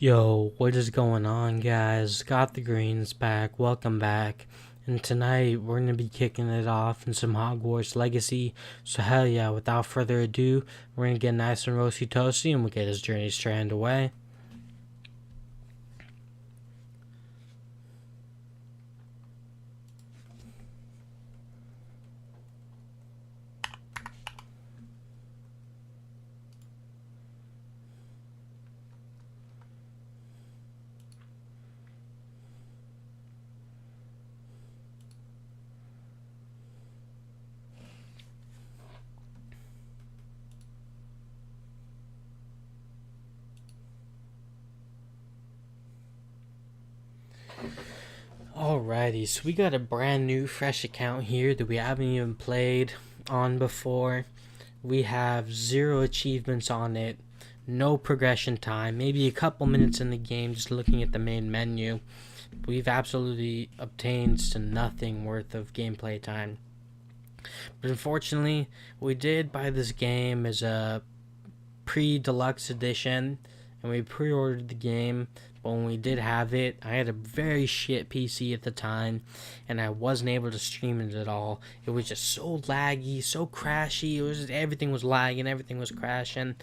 Yo, what is going on, guys? Got the Greens back. Welcome back. And tonight we're gonna be kicking it off in some Hogwarts Legacy. So hell yeah! Without further ado, we're gonna get nice and roasty toasty, and we'll get this journey straight underway. Alrighty, so we got a brand new, fresh account here that we haven't even played on before. We have 0 achievements on it, no progression time, maybe a couple minutes in the game just looking at the main menu. We've absolutely obtained to nothing worth of gameplay time. But unfortunately, we did buy this game as a pre-deluxe edition, and we pre-ordered the game. But when we did have it, I had a very shit PC at the time, and I wasn't able to stream it at all. It was just so laggy, so crashy. It was just, everything was lagging, everything was crashing.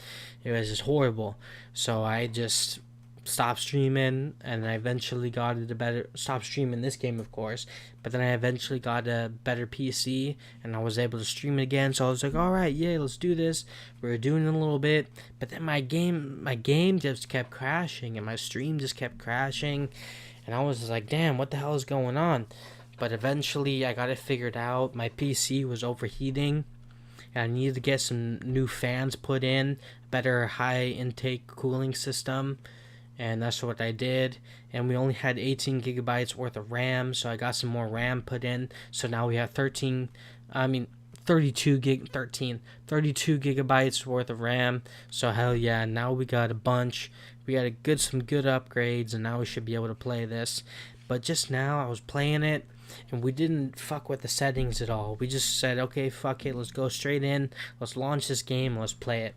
It was just horrible. So I just stopped streaming, and I eventually got it a better, stopped streaming this game, of course, but then I eventually got a better PC, and I was able to stream it again. So I was like, all right, yeah, let's do this. We were doing it a little bit, but then my game just kept crashing, and my stream just kept crashing, and I was just like, damn, what the hell is going on? But eventually I got it figured out. My PC was overheating, and I needed to get some new fans put in, better high intake cooling system, and that's what I did. And we only had 18 gigabytes worth of RAM, so I got some more RAM put in. So now we have 32 gigabytes worth of RAM. So hell yeah, now we got a bunch. We got some good upgrades, and now we should be able to play this. But just now I was playing it, and we didn't fuck with the settings at all. We just said, okay, fuck it, let's go straight in, let's launch this game, let's play it.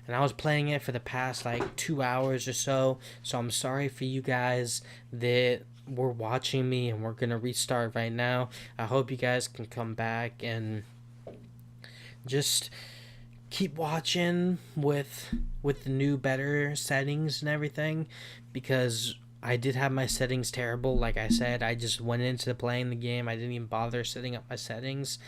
And I was playing it for the past like 2 hours or so, so I'm sorry for you guys that were watching me, and we're gonna restart right now. I hope you guys can come back and just keep watching with the new better settings and everything, because I did have my settings terrible. Like I said, I just went into playing the game, I didn't even bother setting up my settings,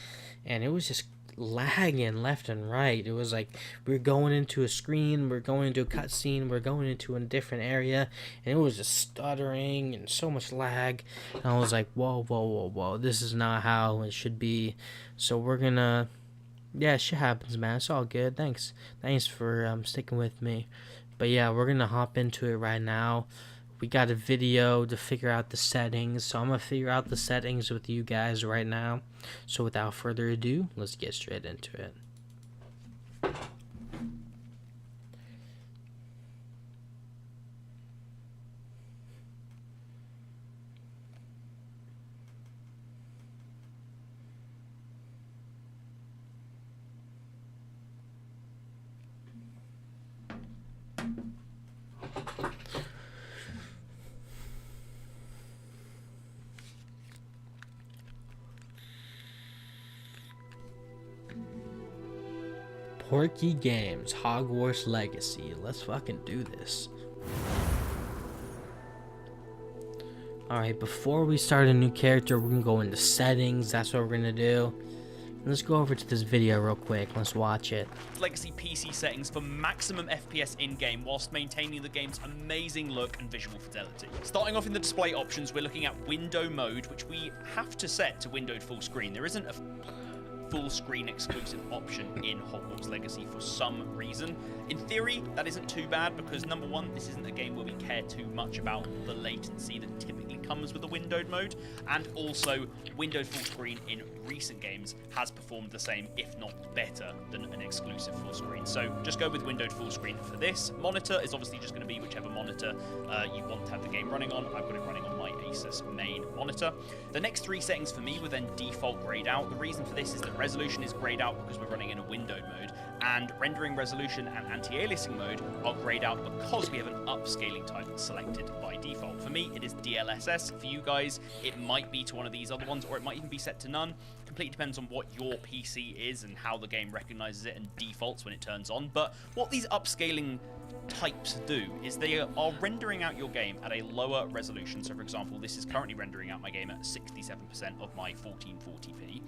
and it was just lagging left and right. It was like we're going into a screen, we're going into a cutscene, we're going into a different area, and it was just stuttering and so much lag. And I was like, whoa, this is not how it should be. So we're gonna, yeah, shit happens, man. It's all good. Thanks for sticking with me. But yeah, we're gonna hop into it right now. We got a video to figure out the settings, so I'm going to figure out the settings with you guys right now. So without further ado, let's get straight into it. Porky Games, Hogwarts Legacy. Let's fucking do this. Alright, before we start a new character, we're gonna go into settings. That's what we're gonna do. Let's go over to this video real quick. Let's watch it. Legacy PC settings for maximum FPS in-game whilst maintaining the game's amazing look and visual fidelity. Starting off in the display options, we're looking at window mode, which we have to set to windowed full screen. There isn't a full screen exclusive option in Hogwarts Legacy for some reason. In theory, that isn't too bad because number one, this isn't a game where we care too much about the latency that typically comes with a windowed mode, and also windowed full screen in recent games has performed the same, if not better, than an exclusive full screen. So just go with windowed full screen for this. Monitor is obviously just going to be whichever monitor monitor you want to have the game running on. I've got it running on my Asus main monitor. The next 3 settings for me were then default grayed out. The reason for this is that resolution is grayed out because we're running in a windowed mode, and rendering resolution and anti-aliasing mode are grayed out because we have an upscaling type selected by default. For me, it is DLSS. For you guys, it might be to one of these other ones, or it might even be set to none. Completely depends on what your PC is and how the game recognizes it and defaults when it turns on. But what these upscaling types do is they are rendering out your game at a lower resolution. So for example, this is currently rendering out my game at 67% of my 1440p.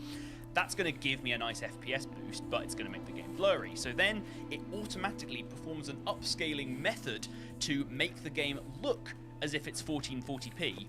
That's going to give me a nice FPS boost, but it's going to make the game blurry. So then it automatically performs an upscaling method to make the game look as if it's 1440p,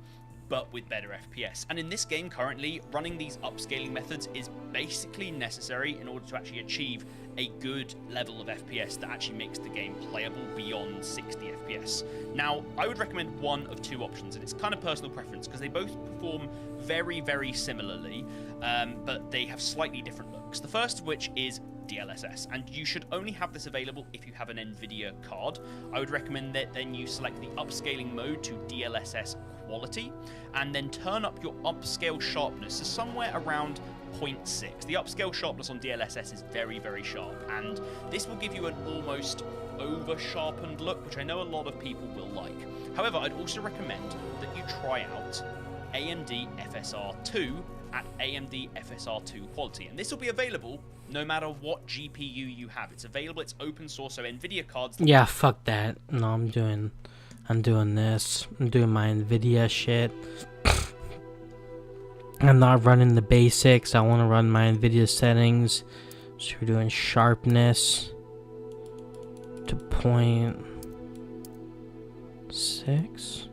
but with better FPS. And in this game currently, running these upscaling methods is basically necessary in order to actually achieve a good level of FPS that actually makes the game playable beyond 60 FPS. Now, I would recommend one of 2 options, and it's kind of personal preference because they both perform very, very similarly, but they have slightly different looks. The first of which is DLSS, and you should only have this available if you have an NVIDIA card. I would recommend that then you select the upscaling mode to DLSS quality, and then turn up your upscale sharpness to somewhere around 0.6. The upscale sharpness on DLSS is very, very sharp, and this will give you an almost over-sharpened look, which I know a lot of people will like. However, I'd also recommend that you try out AMD FSR2 at AMD FSR2 quality, and this will be available no matter what GPU you have. It's available, it's open source, so NVIDIA cards... Yeah, fuck that. No, I'm doing this. I'm doing my NVIDIA shit. I'm not running the basics. I want to run my NVIDIA settings. So we're doing sharpness to 0.6.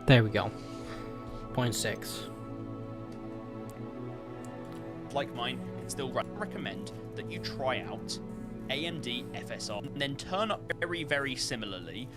There we go. 0.6. Like mine, can still recommend that you try out AMD FSR, and then turn up very, very similarly,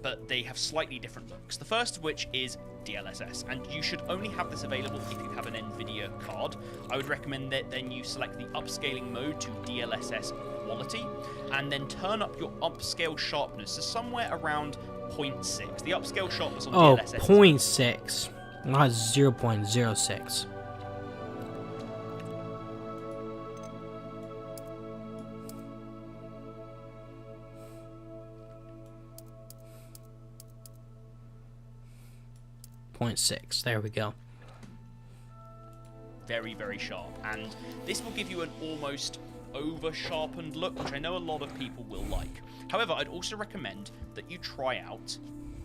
but they have slightly different looks. The first of which is DLSS, and you should only have this available if you have an NVIDIA card. I would recommend that then you select the upscaling mode to DLSS quality, and then turn up your upscale sharpness to somewhere around 0.6. The upscale sharpness on DLSS 0.6, not 0.06. There we go. Very, very sharp, and this will give you an almost over-sharpened look, which I know a lot of people will like. However, I'd also recommend that you try out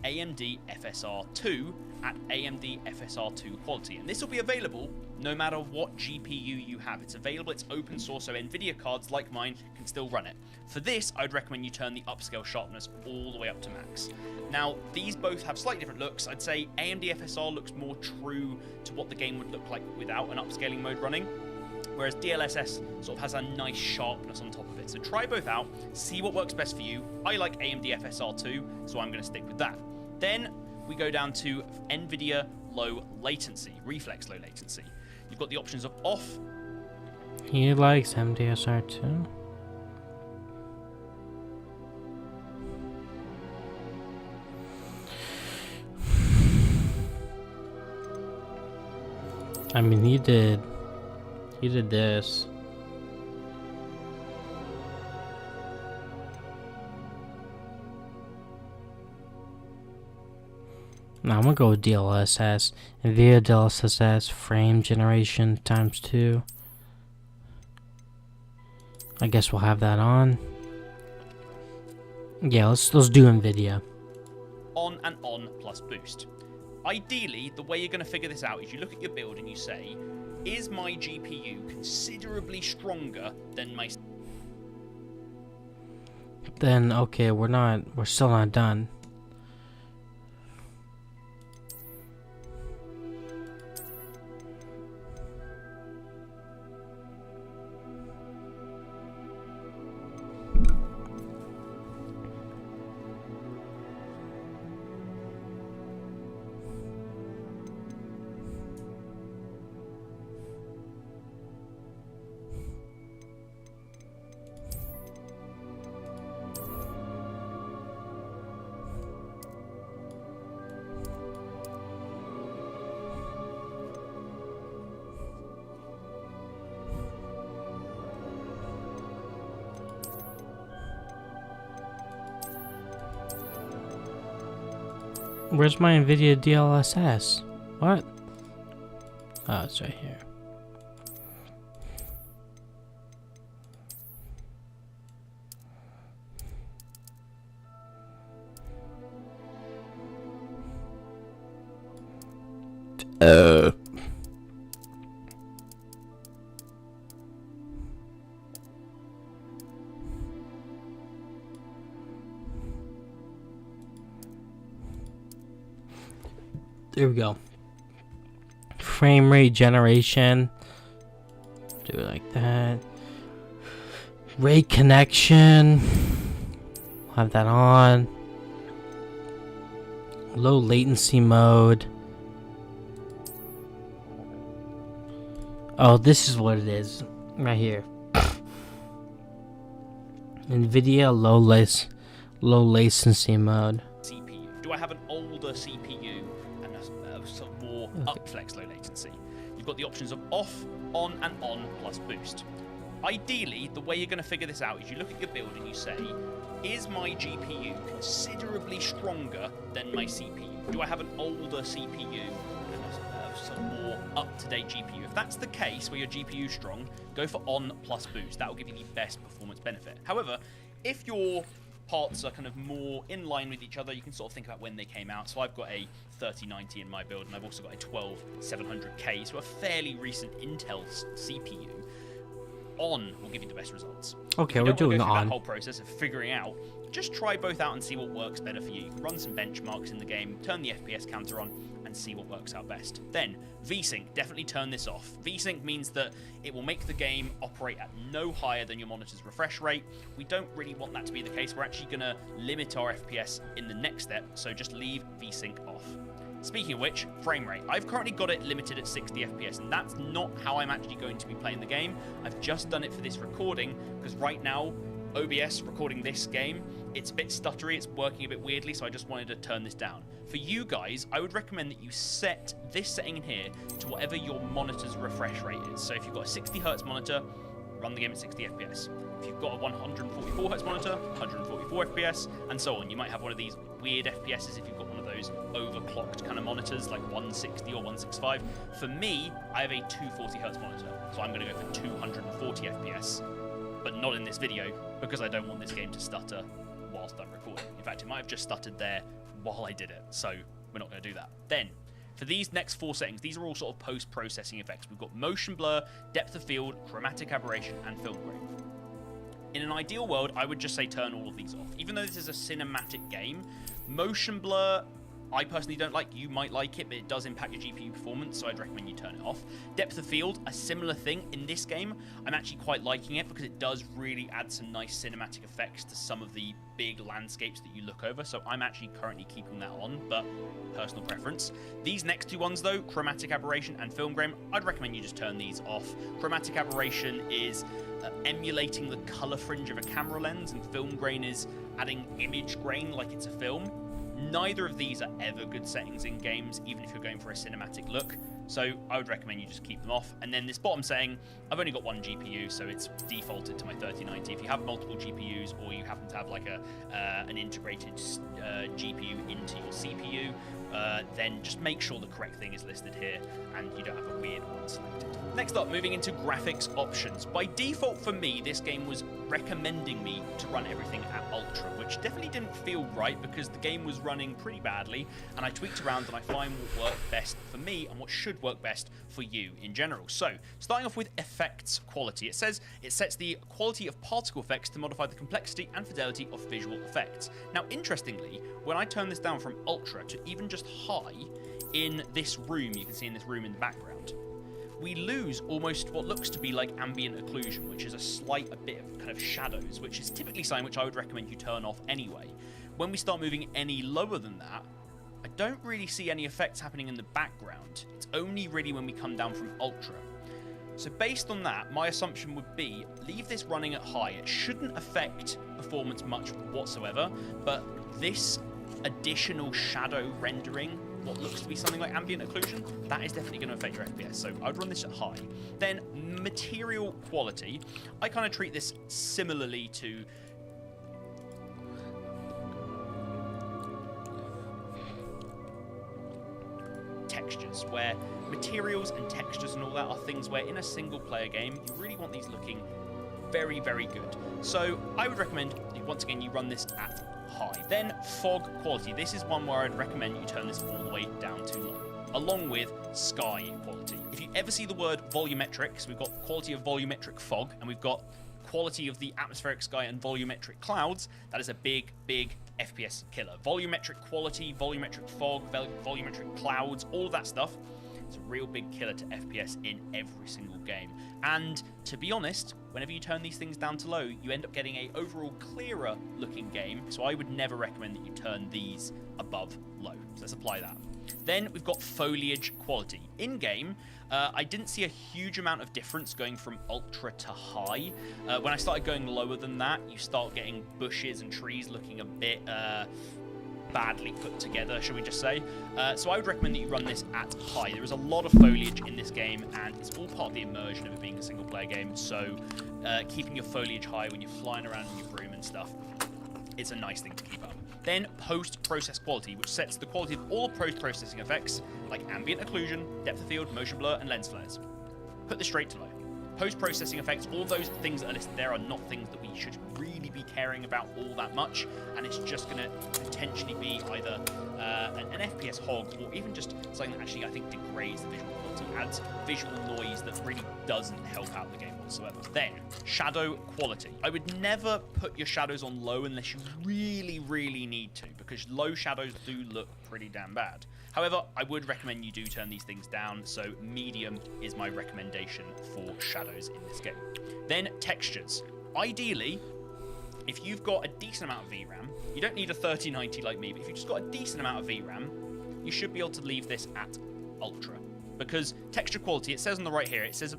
AMD FSR2 at AMD FSR2 quality, and this will be available no matter what GPU you have. It's available, it's open source, so NVIDIA cards like mine can still run it. For this, I'd recommend you turn the upscale sharpness all the way up to max. Now, these both have slightly different looks. I'd say AMD FSR looks more true to what the game would look like without an upscaling mode running, whereas DLSS sort of has a nice sharpness on top of it. So try both out, see what works best for you. I like AMD FSR2, so I'm going to stick with that. Then we go down to NVIDIA low latency, reflex low latency. You've got the options of off. He likes MDSR2. I mean, he did this. Now I'm gonna go with DLSS. NVIDIA DLSS frame generation times 2. I guess we'll have that on. Yeah, let's do NVIDIA. On and on plus boost. Ideally, the way you're going to figure this out is you look at your build and you say, is my GPU considerably stronger than my... Then, okay, we're still not done. Where's my NVIDIA DLSS? What? Oh, it's right here. There we go. Frame rate generation. Do it like that. Rate connection. Have that on. Low latency mode. Oh, this is what it is. Right here. NVIDIA low latency mode. CPU. Do I have an older CPU and a sort of more upflex low latency? You've got the options of off, on, and on plus boost. Ideally, the way you're going to figure this out is you look at your build and you say, is my GPU considerably stronger than my CPU? Do I have an older CPU and a sort of more up-to-date GPU? If that's the case, where your GPU is strong, go for on plus boost. That will give you the best performance benefit. However, if your parts are kind of more in line with each other, you can sort of think about when they came out. So I've got a 3090 in my build, and I've also got a 12700K, so a fairly recent Intel CPU. On will give you the best results. Okay, we're doing on. That whole process of figuring out, just try both out and see what works better for you. You can run some benchmarks in the game, turn the FPS counter on, and see what works out best. Then, VSync, definitely turn this off. VSync means that it will make the game operate at no higher than your monitor's refresh rate. We don't really want that to be the case. We're actually going to limit our FPS in the next step, so just leave VSync off. Speaking of which, frame rate. I've currently got it limited at 60 FPS, and that's not how I'm actually going to be playing the game. I've just done it for this recording, because right now, OBS recording this game, it's a bit stuttery, it's working a bit weirdly, so I just wanted to turn this down. For you guys, I would recommend that you set this setting in here to whatever your monitor's refresh rate is. So if you've got a 60 Hz monitor, run the game at 60 FPS. If you've got a 144 Hz monitor, 144 FPS, and so on. You might have one of these weird FPSs if you've got one of those overclocked kind of monitors, like 160 or 165. For me, I have a 240 Hz monitor, so I'm going to go for 240 FPS, but not in this video, because I don't want this game to stutter whilst I'm recording. In fact, it might have just stuttered there while I did it, so we're not going to do that. Then, for these next four settings, these are all sort of post-processing effects. We've got motion blur, depth of field, chromatic aberration, and film grain. In an ideal world, I would just say turn all of these off. Even though this is a cinematic game, motion blur, I personally don't like. You might like it, but it does impact your GPU performance, so I'd recommend you turn it off. Depth of field, a similar thing. In this game, I'm actually quite liking it because it does really add some nice cinematic effects to some of the big landscapes that you look over, so I'm actually currently keeping that on, but personal preference. These next two ones, though, chromatic aberration and film grain, I'd recommend you just turn these off. Chromatic aberration is emulating the color fringe of a camera lens, and film grain is adding image grain like it's a film. Neither of these are ever good settings in games, even if you're going for a cinematic look. So I would recommend you just keep them off. And then this bottom setting, I've only got one GPU, so it's defaulted to my 3090. If you have multiple GPUs, or you happen to have like an integrated GPU into your CPU, then just make sure the correct thing is listed here and you don't have a weird one selected. Next up, moving into graphics options. By default for me, this game was recommending me to run everything at Ultra, which definitely didn't feel right because the game was running pretty badly, and I tweaked around and I find what worked best for me and what should work best for you in general. So, starting off with effects quality, it says it sets the quality of particle effects to modify the complexity and fidelity of visual effects. Now, interestingly, when I turn this down from Ultra to even just high in this room, you can see in this room in the background, we lose almost what looks to be like ambient occlusion, which is a bit of kind of shadows, which is typically something which I would recommend you turn off anyway. When we start moving any lower than that, I don't really see any effects happening in the background. It's only really when we come down from Ultra. So based on that, my assumption would be leave this running at high. It shouldn't affect performance much whatsoever, but this additional shadow rendering, what looks to be something like ambient occlusion, that is definitely going to affect your FPS. So I'd run this at high. Then material quality, I kind of treat this similarly to textures, where materials and textures and all that are things where in a single player game, you really want these looking very, very good. So I would recommend, once again, you run this at high. Then fog quality. This is one where I'd recommend you turn this all the way down to low, along with sky quality. If you ever see the word volumetric, so we've got quality of volumetric fog, and we've got quality of the atmospheric sky and volumetric clouds, that is a big, big FPS killer. Volumetric quality, volumetric fog, volumetric clouds, all of that stuff, it's a real big killer to FPS in every single game. And to be honest, whenever you turn these things down to low, you end up getting a overall clearer looking game. So I would never recommend that you turn these above low. So let's apply that. Then we've got foliage quality. In-game, I didn't see a huge amount of difference going from ultra to high. When I started going lower than that, you start getting bushes and trees looking a bit badly put together, shall we just say. So I would recommend that you run this at high. There is a lot of foliage in this game, and it's all part of the immersion of it being a single player game. So keeping your foliage high when you're flying around in your broom and stuff, it's a nice thing to keep up. Then post-process quality, which sets the quality of all post-processing effects like ambient occlusion, depth of field, motion blur, and lens flares. Put this straight to low. Post-processing effects, all those things that are listed there are not things that we should really be caring about all that much, and it's just going to potentially be either an FPS hog or even just something that actually I think degrades the visual quality, adds visual noise that really doesn't help out the game whatsoever. Then, shadow quality. I would never put your shadows on low unless you really, really need to, because low shadows do look pretty damn bad. However, I would recommend you do turn these things down, so medium is my recommendation for shadows in this game. Then textures. Ideally, if you've got a decent amount of VRAM, you don't need a 3090 like me, but if you've just got a decent amount of VRAM, you should be able to leave this at ultra. Because texture quality, it says on the right here, it says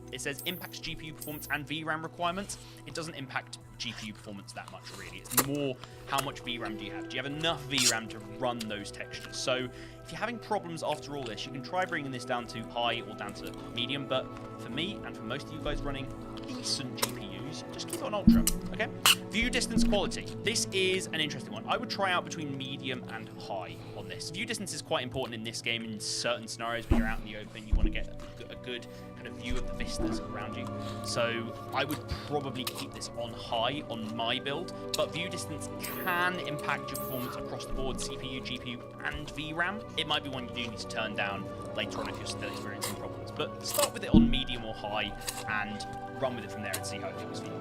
impacts GPU performance and VRAM requirements. It doesn't impact GPU performance that much, really. It's more how much VRAM do you have? Do you have enough VRAM to run those textures? So if you're having problems after all this, you can try bringing this down to high or down to medium. But for me and for most of you guys running decent GPUs, just keep it on ultra, okay? View distance quality. This is an interesting one. I would try out between medium and high on this. View distance is quite important in this game in certain scenarios when you're out in the open. You want to get a good kind of view of the vistas around you. So I would probably keep this on high on my build, but view distance can impact your performance across the board, CPU, GPU, and VRAM. It might be one you do need to turn down later on if you're still experiencing problems. But start with it on medium or high and run with it from there and see how it feels for you.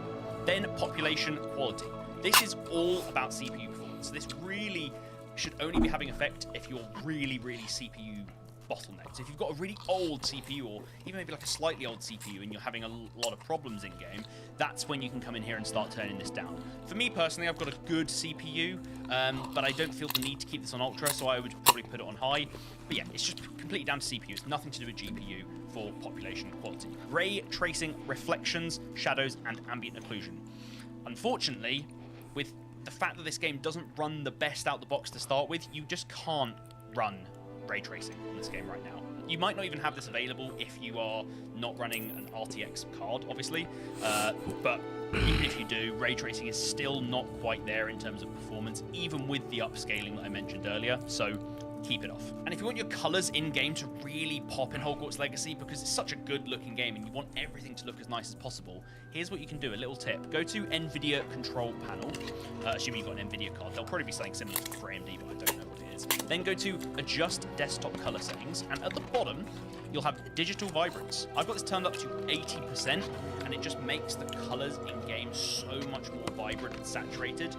Then population quality. This is all about CPU performance. This really should only be having effect if you're really, really CPU bottlenecked. So if you've got a really old CPU or even maybe like a slightly old CPU and you're having a lot of problems in game, that's when you can come in here and start turning this down. For me personally, I've got a good CPU, but I don't feel the need to keep this on ultra, so I would probably put it on high. But yeah, it's just completely down to CPU. It's nothing to do with GPU for population quality. Ray tracing, reflections, shadows, and ambient occlusion. Unfortunately, with the fact that this game doesn't run the best out the box to start with, you just can't run ray tracing on this game right now. You might not even have this available if you are not running an RTX card, obviously, but even if you do, ray tracing is still not quite there in terms of performance, even with the upscaling that I mentioned earlier, so keep it off. And if you want your colors in-game to really pop in Hogwarts Legacy, because it's such a good-looking game and you want everything to look as nice as possible, here's what you can do, a little tip. Go to NVIDIA Control Panel, assuming you've got an NVIDIA card. There'll probably be something similar for AMD, but I don't know what it is. Then go to Adjust Desktop Color Settings, and at the bottom, you'll have Digital Vibrance. I've got this turned up to 80%, and it just makes the colors in-game so much more vibrant and saturated.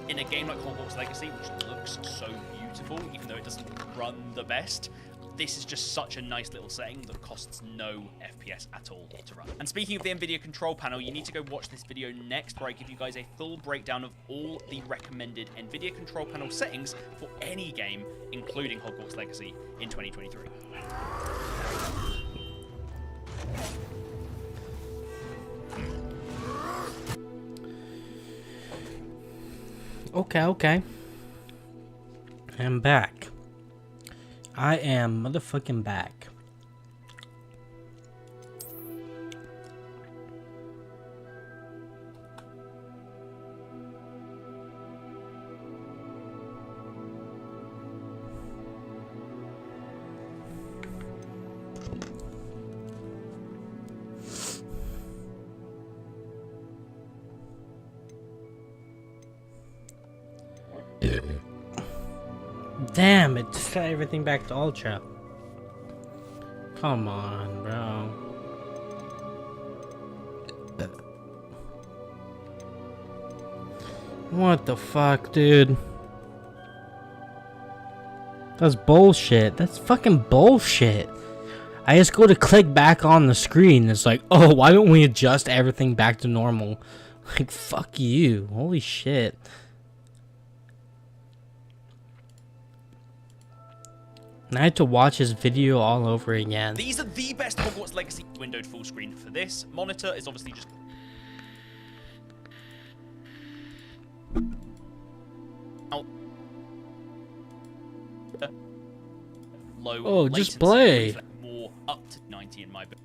In a game like Hogwarts Legacy, which looks so beautiful, even though it doesn't run the best, this is just such a nice little setting that costs no FPS at all to run. And speaking of the NVIDIA Control Panel, you need to go watch this video next where I give you guys a full breakdown of all the recommended NVIDIA Control Panel settings for any game, including Hogwarts Legacy in 2023. Okay. I'm back. I am motherfucking back. Damn, it set everything back to ultra. Come on, bro. What the fuck, dude? That's bullshit. That's fucking bullshit. I just go to click back on the screen. It's like, oh, why don't we adjust everything back to normal? Like, fuck you. Holy shit. And I had to watch his video all over again. These are the best Hogwarts Legacy windowed full screen for this. Monitor is obviously just... low. Oh, just play. More up to 90 in my build.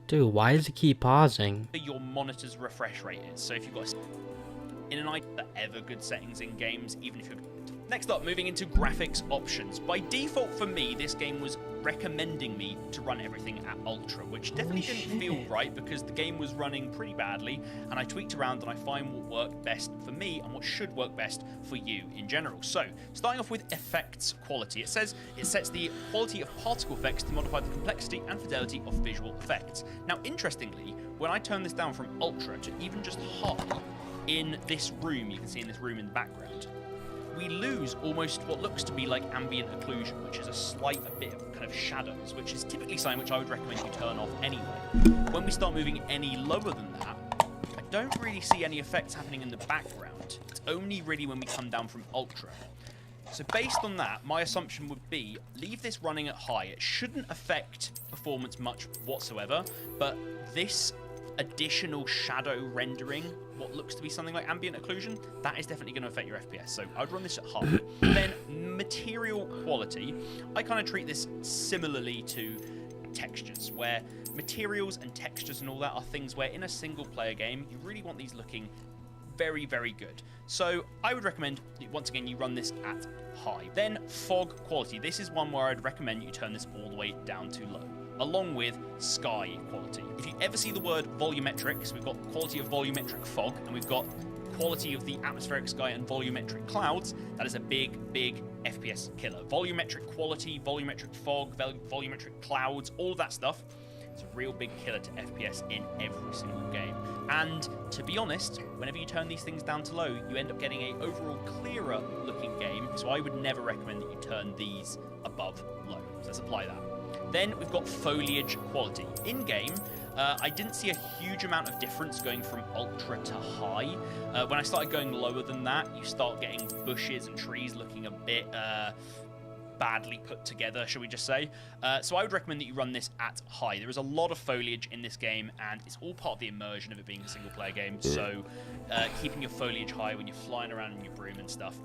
Dude, why does it keep pausing? Your monitor's refresh rate is. So if you've got in an idea that ever good settings in games, even if you're... Next up, moving into graphics options. By default for me, this game was recommending me to run everything at ultra, which definitely didn't feel right because the game was running pretty badly, and I tweaked around and I find what worked best for me and what should work best for you in general. So, starting off with effects quality, it says it sets the quality of particle effects to modify the complexity and fidelity of visual effects. Now, interestingly, when I turn this down from ultra to even just high, in this room, you can see in this room in the background, we lose almost what looks to be like ambient occlusion, which is a bit of kind of shadows, which is typically something which I would recommend you turn off anyway. When we start moving any lower than that, I don't really see any effects happening in the background. It's only really when we come down from ultra. So based on that, my assumption would be leave this running at high. It shouldn't affect performance much whatsoever, but this additional shadow rendering, what looks to be something like ambient occlusion, that is definitely going to affect your FPS. So I'd run this at high. Then material quality, I kind of treat this similarly to textures, where materials and textures and all that are things where in a single player game, you really want these looking very, very good. So I would recommend, once again, you run this at high. Then fog quality. This is one where I'd recommend you turn this all the way down to low, along with sky quality. If you ever see the word volumetric, so we've got quality of volumetric fog, and we've got quality of the atmospheric sky and volumetric clouds, that is a big, big FPS killer. Volumetric quality, volumetric fog, volumetric clouds, all of that stuff, it's a real big killer to FPS in every single game. And to be honest, whenever you turn these things down to low, you end up getting a overall clearer looking game, so I would never recommend that you turn these above low. So let's apply that. Then we've got foliage quality. In-game, I didn't see a huge amount of difference going from ultra to high. When I started going lower than that, you start getting bushes and trees looking a bit badly put together, shall we just say. So I would recommend that you run this at high. There is a lot of foliage in this game, and it's all part of the immersion of it being a single-player game. So keeping your foliage high when you're flying around in your broom and stuff,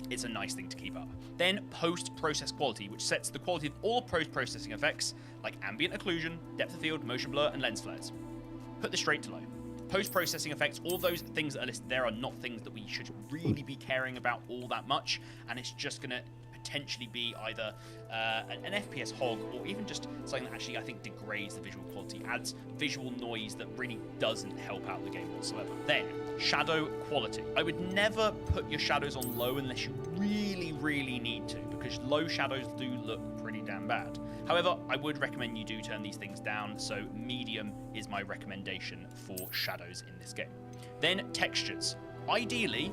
it's a nice thing to keep up. Then post-process quality, which sets the quality of all post-processing effects like ambient occlusion, depth of field, motion blur, and lens flares. Put this straight to low. Post-processing effects, all those things that are listed there are not things that we should really be caring about all that much, and it's just going to potentially be either an FPS hog or even just something that actually I think degrades the visual quality, adds visual noise that really doesn't help out the game whatsoever. Then, shadow quality. I would never put your shadows on low unless you really, really need to, because low shadows do look pretty damn bad. However, I would recommend you do turn these things down, so medium is my recommendation for shadows in this game. Then, textures. Ideally,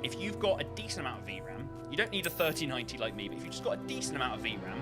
if you've got a decent amount of VRAM, you don't need a 3090 like me, but if you've just got a decent amount of VRAM,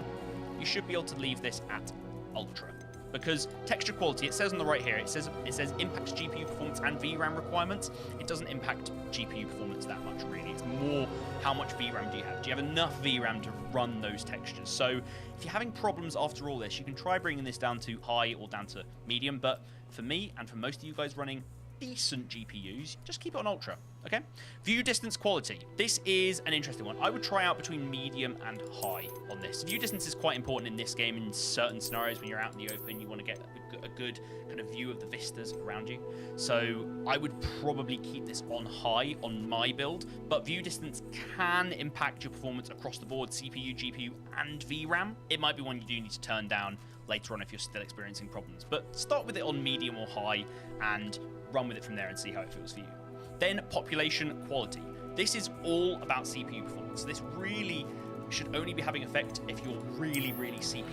you should be able to leave this at ultra. Because texture quality, it says on the right here, it says impacts GPU performance and VRAM requirements. It doesn't impact GPU performance that much, really. It's more how much VRAM do you have? Do you have enough VRAM to run those textures? So if you're having problems after all this, you can try bringing this down to high or down to medium. But for me, and for most of you guys running decent GPUs, just keep it on ultra, okay? View distance quality. This is an interesting one. I would try out between medium and high on this. View distance is quite important in this game in certain scenarios. When you're out in the open, you want to get a good kind of view of the vistas around you. So I would probably keep this on high on my build, but view distance can impact your performance across the board, CPU, GPU, and VRAM. It might be one you do need to turn down later on if you're still experiencing problems, but start with it on medium or high and run with it from there and see how it feels for you. Then population quality. This is all about CPU performance. This really should only be having effect if you're really, really CPU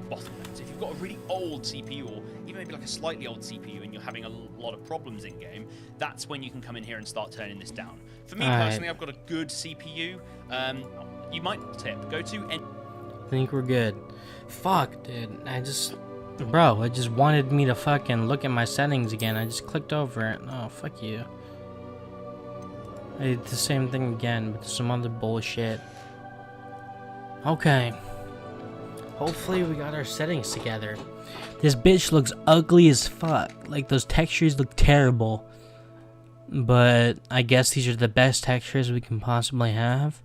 bottlenecked. If you've got a really old CPU, or even maybe like a slightly old CPU, and you're having a lot of problems in game, that's when you can come in here and start turning this down. For me personally, I've got a good CPU. You might go to. I think we're good. Fuck, dude. Bro, it just wanted me to fucking look at my settings again. I just clicked over it. Oh, fuck you. I did the same thing again, but some other bullshit. Okay. Hopefully we got our settings together. This bitch looks ugly as fuck. Like, those textures look terrible. But I guess these are the best textures we can possibly have.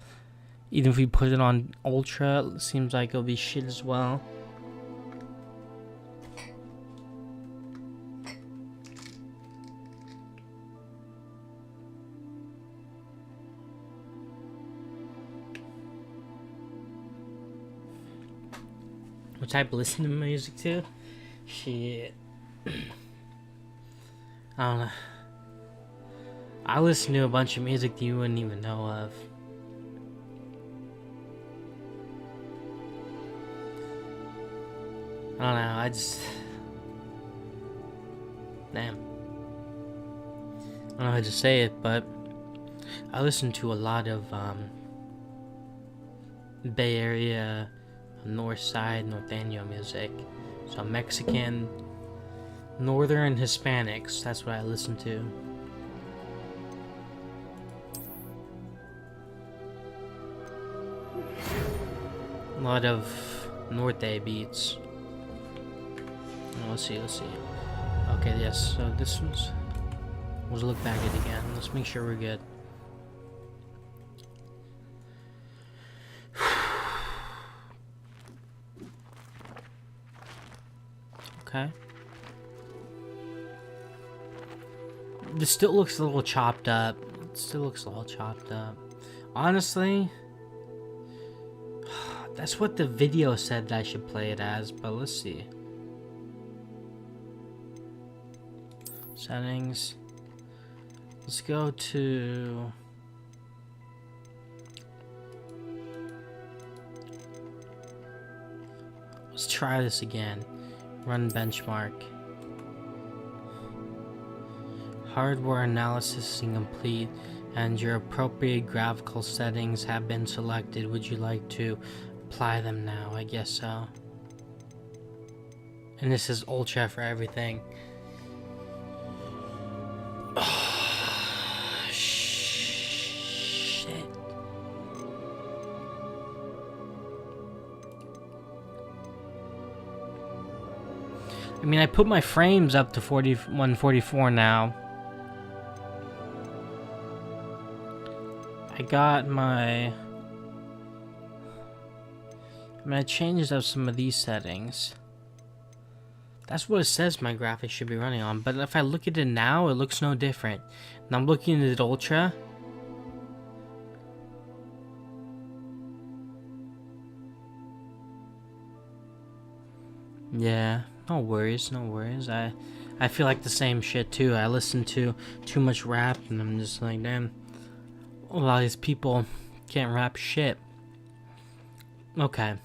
Even if we put it on Ultra, it seems like it'll be shit as well. What type of listen to music to? Shit. I don't know. I listen to a bunch of music that you wouldn't even know of. I don't know, damn. I don't know how to say it, but I listen to a lot of Bay Area, North Side, Norteño music. So Mexican, Northern Hispanics, that's what I listen to. A lot of Norte beats. Let's see. Okay, yes, so this was... Let's look back at it again. Let's make sure we're good. Okay. This still looks a little chopped up. Honestly, that's what the video said that I should play it as, but let's see. Settings. Let's go to... Let's try this again. Run benchmark. Hardware analysis is incomplete and your appropriate graphical settings have been selected. Would you like to apply them now? I guess so. And this is Ultra for everything. Oh, shit. I mean, I put my frames up to 144 now. I got my... I changed up some of these settings. That's what it says my graphics should be running on. But if I look at it now, it looks no different. And I'm looking at it Ultra. Yeah, no worries. I feel like the same shit too. I listen to too much rap and I'm just like, damn, a lot of these people can't rap shit. Okay.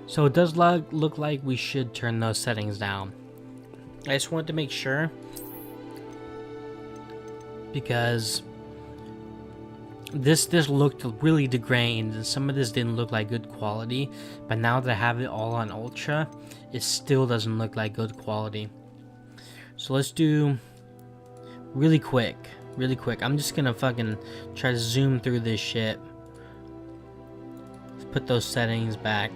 So it does look like we should turn those settings down. I just wanted to make sure, because this looked really degraded and some of this didn't look like good quality, but now that I have it all on Ultra, it still doesn't look like good quality. So let's do really quick. I'm just gonna fucking try to zoom through this shit. Let's put those settings back.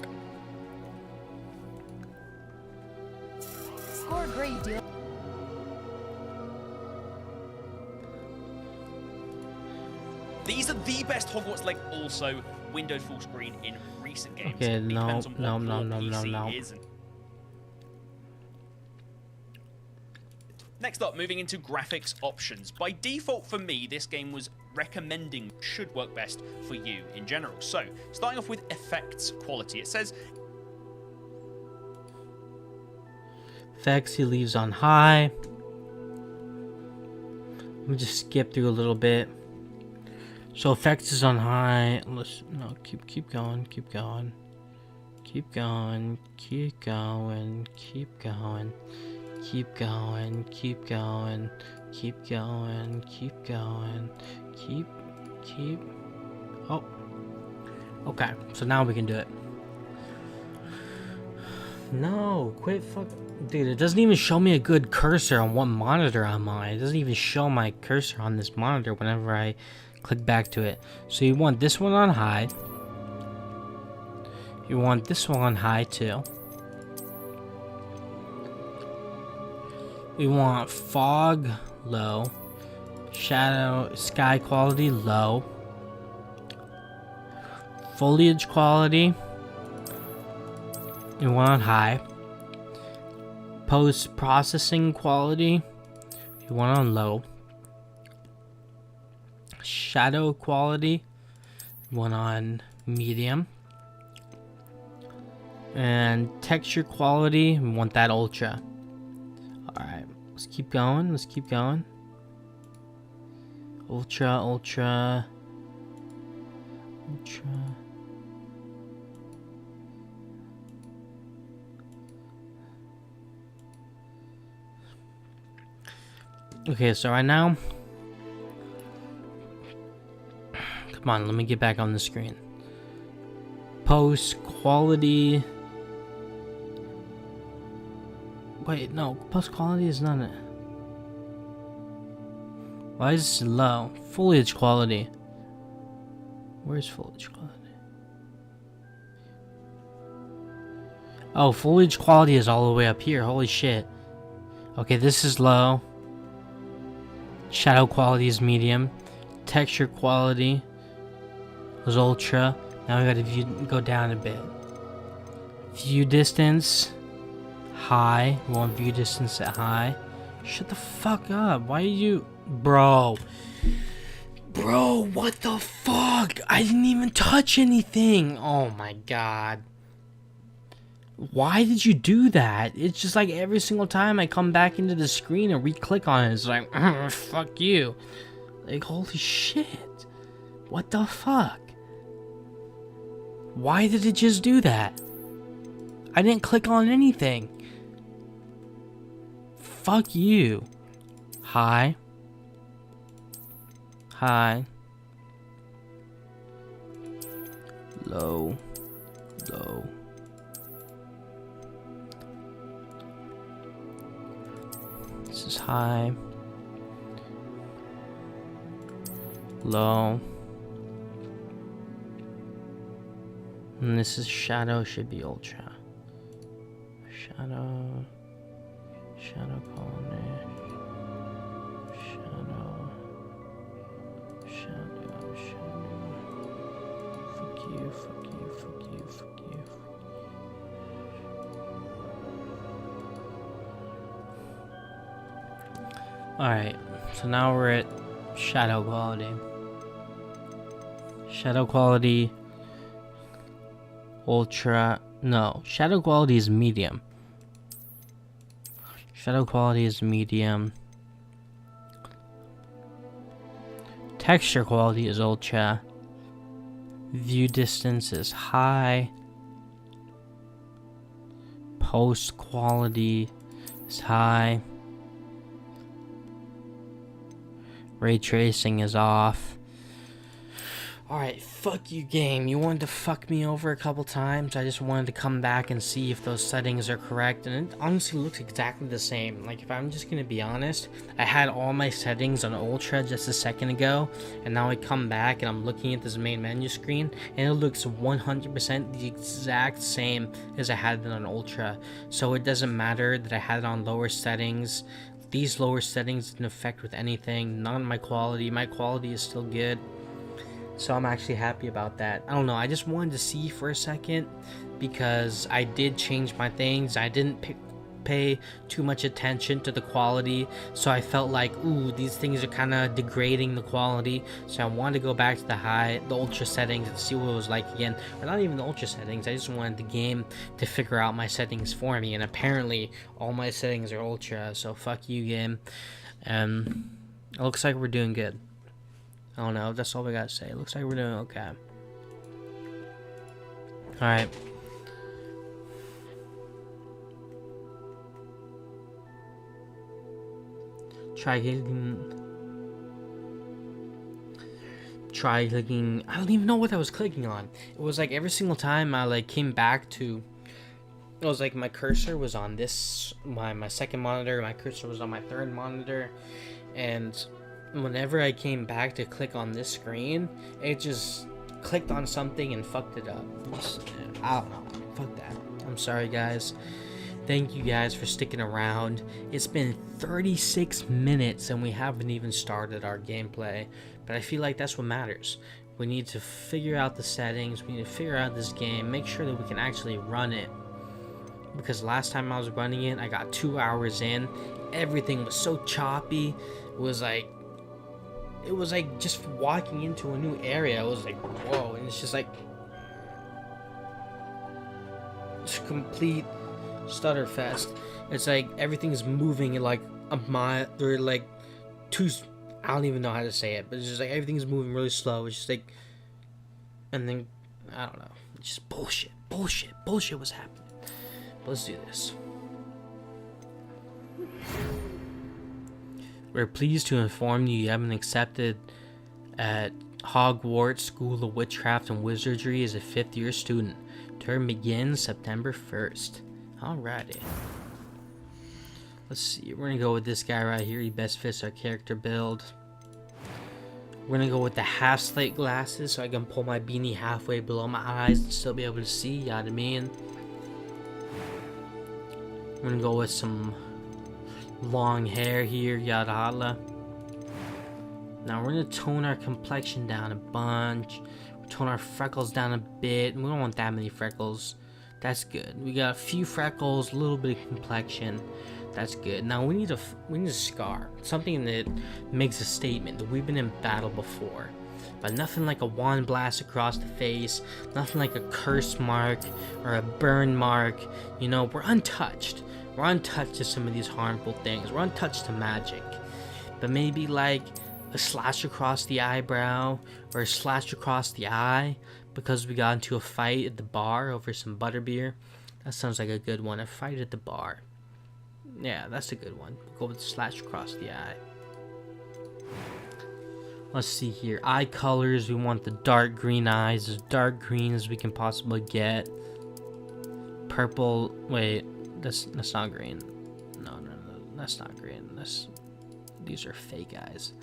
Score a great deal. These are the best Hogwarts Legacy, also windowed full screen in recent games. Okay, no. Next up, moving into graphics options. By default for me, this game was recommending should work best for you in general. So, starting off with effects quality, it says effects he leaves on high. Let me just skip through a little bit. So effects is on high. Keep going, keep going. Keep going, keep going, keep going. Keep going, keep going, keep going, keep going. Keep. Oh. Okay, so now we can do it. No, quit fuck. Dude, it doesn't even show me a good cursor on what monitor I'm on. It doesn't even show my cursor on this monitor whenever I click back to it. So you want this one on high. You want this one on high too. We want fog low. Shadow, sky quality low. Foliage quality. You want on high. Post processing quality. You want on low. Shadow quality. You want on medium. And texture quality. We want that ultra. Alright, let's keep going. Let's keep going. Ultra. Okay, so right now, come on, let me get back on the screen. Post quality. Wait, no, post quality is not it. Why is this low? Foliage quality. Where's foliage quality? Oh, foliage quality is all the way up here. Holy shit. Okay, this is low. Shadow quality is medium. Texture quality is ultra. Now we gotta go down a bit. View distance, high. We want view distance at high. Shut the fuck up. Why are you... Bro, what the fuck? I didn't even touch anything. Oh my god. Why did you do that? It's just like every single time I come back into the screen and re-click on it, it's like, fuck you. Like, holy shit. What the fuck? Why did it just do that? I didn't click on anything. Fuck you. High. Low. This is high. Low. And this is shadow, should be ultra. Shadow quality. Shadow. Fuck you. Alright, so now we're at shadow quality. Shadow quality, ultra, no, shadow quality is medium. Texture quality is ultra. View distance is high. Post quality is high. Ray tracing is off. Alright, fuck you, game. You wanted to fuck me over a couple times. I just wanted to come back and see if those settings are correct. And it honestly looks exactly the same. Like, if I'm just gonna be honest, I had all my settings on Ultra just a second ago. And now I come back and I'm looking at this main menu screen. And it looks 100% the exact same as I had it on Ultra. So it doesn't matter that I had it on lower settings. These lower settings didn't affect with anything. None of my quality. My quality is still good. So I'm actually happy about that. I don't know, I just wanted to see for a second because I did change my things. I didn't pay too much attention to the quality, so I felt like, ooh, these things are kind of degrading the quality. So I wanted to go back to the ultra settings and see what it was like again. Or not even the ultra settings, I just wanted the game to figure out my settings for me, and apparently all my settings are ultra, so fuck you, game. It looks like we're doing good. I don't know. That's all we gotta say. It looks like we're doing okay. Alright. Try clicking. I don't even know what I was clicking on. It was like every single time I like came back to, it was like my cursor was on this, my second monitor, my cursor was on my third monitor, and whenever I came back to click on this screen, it just clicked on something and fucked it up. I don't know. Fuck that. I'm sorry, guys. Thank you guys for sticking around. It's been 36 minutes and we haven't even started our gameplay, but I feel like that's what matters. We need to figure out the settings, we need to figure out this game, make sure that we can actually run it. Because last time I was running it, I got 2 hours in, everything was so choppy. It was like just walking into a new area. It was like, whoa, and it's just like it's complete stutter fest. It's like everything's moving in like a mile. They're like two. I don't even know how to say it, but it's just like everything's moving really slow. It's just like, and then I don't know. It's just bullshit was happening. But let's do this. We're pleased to inform you have been accepted at Hogwarts School of Witchcraft and Wizardry as a 5th-year student. Term begins September 1st. Alrighty. Let's see. We're gonna go with this guy right here. He best fits our character build. We're gonna go with the half slate glasses so I can pull my beanie halfway below my eyes and still be able to see. You know what I mean? We're gonna go with some long hair here. Yada holla. Now we're gonna tone our complexion down a bunch. Tone our freckles down a bit. We don't want that many freckles. That's good. We got a few freckles, a little bit of complexion. That's good. Now we need a scar, something that makes a statement that we've been in battle before, but nothing like a wand blast across the face, nothing like a curse mark or a burn mark. You know, we're untouched. We're untouched to some of these harmful things. We're untouched to magic, but maybe like a slash across the eyebrow or a slash across the eye because we got into a fight at the bar over some butterbeer. That sounds like a good one. A fight at the bar. Yeah, that's a good one. Go with the slash across the eye. Let's see here. Eye colors. We want the dark green eyes, as dark green as we can possibly get. Purple. Wait, that's not green. No, that's not green. These are fake eyes.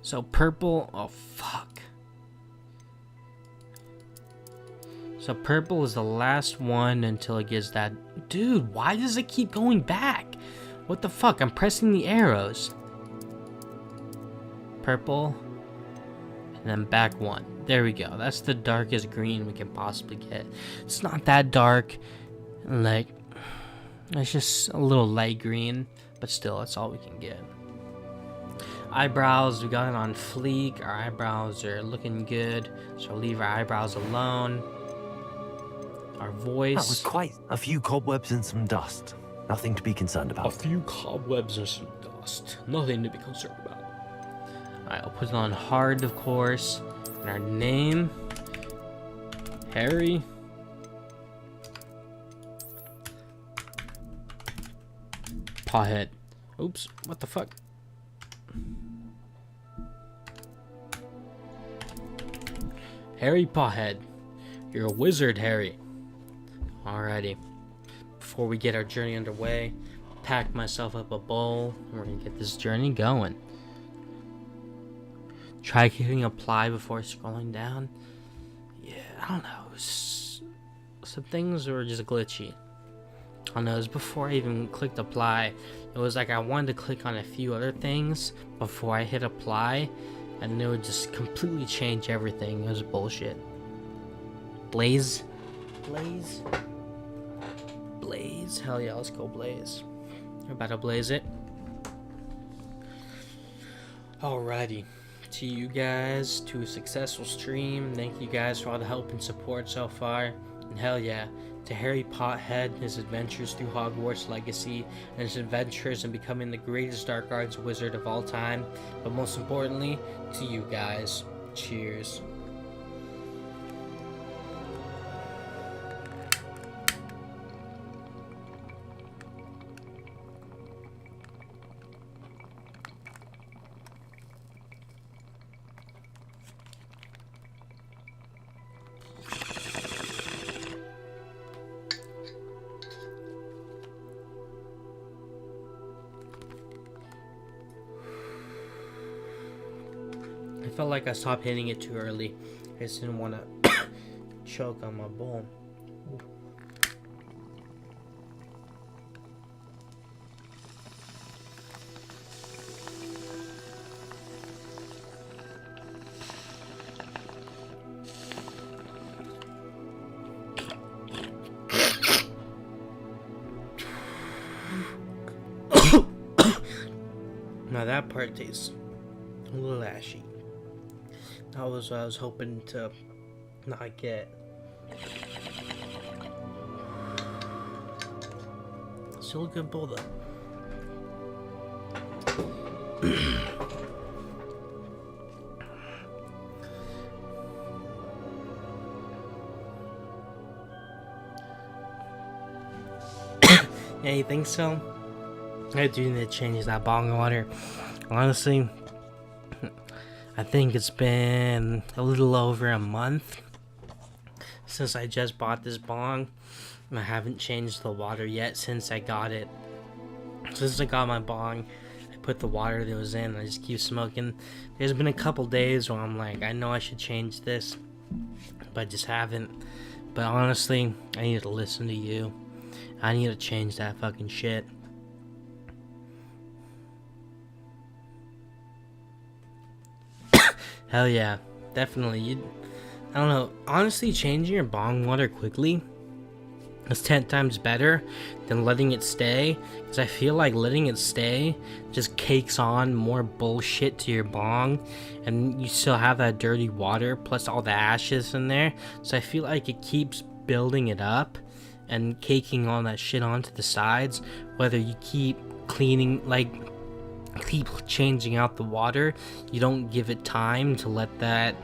So purple. Oh fuck. So purple is the last one until it gets that. Dude, why does it keep going back? What the fuck? I'm pressing the arrows. Purple. And then back one. There we go. That's the darkest green we can possibly get. It's not that dark. Like, it's just a little light green. But still, that's all we can get. Eyebrows, we got it on fleek. Our eyebrows are looking good. So we'll leave our eyebrows alone. Our voice. That was quite a few cobwebs and some dust. Nothing to be concerned about. A few cobwebs and some dust. Nothing to be concerned about. Alright, I'll put it on hard, of course. And our name. Harry. Pawhead. Oops, what the fuck? Harry Pawhead. You're a wizard, Harry. Alrighty. Before we get our journey underway, pack myself up a bowl. We're gonna get this journey going. Try hitting apply before scrolling down. Yeah, I don't know. Some things were just glitchy. I don't know. It was before I even clicked apply. It was like I wanted to click on a few other things before I hit apply, and it would just completely change everything. It was bullshit. Blaze. Hell yeah, let's go blaze. We're about to blaze it. Alrighty. To you guys, to a successful stream. Thank you guys for all the help and support so far. And Hell yeah. To Harry Pothead, his adventures through Hogwarts Legacy, and his adventures in becoming the greatest dark arts wizard of all time. But most importantly, to you guys. Cheers. I felt like I stopped hitting it too early. I just didn't want to choke on my bowl. Now that part tastes a little ashy. That was what I was hoping to not get. Still a good bowl though. Yeah, you think so? I do need to change that bong water. Honestly, I think it's been a little over a month since I just bought this bong. I haven't changed the water yet since I got it. Since I got my bong, I put the water that was in. I just keep smoking. There's been a couple days where I'm like, I know I should change this, but I just haven't. But honestly, I need to listen to you. I need to change that fucking shit. Hell yeah, definitely. I don't know. Honestly, changing your bong water quickly is 10 times better than letting it stay. Because I feel like letting it stay just cakes on more bullshit to your bong. And you still have that dirty water plus all the ashes in there. So I feel like it keeps building it up and caking all that shit onto the sides. Whether you keep cleaning, keep changing out the water, you don't give it time to let that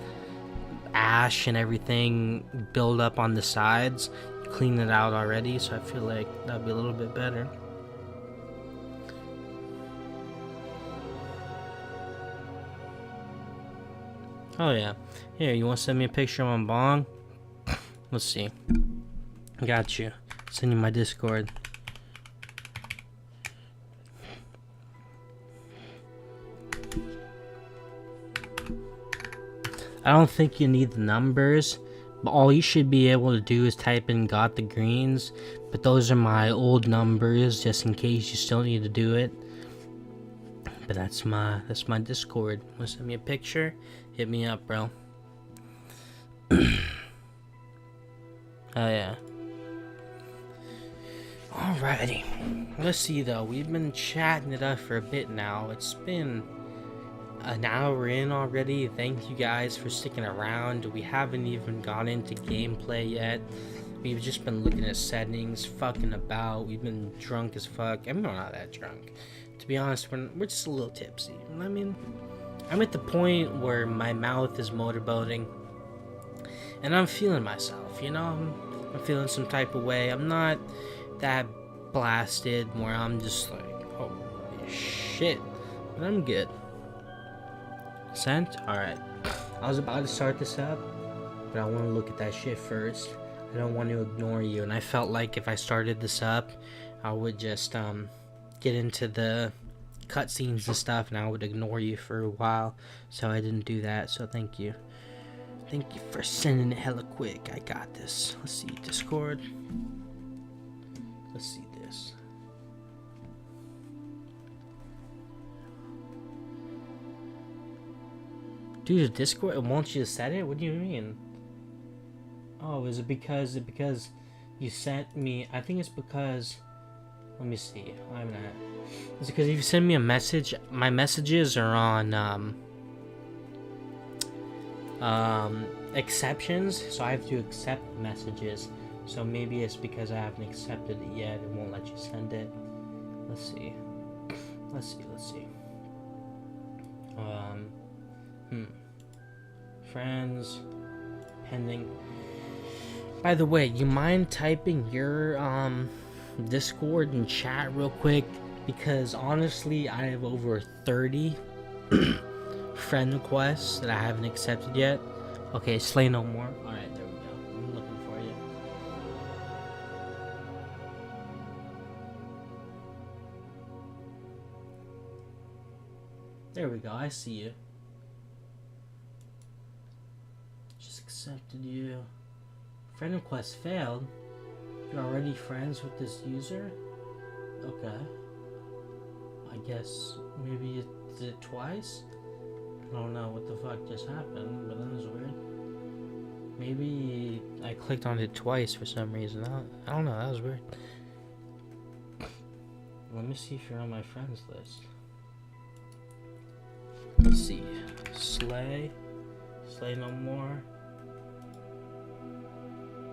ash and everything build up on the sides. You clean it out already, so I feel like that'd be a little bit better. Oh yeah. Here, you want to send me a picture of my bong? Let's see. Got you. Send you my Discord. I don't think you need the numbers, but all you should be able to do is type in got the greens, but those are my old numbers just in case you still need to do it. But that's my Discord. Want to send me a picture? Hit me up, bro. Oh yeah. Alrighty. Let's see though. We've been chatting it up for a bit now. It's been an hour in already. Thank you guys for sticking around. We haven't even gone into gameplay yet. We've just been looking at settings, fucking about. We've been drunk as fuck. I mean, we're not that drunk. To be honest, we're just a little tipsy. I mean, I'm at the point where my mouth is motorboating. And I'm feeling myself, you know? I'm feeling some type of way. I'm not that blasted where I'm just like, holy shit. But I'm good. Sent? Alright. I was about to start this up, but I want to look at that shit first. I don't want to ignore you, and I felt like if I started this up, I would just get into the cutscenes and stuff, and I would ignore you for a while, so I didn't do that, so thank you. Thank you for sending it hella quick. I got this. Let's see, Discord. Let's see this. Dude, Discord, it wants you to set it? What do you mean? Oh, is it because you sent me? I think it's because, let me see. I'm not. Is it because if you send me a message, my messages are on exceptions, so I have to accept messages. So maybe it's because I haven't accepted it yet. It won't let you send it. Let's see. Let's see. Friends. Pending. By the way, you mind typing your Discord and chat real quick? Because honestly, I have over 30 friend requests that I haven't accepted yet. Okay, Slay No More. Alright, there we go. I'm looking for you. There we go, I see you. Just accepted you. Friend request failed. You're already friends with this user? Okay. I guess maybe you did it twice? I don't know what the fuck just happened, but that was weird. Maybe I clicked on it twice for some reason. I don't know, that was weird. Let me see if you're on my friends list. Let's see. Slay No More.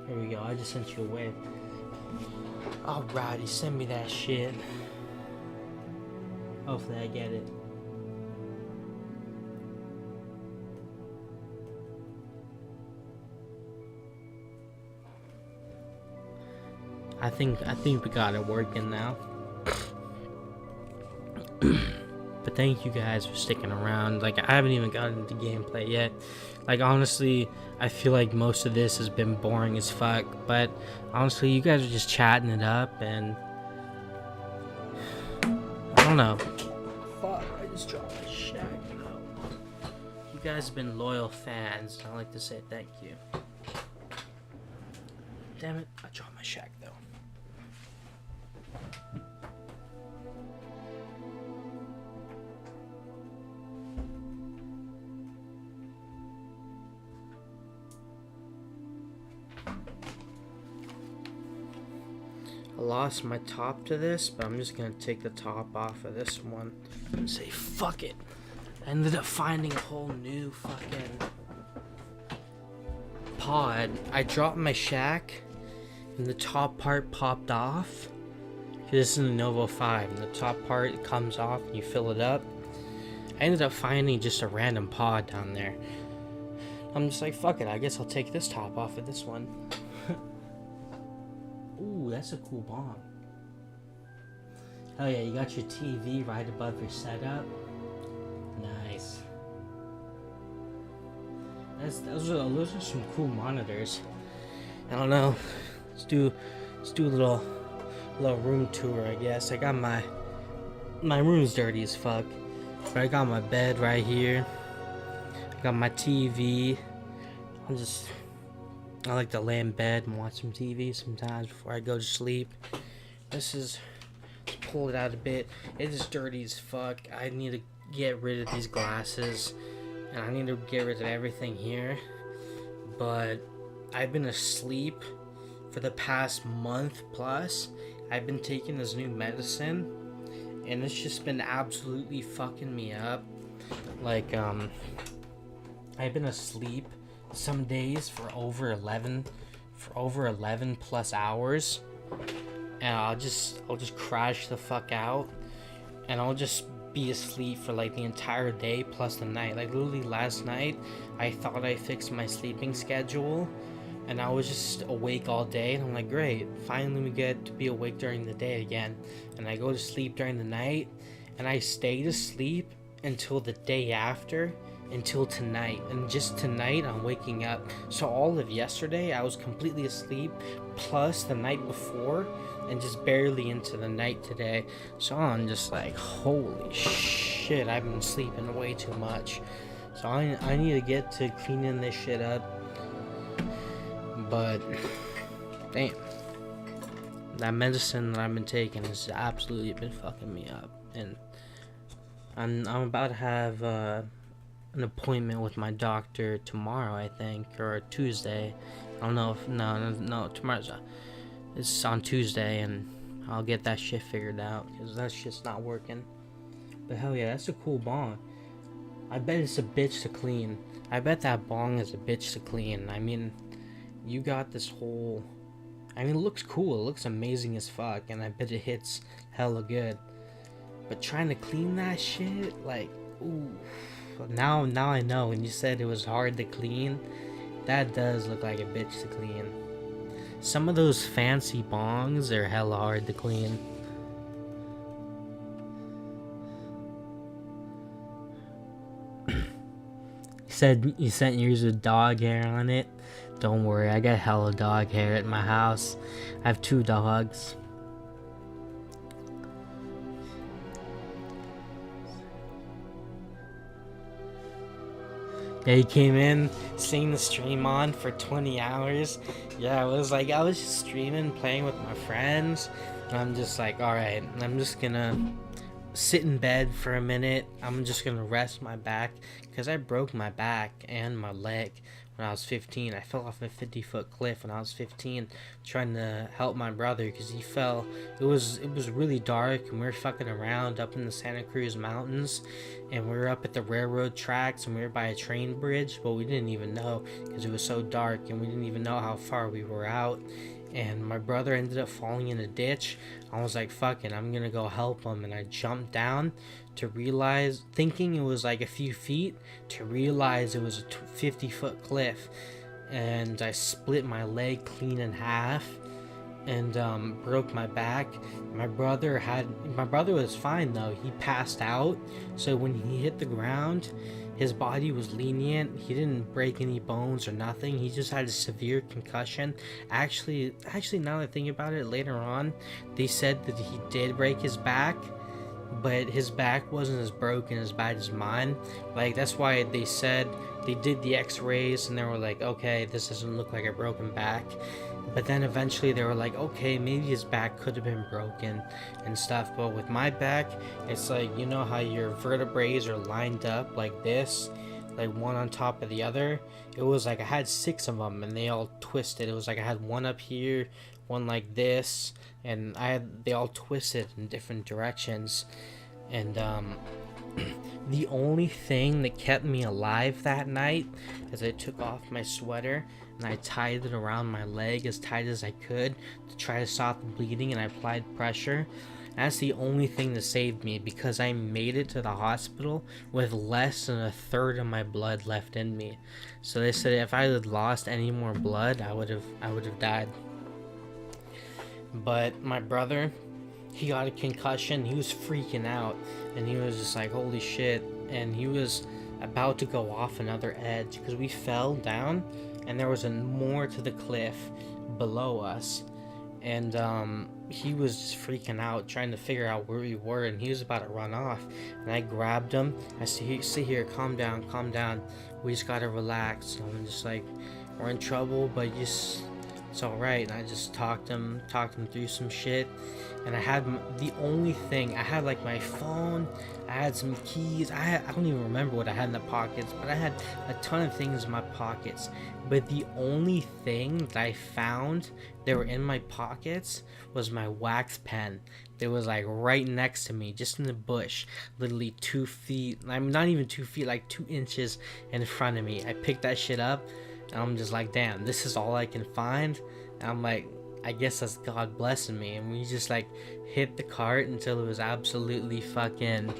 Here we go, I just sent you a wave. Alrighty, send me that shit. Hopefully I get it. I think we got it working now. But thank you guys for sticking around. Like, I haven't even gotten into gameplay yet. Like, honestly, I feel like most of this has been boring as fuck. But honestly, you guys are just chatting it up, and I don't know. Fuck, I just dropped my shack. You guys have been loyal fans. I'd like to say thank you. Damn it, I dropped my shack though. I lost my top to this, but I'm just gonna take the top off of this one and say fuck it. I ended up finding a whole new fucking pod. I dropped my shack and the top part popped off. This is in the Novo 5 and the top part comes off and you fill it up. I ended up finding just a random pod down there. I'm just like, fuck it, I guess I'll take this top off of this one. Ooh, that's a cool bomb. Oh yeah, you got your TV right above your setup. Nice. Those are some cool monitors. I don't know. Let's do a little room tour, I guess. I got my room's dirty as fuck. But I got my bed right here. I got my TV. I like to lay in bed and watch some TV sometimes before I go to sleep. Let's pull it out a bit. It is dirty as fuck. I need to get rid of these glasses. And I need to get rid of everything here. But I've been asleep for the past month plus. I've been taking this new medicine. And it's just been absolutely fucking me up. Like, I've been asleep some days for over 11 plus hours, and I'll just crash the fuck out, and I'll just be asleep for like the entire day plus the night. Like literally last night I thought I fixed my sleeping schedule and I was just awake all day, and I'm like, great, finally we get to be awake during the day again. And I go to sleep during the night and I stayed asleep until the day after, until tonight, and just tonight I'm waking up. So all of yesterday I was completely asleep, plus the night before, and just barely into the night today. So I'm just like, holy shit, I've been sleeping way too much. So I need to get to cleaning this shit up. But damn, that medicine that I've been taking has absolutely been fucking me up. And I'm about to have an appointment with my doctor tomorrow, I think, or Tuesday. I don't know if no tomorrow's it's on Tuesday, and I'll get that shit figured out because that shit's not working. But hell yeah, that's a cool bong. I bet it's a bitch to clean. I bet that bong is a bitch to clean. I mean, you got this whole I mean, it looks cool. It looks amazing as fuck, and I bet it hits hella good. But trying to clean that shit, like, ooh. Now I know. When you said it was hard to clean, that does look like a bitch to clean. Some of those fancy bongs are hella hard to clean. You sent yours with dog hair on it. Don't worry, I got hella dog hair at my house. I have 2 dogs. Yeah, he came in, seeing the stream on for 20 hours. Yeah, it was like I was just streaming, playing with my friends, and I'm just like, alright, I'm just gonna sit in bed for a minute. I'm just gonna rest my back, because I broke my back and my leg when I was 15. I fell off a 50-foot cliff when I was 15, trying to help my brother because he fell. It was really dark, and we were fucking around up in the Santa Cruz Mountains, and we were up at the railroad tracks, and we were by a train bridge, but we didn't even know because it was so dark, and we didn't even know how far we were out. And my brother ended up falling in a ditch. I was like, fuck it, I'm gonna go help him. And I jumped down to realize, thinking it was like a few feet, to realize it was a 50-foot cliff. And I split my leg clean in half and broke my back. My brother was fine though. He passed out. So when he hit the ground, his body was lenient. He didn't break any bones or nothing. He just had a severe concussion. Actually, now that I think about it, later on, they said that he did break his back, but his back wasn't as broken as bad as mine. Like, that's why they said they did the x-rays and they were like, okay, this doesn't look like a broken back. But then eventually they were like, okay, maybe his back could have been broken and stuff. But with my back, it's like, you know how your vertebrae are lined up like this, like one on top of the other? It was like I had 6 of them and they all twisted. It was like I had one up here, one like this, and they all twisted in different directions. And the only thing that kept me alive that night is I took off my sweater and I tied it around my leg as tight as I could to try to stop the bleeding, and I applied pressure. That's the only thing that saved me, because I made it to the hospital with less than a third of my blood left in me. So they said if I had lost any more blood, I would have died. But my brother, he got a concussion. He was freaking out, and he was just like, holy shit. And he was about to go off another edge because we fell down and there was more to the cliff below us. And he was just freaking out, trying to figure out where we were, and he was about to run off. And I grabbed him. I said, sit here, calm down. We just gotta relax. And I'm just like, we're in trouble, but it's alright. And I just talked him through some shit. And I had the only thing, I had like my phone, I had some keys, I don't even remember what I had in the pockets, but I had a ton of things in my pockets. But the only thing that I found that were in my pockets was my wax pen. That was like right next to me, just in the bush, literally 2 feet, I'm not even 2 feet, like 2 inches in front of me. I picked that shit up, and I'm just like, damn, this is all I can find. And I'm like, I guess that's God blessing me. And we just like hit the cart until it was absolutely fucking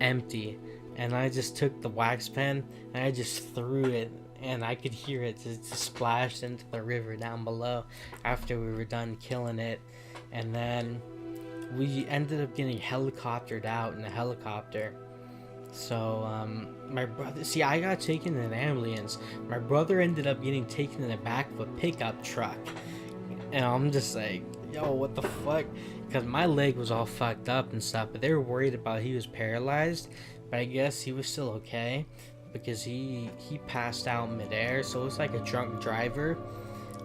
empty. And I just took the wax pen and I just threw it, and I could hear it just splash into the river down below after we were done killing it. And then we ended up getting helicoptered out in a helicopter. So my brother, see, I got taken in an ambulance. My brother ended up getting taken in the back of a pickup truck. And I'm just like, yo, what the fuck? Because my leg was all fucked up and stuff, but they were worried about he was paralyzed. But I guess he was still okay, because he passed out midair. So it's like a drunk driver.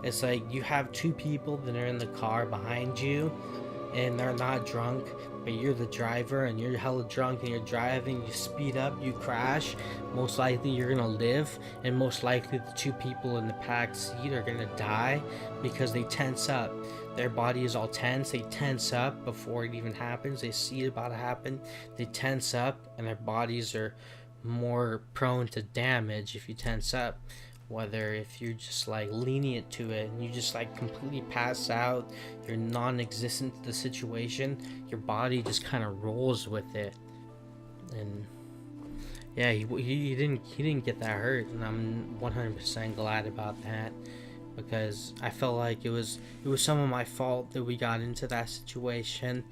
It's like you have 2 people that are in the car behind you, and they're not drunk, but you're the driver and you're hella drunk and you're driving, you speed up, you crash, most likely you're gonna live, and most likely the 2 people in the packed seat are gonna die because they tense up. Their body is all tense, they tense up before it even happens, they see it about to happen, they tense up, and their bodies are more prone to damage if you tense up. whether if you're just like lenient to it and you just like completely pass out, you're non-existent to the situation, your body just kind of rolls with it. And yeah, he didn't get that hurt, and I'm 100% glad about that, because I felt like it was some of my fault that we got into that situation,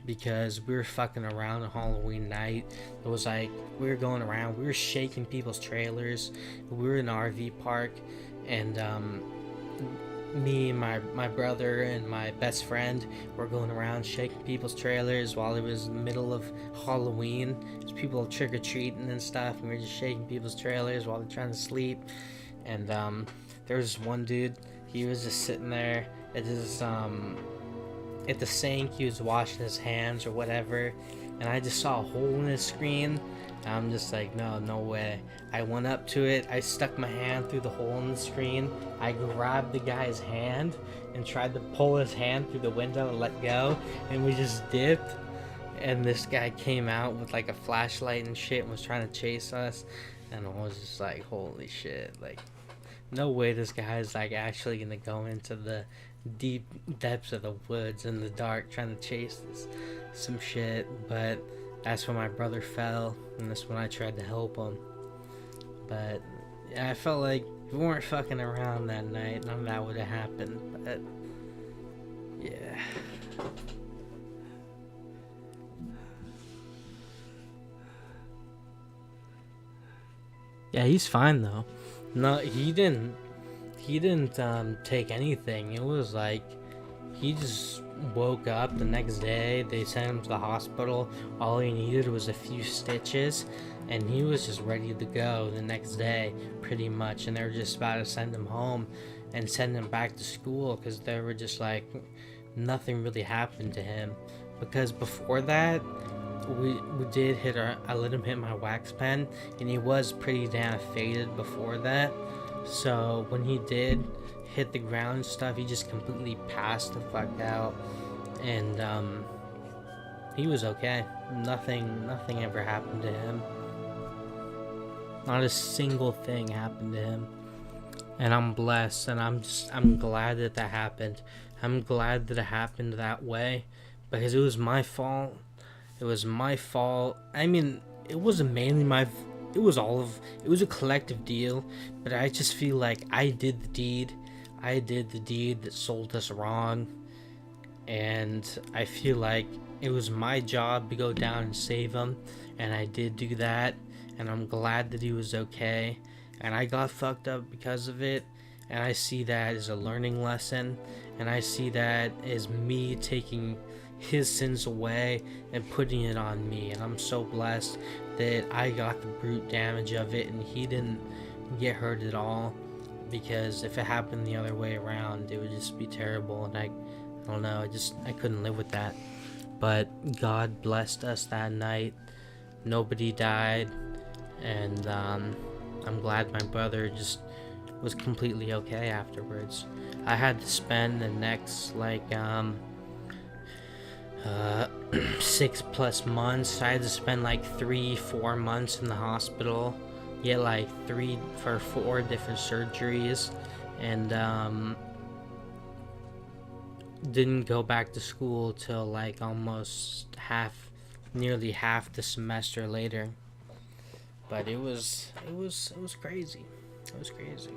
because we were fucking around on Halloween night. It was like we were going around, we were shaking people's trailers. We were in an RV park, and me and my brother and my best friend were going around shaking people's trailers while it was the middle of Halloween. There's people trick-or-treating and stuff, and we were just shaking people's trailers while they're trying to sleep. And there was one dude, he was just sitting there at this at the sink. He was washing his hands or whatever, and I just saw a hole in his screen. I'm just like, no way. I went up to it, I stuck my hand through the hole in the screen, I grabbed the guy's hand and tried to pull his hand through the window and let go, and we just dipped. And this guy came out with like a flashlight and shit and was trying to chase us, and I was just like, holy shit, like, no way this guy's like actually gonna go into the deep depths of the woods in the dark trying to chase some shit. But that's when my brother fell, and that's when I tried to help him. But yeah, I felt like if we weren't fucking around that night, none of that would have happened. But yeah. Yeah, he's fine though. No, he didn't take anything. It was like he just woke up the next day. They sent him to the hospital. All he needed was a few stitches, and he was just ready to go the next day, pretty much. And they were just about to send him home and send him back to school, because they were just like, nothing really happened to him. Because before that, we did hit I let him hit my wax pen, and he was pretty damn faded before that. So when he did hit the ground and stuff, he just completely passed the fuck out, and he was okay. Nothing ever happened to him. Not a single thing happened to him, and I'm blessed, and I'm glad that happened. I'm glad that it happened that way, because it was my fault. It was my fault. I mean, it wasn't mainly my it was a collective deal, but I just feel like I did the deed that sold us wrong, and I feel like it was my job to go down and save him, and I did do that, and I'm glad that he was okay, and I got fucked up because of it, and I see that as a learning lesson, and I see that as me taking his sins away and putting it on me. And I'm so blessed that I got the brute damage of it and he didn't get hurt at all, because if it happened the other way around, it would just be terrible. And I don't know, I couldn't live with that. But God blessed us that night. Nobody died, and I'm glad my brother just was completely okay afterwards. I had to spend the next 6+ months. I had to spend 3-4 months in the hospital, get 3 or 4 different surgeries, and didn't go back to school till almost nearly half the semester later. But it was crazy. It was crazy.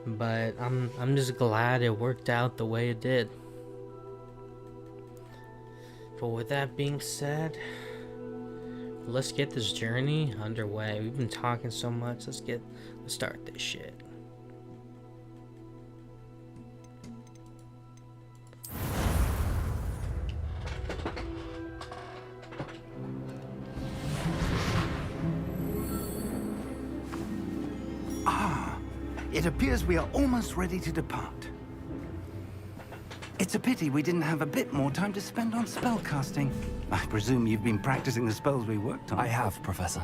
But I'm just glad it worked out the way it did. But with that being said, let's get this journey underway. We've been talking so much. Let's start this shit. It appears we are almost ready to depart. It's a pity we didn't have a bit more time to spend on spellcasting. I presume you've been practicing the spells we worked on. I have, Professor.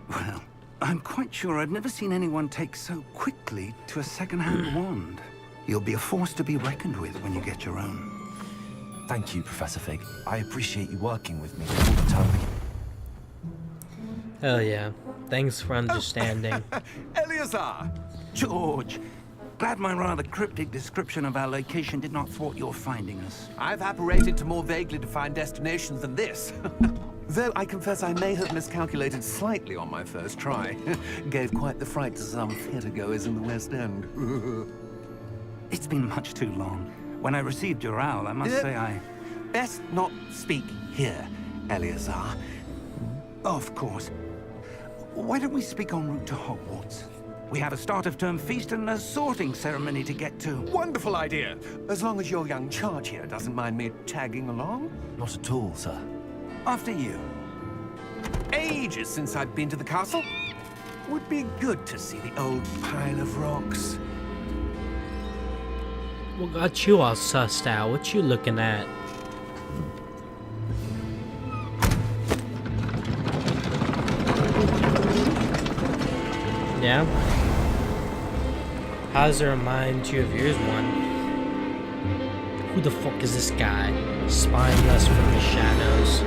Well, I'm quite sure I've never seen anyone take so quickly to a second-hand wand. You'll be a force to be reckoned with when you get your own. Thank you, Professor Fig. I appreciate you working with me all the time. Hell yeah. Thanks for understanding. Eleazar! George, glad my rather cryptic description of our location did not thwart your finding us. I've apparated to more vaguely defined destinations than this. Though I confess I may have miscalculated slightly on my first try. Gave quite the fright to some theatergoers in the West End. It's been much too long. When I received your owl, I must say I... Best not speak here, Eleazar. Of course. Why don't we speak en route to Hogwarts? We have a start-of-term feast and a sorting ceremony to get to. Wonderful idea. As long as your young charge here doesn't mind me tagging along. Not at all, sir. After you. Ages since I've been to the castle. Would be good to see the old pile of rocks. What got you all sussed out? What you looking at? Yeah? How does it remind you of yours one? Who the fuck is this guy? Spying us from the shadows.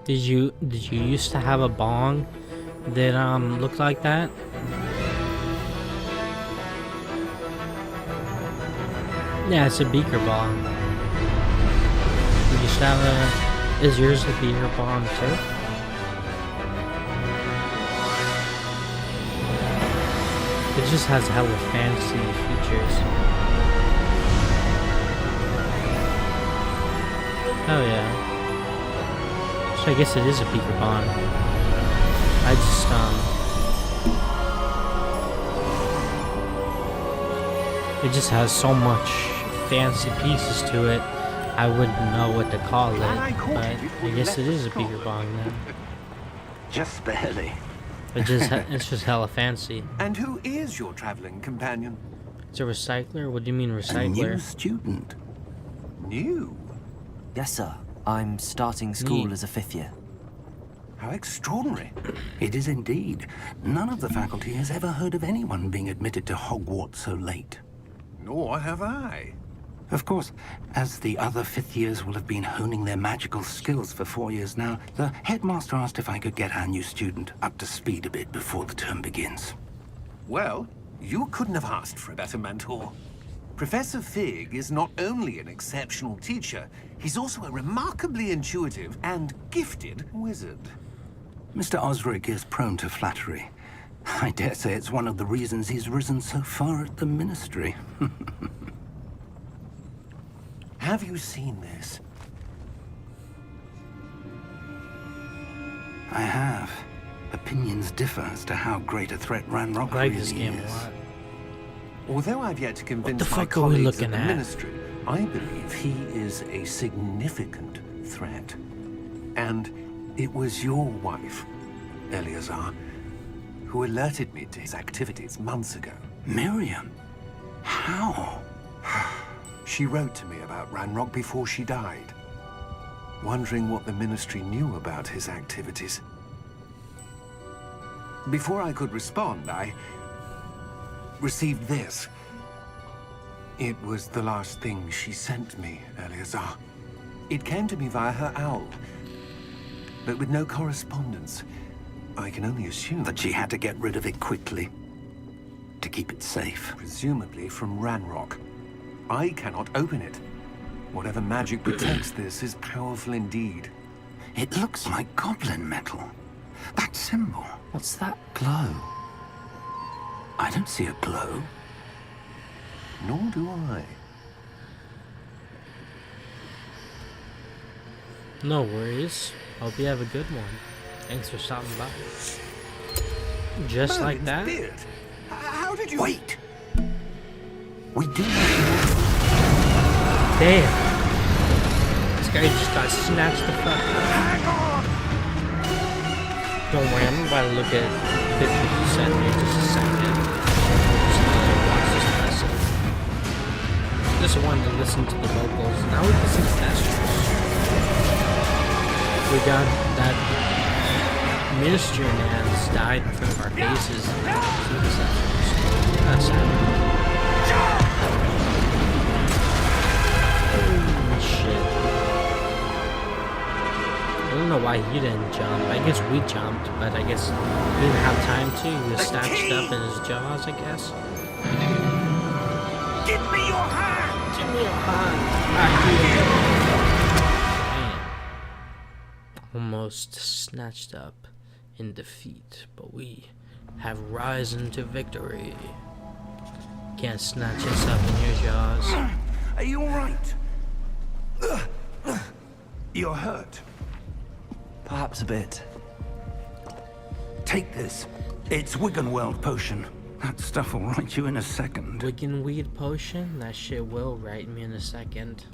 Did you used to have a bong that looked like that? Yeah, it's a beaker bong. You used to have a... Is yours a beaker bong too? It just has hella fancy features. Oh yeah. So I guess it is a beaker bong. I just it just has so much fancy pieces to it. I wouldn't know what to call it, but I guess it is a beaker bong then. Just barely. It's just hella fancy. And who is your traveling companion? It's a recycler? What do you mean A new recycler? student. New? Yes, sir. I'm starting school as a 5th year. How extraordinary. It is indeed. None of the faculty has ever heard of anyone being admitted to Hogwarts so late. Nor have I. Of course, as the other fifth years will have been honing their magical skills for 4 years now, the headmaster asked if I could get our new student up to speed a bit before the term begins. Well, you couldn't have asked for a better mentor. Professor Fig is not only an exceptional teacher, he's also a remarkably intuitive and gifted wizard. Mr. Osric is prone to flattery. I dare say it's one of the reasons he's risen so far at the Ministry. Have you seen this? I have. Opinions differ as to how great a threat Ranrock I like really this game is. a lot. Although I've yet to convince the my fuck are we colleagues looking at the at? Ministry, I believe he is a significant threat. And it was your wife, Eleazar, who alerted me to his activities months ago. Miriam? How? She wrote to me about Ranrock before she died, wondering what the Ministry knew about his activities. Before I could respond, I received this. It was the last thing she sent me, Eleazar. It came to me via her owl, but with no correspondence. I can only assume That she had to get rid of it quickly to keep it safe. presumably from Ranrock. I cannot open it. Whatever magic protects this is powerful indeed. It looks like goblin metal. That symbol. What's that? Glow. I don't see a glow. Nor do I. No worries. Hope you have a good one. Thanks for stopping by. Just like that? Merlin's beard. How did you... Wait! We do. Damn. This guy just got snatched the fuck up. Don't worry, I'm about to look at 50% here just a second. Just watch this lesson. Just wanted to listen to the vocals. Now we listen to Thestrals. We got that Ministry man's died in front of our faces. That's sad. Holy shit. I don't know why he didn't jump. I guess we jumped, but I guess he didn't have time to. He was snatched up in his jaws, I guess. Give me your hand! Give me your hand! Almost snatched up in defeat, but we have risen to victory. Can't snatch us up in your jaws. Are you alright? You're hurt. Perhaps a bit. Take this. It's Wiggenweld potion. That stuff will right you in a second. Wiggenweed potion? That shit will right me in a second.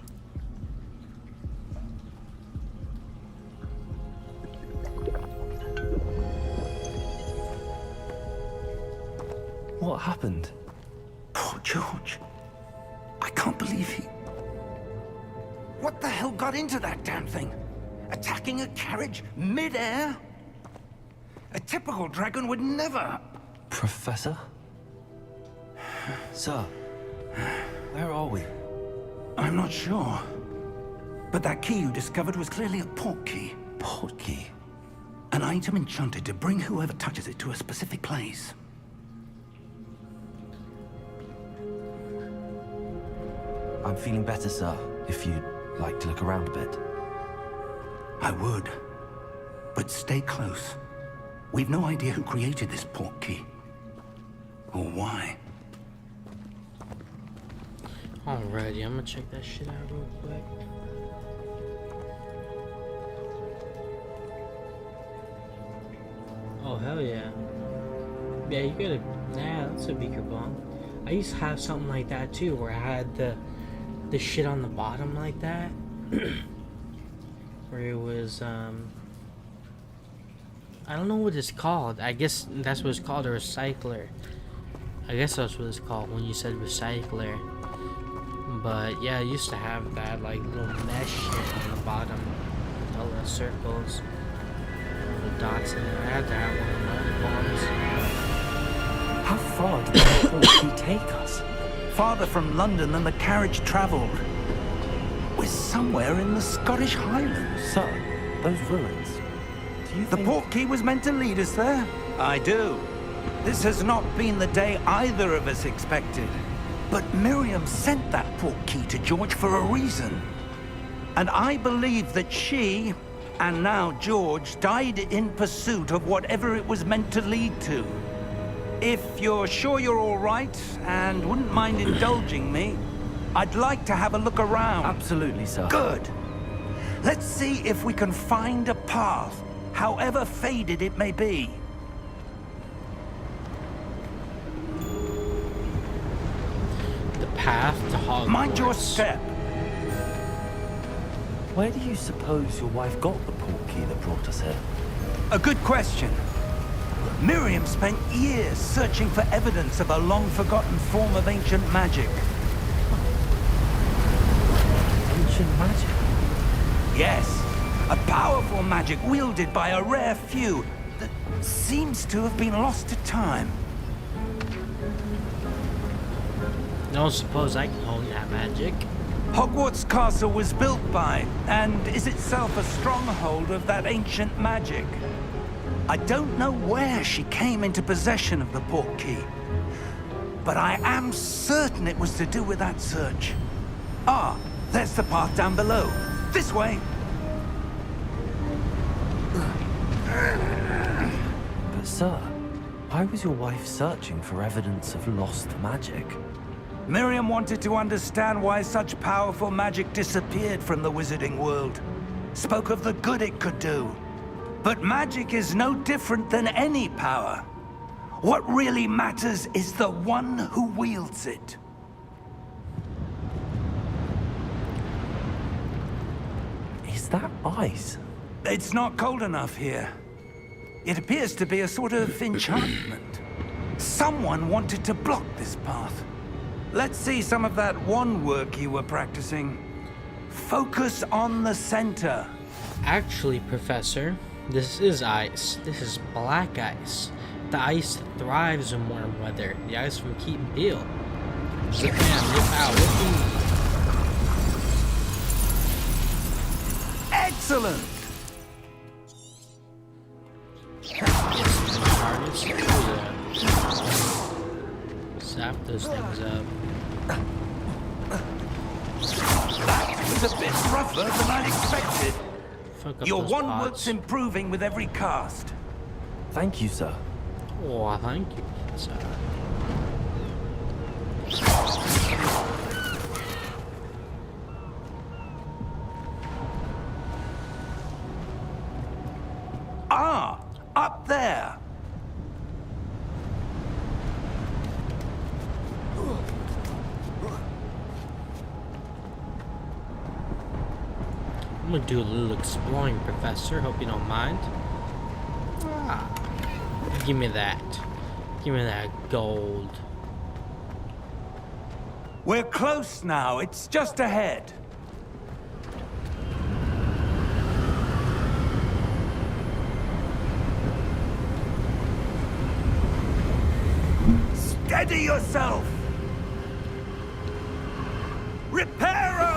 What happened? Poor George. I can't believe he... What the hell got into that damn thing? Attacking a carriage mid-air? A typical dragon would never... Professor? Sir, where are we? I'm not sure. But that key you discovered was clearly a port key. Port key? An item enchanted to bring whoever touches it to a specific place. I'm feeling better, sir, if you'd like to look around a bit. I would. But stay close. We've no idea who created this port key. Or why. Alrighty, I'm gonna check that shit out real quick. Oh, hell yeah. Yeah, you gotta... Yeah, that's a beaker bomb. I used to have something like that too, where I had the shit on the bottom like that. Where it was, I don't know what it's called. I guess that's what it's called, a recycler. I guess that's what it's called when you said recycler. But yeah, I used to have that like little mesh shit on the bottom. All the circles. All the dots in it. I had to have one of those bombs. How far did the port key take us? Farther from London than the carriage travelled. We're somewhere in the Scottish Highlands. Sir, those ruins. Do you The think... port key was meant to lead us there? I do. This has not been the day either of us expected. But Miriam sent that port key to George for a reason. And I believe that she, and now George, died in pursuit of whatever it was meant to lead to. If you're sure you're all right, and wouldn't mind indulging me, I'd like to have a look around. Absolutely, sir. Good. Let's see if we can find a path, however faded it may be. The path to Hogwarts. Mind your step. Where do you suppose your wife got the port key that brought us here? A good question. Miriam spent years searching for evidence of a long-forgotten form of ancient magic. Ancient magic? Yes, a powerful magic wielded by a rare few that seems to have been lost to time. Don't suppose I can hold that magic. Hogwarts Castle was built by, and is itself a stronghold of that ancient magic. I don't know where she came into possession of the port key, but I am certain it was to do with that search. Ah, there's the path down below. This way. But sir, why was your wife searching for evidence of lost magic? Miriam wanted to understand why such powerful magic disappeared from the wizarding world. Spoke of the good it could do. But magic is no different than any power. What really matters is the one who wields it. Is that ice? It's not cold enough here. It appears to be a sort of enchantment. Someone wanted to block this path. Let's see some of that wand work you were practicing. Focus on the center. Actually, Professor, this is ice. This is black ice. The ice thrives in warm weather. The ice from Keaton Beale. Zip in, zip out, Excellent! those things up. That was a bit rougher than I'd expected. Fuck up Your those one pots. work's improving with every cast. Thank you, sir. Oh, thank you, sir. Ah, up there. I'm gonna do a little exploring, Professor. Hope you don't mind. Ah, give me that. Give me that gold. We're close now. It's just ahead. Steady yourself. Reparo!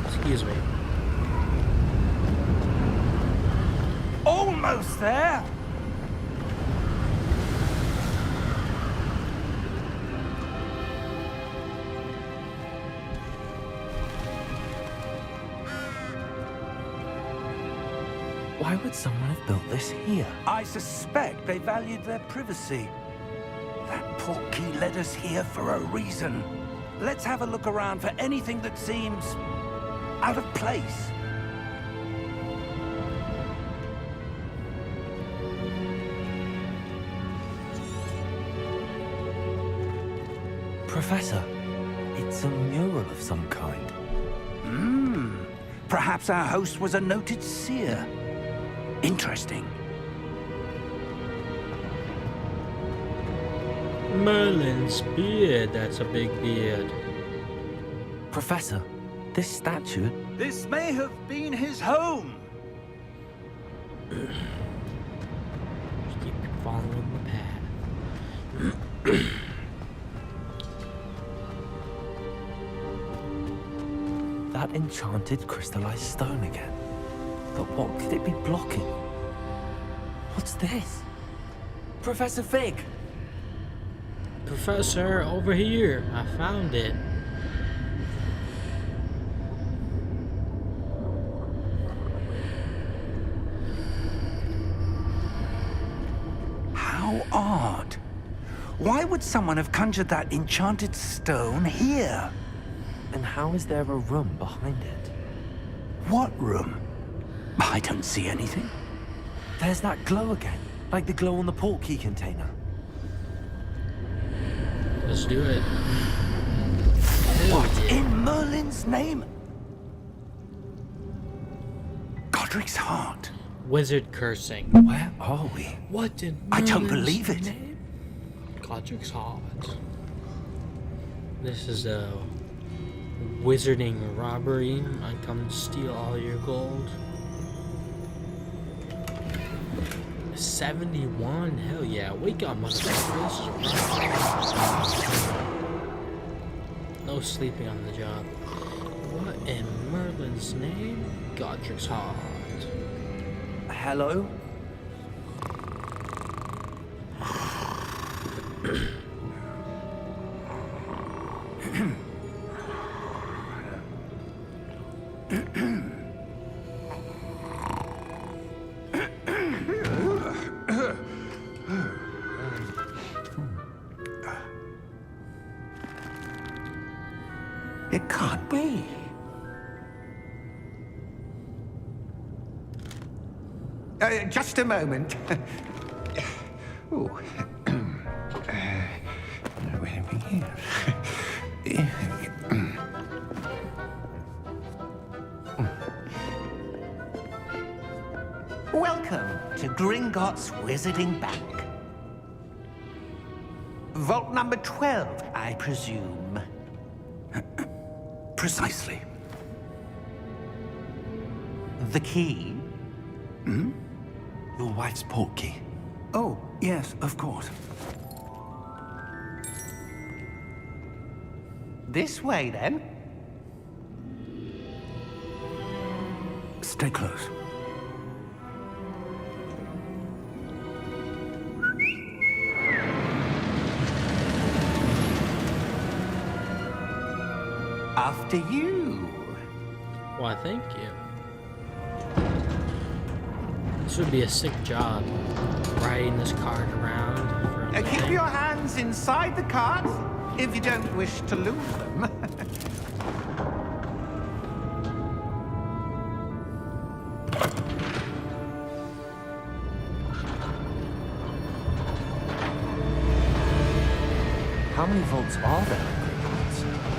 Excuse me. Almost there. Why would someone have built this here? I suspect they valued their privacy. That portkey led us here for a reason. Let's have a look around for anything that seems out of place. Professor, it's a mural of some kind. Perhaps our host was a noted seer. Interesting. Merlin's beard. That's a big beard. Professor, this statue... This may have been his home. Just keep following the path. That enchanted crystallized stone again. But what could it be blocking? What's this? Professor Fig! Professor, over here. I found it. How odd. Why would someone have conjured that enchanted stone here? And how is there a room behind it? What room? I don't see anything. There's that glow again, like the glow on the portkey container. Let's do it. What in Merlin's name? Godric's heart. Wizard cursing. Where are we? What in I don't Merlin's believe it. name? Godric's heart. This is a wizarding robbery. I come to steal all your gold. 71? Hell yeah. Wake up, motherfuckers. No sleeping on the job. What in Merlin's name? Godric's heart. Hello? It can't be. Just a moment. Ooh. Where have we here? Welcome to Gringotts Wizarding Bank. Vault number 12, I presume. Precisely. The key? Your wife's portkey. Oh, yes, of course. This way, then. Stay close. After you. Why, thank you. This would be a sick job, riding this cart around. For a Keep living. your hands inside the cart if you don't wish to lose them. How many vaults are there?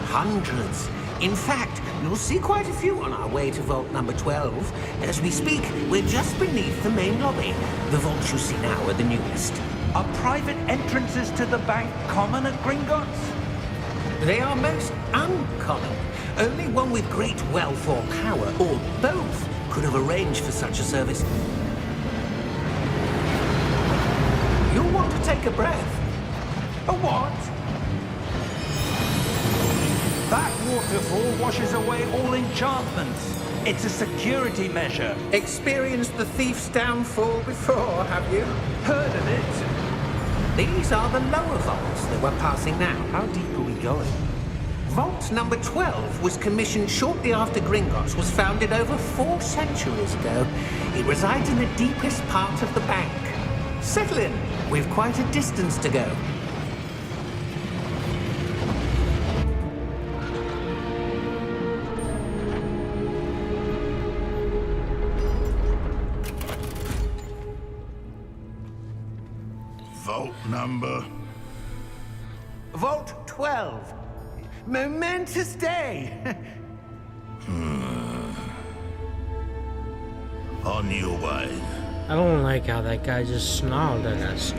Hundreds. In fact, you'll see quite a few on our way to vault number 12. As we speak, we're just beneath the main lobby. The vaults you see now are the newest. Are private entrances to the bank common at Gringotts? They are most uncommon. Only one with great wealth or power, or both, could have arranged for such a service. You'll want to take a breath. A what? That waterfall washes away all enchantments. It's a security measure. Experienced the thief's downfall before, have you? Heard of it? These are the lower vaults that we're passing now. How deep are we going? Vault number 12 was commissioned shortly after Gringotts was founded over 4 centuries ago. It resides in the deepest part of the bank. Settle in. We've quite a distance to go. Vault number. Vault 12. Momentous day. On your way. I don't like how that guy just snarled at us.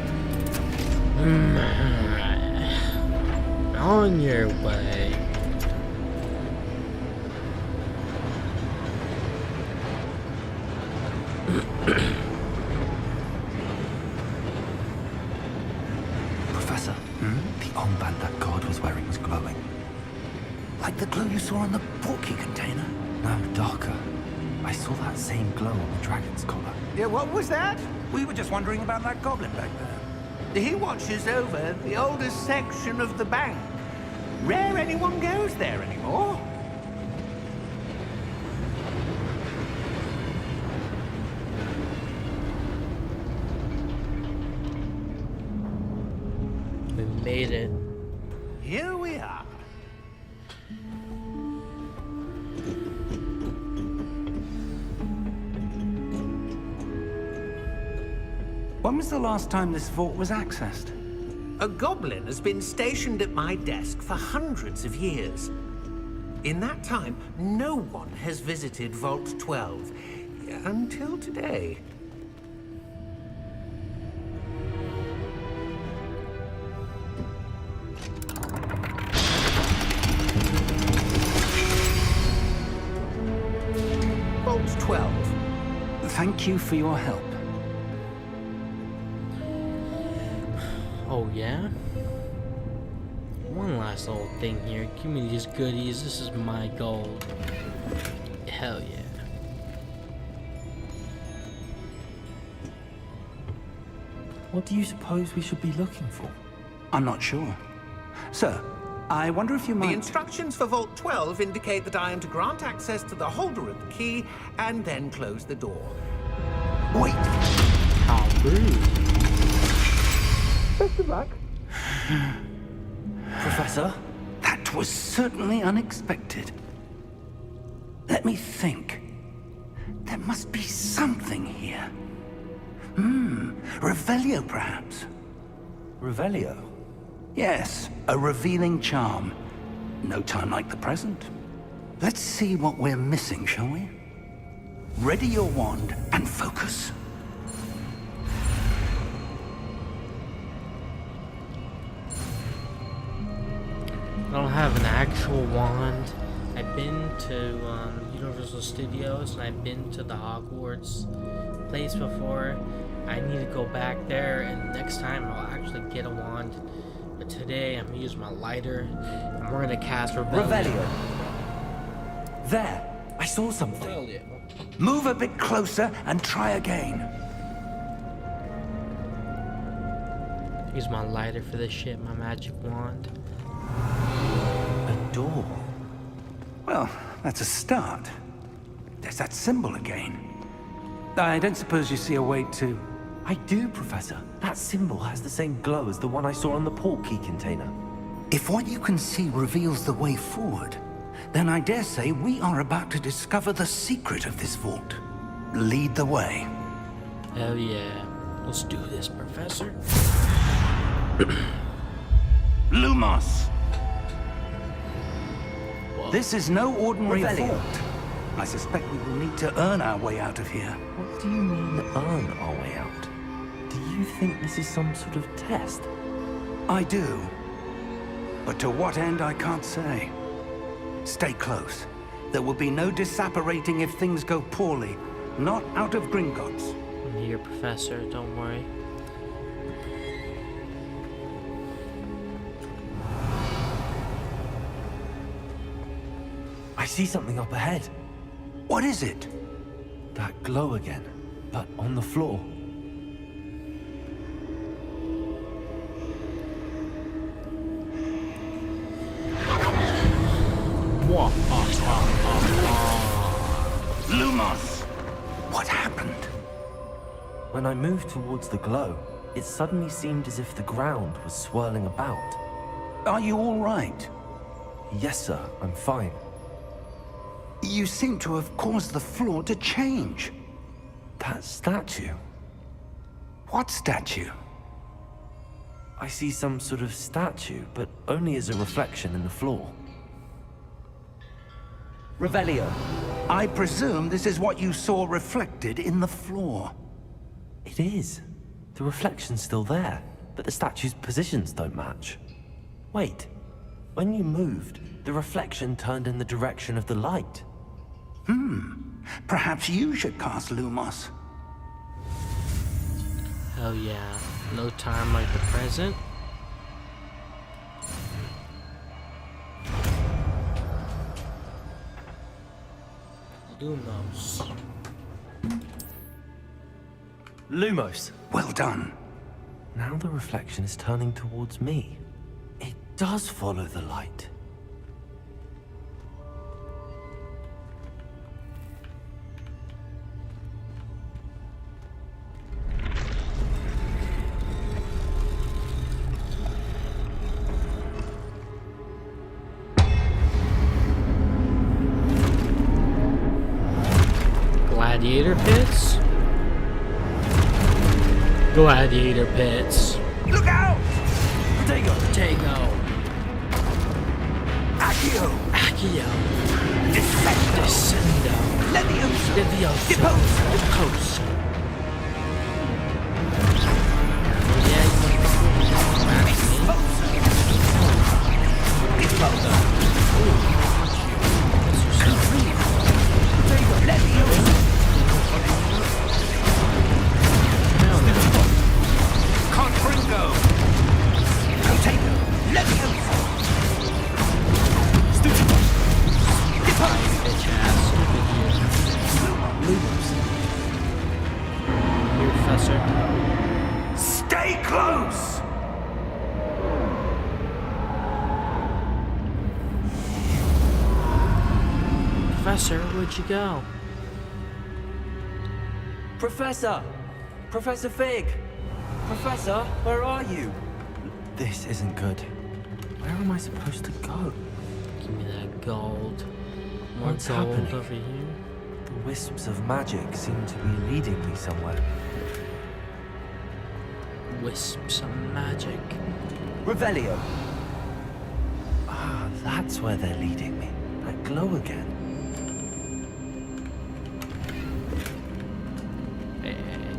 On your way. Professor, the armband that guard was wearing was glowing. Like the glow you saw on the portkey container? No, darker. I saw that same glow on the dragon's collar. Yeah, what was that? We were just wondering about that goblin back there. He watches over the oldest section of the bank. Rare anyone goes there anymore. We made it. Here we are. When was the last time this vault was accessed? A goblin has been stationed at my desk for hundreds of years. In that time, no one has visited Vault 12 until today. Vault 12. Thank you for your help. Oh yeah? One last little thing here. Give me these goodies. This is my gold. Hell yeah. What do you suppose we should be looking for? I'm not sure. Sir, I wonder if you The might... instructions for Vault 12 indicate that I am to grant access to the holder of the key and then close the door. Wait! How rude. Professor? That was certainly unexpected. Let me think. There must be something here. Revelio, perhaps? Revelio? Yes, a revealing charm. No time like the present. Let's see what we're missing, shall we? Ready your wand and focus. I don't have an actual wand. I've been to Universal Studios and I've been to the Hogwarts place before. I need to go back there, and next time I'll actually get a wand. But today I'm gonna use my lighter and we're gonna cast Rebellion. Revelio. There. I saw something. Rebellion. Move a bit closer and try again. Use my lighter for this shit, my magic wand. A door. Well, that's a start. There's that symbol again. I don't suppose you see a way to... I do, Professor. That symbol has the same glow as the one I saw on the port key container. If what you can see reveals the way forward, then I dare say we are about to discover the secret of this vault. Lead the way. Hell yeah. Let's do this, Professor. Lumos! Whoa. This is no ordinary Revelio. vault. I suspect we will need to earn our way out of here. What do you mean, earn our way out? Do you think this is some sort of test? I do. But to what end, I can't say. Stay close. There will be no disapparating if things go poorly. Not out of Gringotts. I'm here, Professor. Don't worry. I see something up ahead. What is it? That glow again, but on the floor. Lumos! What happened? When I moved towards the glow, it suddenly seemed as if the ground was swirling about. Are you all right? Yes, sir, I'm fine. You seem to have caused the floor to change. That statue. What statue? I see some sort of statue, but only as a reflection in the floor. Revelio. I presume this is what you saw reflected in the floor. It is. The reflection's still there, but the statue's positions don't match. Wait. When you moved, the reflection turned in the direction of the light. Perhaps you should cast Lumos. Hell yeah. No time like the present. Lumos. Lumos. Well done. Now the reflection is turning towards me. It does follow the light. Gladiator pits? Gladiator pits. Look out! Protego. Accio! Accio. Descendo! Descendo. Levioso! Levioso. Deposo! Deposo. Confringo! Potato! Levioso! Stupido! Deposo! Bitch ass. Here, Professor. Stay close! Professor, where'd you go? Professor! Professor Fig! Professor, where are you? This isn't good. Where am I supposed to go? Give me that gold. More What's gold happening? over here. The wisps of magic seem to be leading me somewhere. Wisps of magic. Revelio! Ah, that's where they're leading me. That glow again. Hey,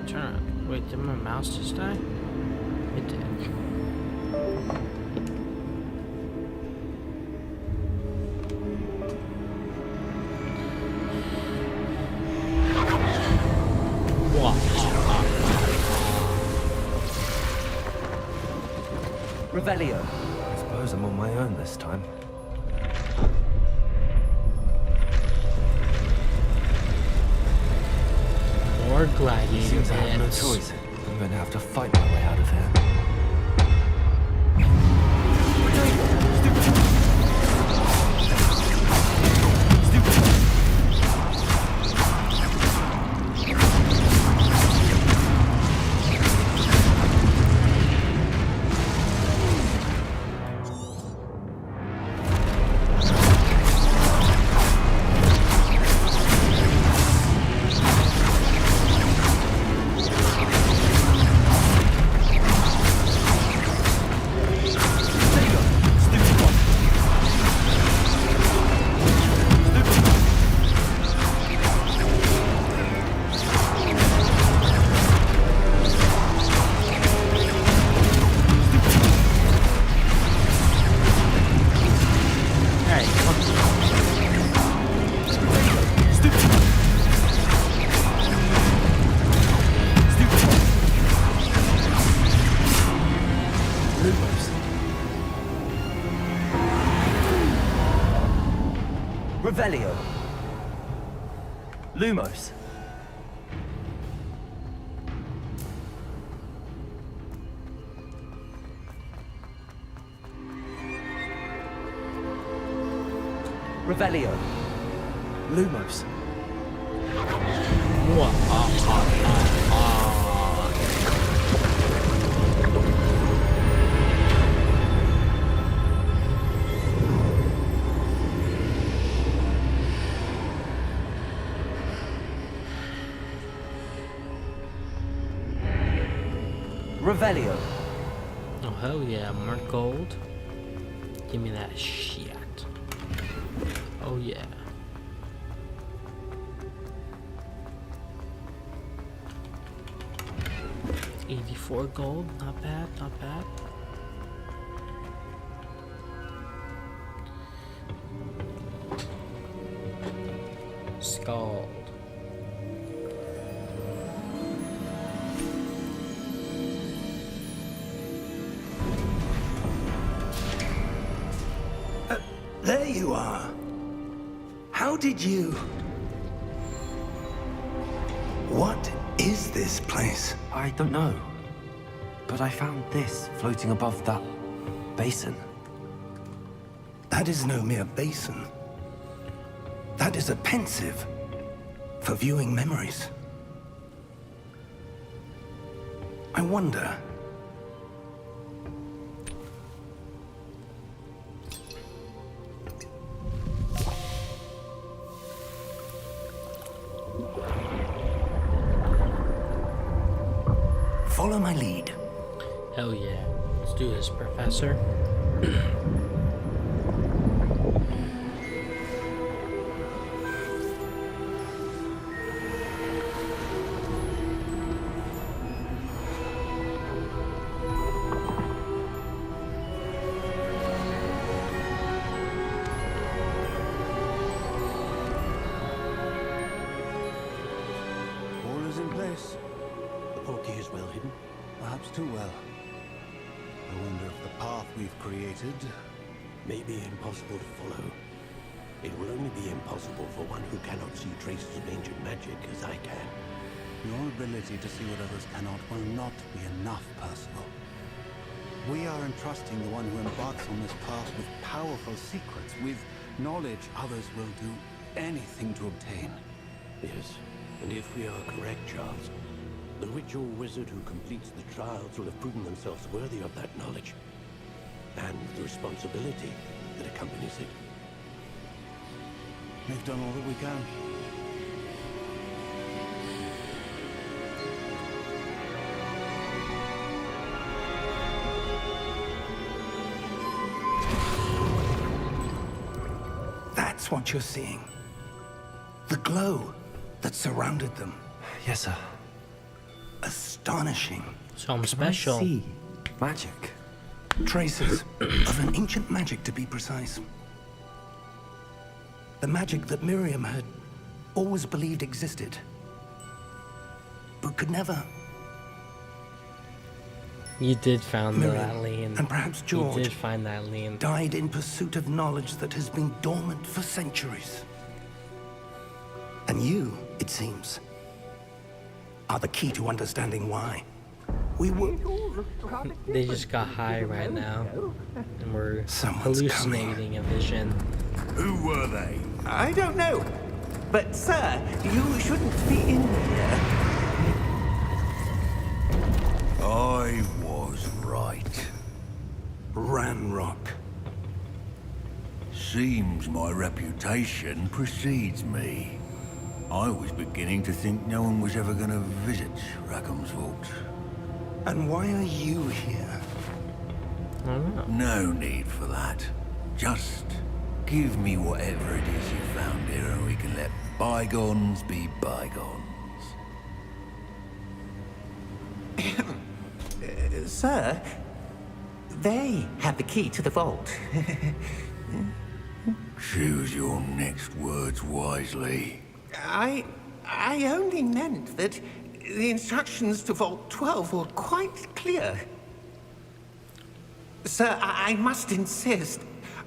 turn around. Wait, did my mouse just die? It did. Revelio! this time. More gladiator Seems I have no pits. choice. I'm going to have to fight my way out of here. Revelio. Lumos. Revelio. Lumos. Revelio. Oh hell yeah, more gold. Give me that shit. Oh yeah. $84 gold, not bad, not bad. Scald. There you are. How did you... What is this place? I don't know. But I found this floating above that basin. That is no mere basin. That is a pensive for viewing memories. I wonder... Follow my lead. Hell yeah. Let's do this, Professor. All is in place. The portkey is well hidden, perhaps too well. I wonder if the path we've created may be impossible to follow. It will only be impossible for one who cannot see traces of ancient magic as I can. Your ability to see what others cannot will not be enough, Percival. We are entrusting the one who embarks on this path with powerful secrets, with knowledge others will do anything to obtain. Yes, and if we are correct, Charles, the ritual wizard who completes the trials will have proven themselves worthy of that knowledge, and the responsibility that accompanies it. We've done all that we can. That's what you're seeing. The glow that surrounded them. Yes, sir. Astonishing. Something special. I see magic. Traces of an ancient magic, to be precise. The magic that Miriam had always believed existed, but could never You did find that Miriam, lien. and perhaps George You did find that lien. died in pursuit of knowledge that has been dormant for centuries. And you, it seems, are the key to understanding why. We were... They just got high right now, and we're Someone's hallucinating a vision. Who were they? I don't know. But, sir, you shouldn't be in here. I was right. Ranrock. Seems my reputation precedes me. I was beginning to think no one was ever going to visit Rackham's vault. And why are you here? I don't know. No need for that. Just give me whatever it is you found here and we can let bygones be bygones. Sir, they have the key to the vault. Choose your next words wisely. I only meant that the instructions to Vault 12 were quite clear. Sir, I must insist.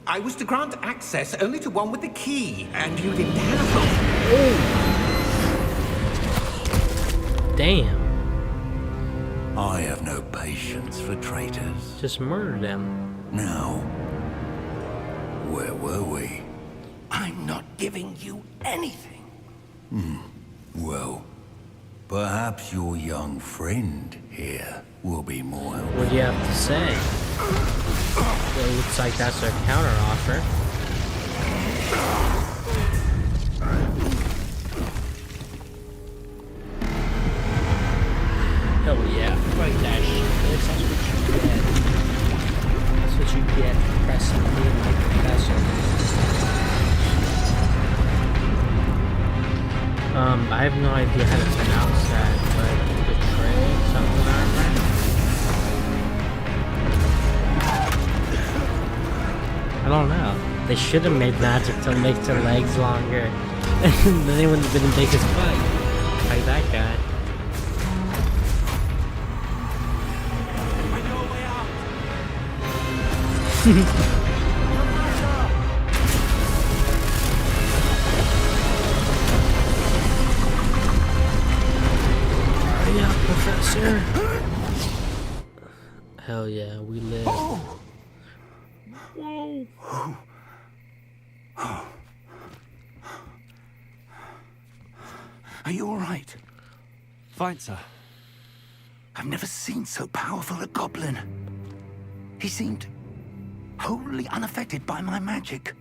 I was to grant access only to one with the key, and you didn't have one. Damn. I have no patience for traitors. Just murdered them. Now, where were we? I'm not giving you anything. Well, perhaps your young friend here will be more helpful. What do you have to say? Well, it looks like that's our counter offer. Hell yeah, fight that shit. That's what you get. That's what you get for pressing me and my professor. I have no idea how to pronounce that, but betray something like that. I don't know. They should have made magic to make their legs longer. And then they wouldn't have been the biggest fight. Like that guy. Hurry up, Professor. Hell yeah, we live. Whoa. Are you all right? Fine, sir. I've never seen so powerful a goblin. He seemed wholly unaffected by my magic.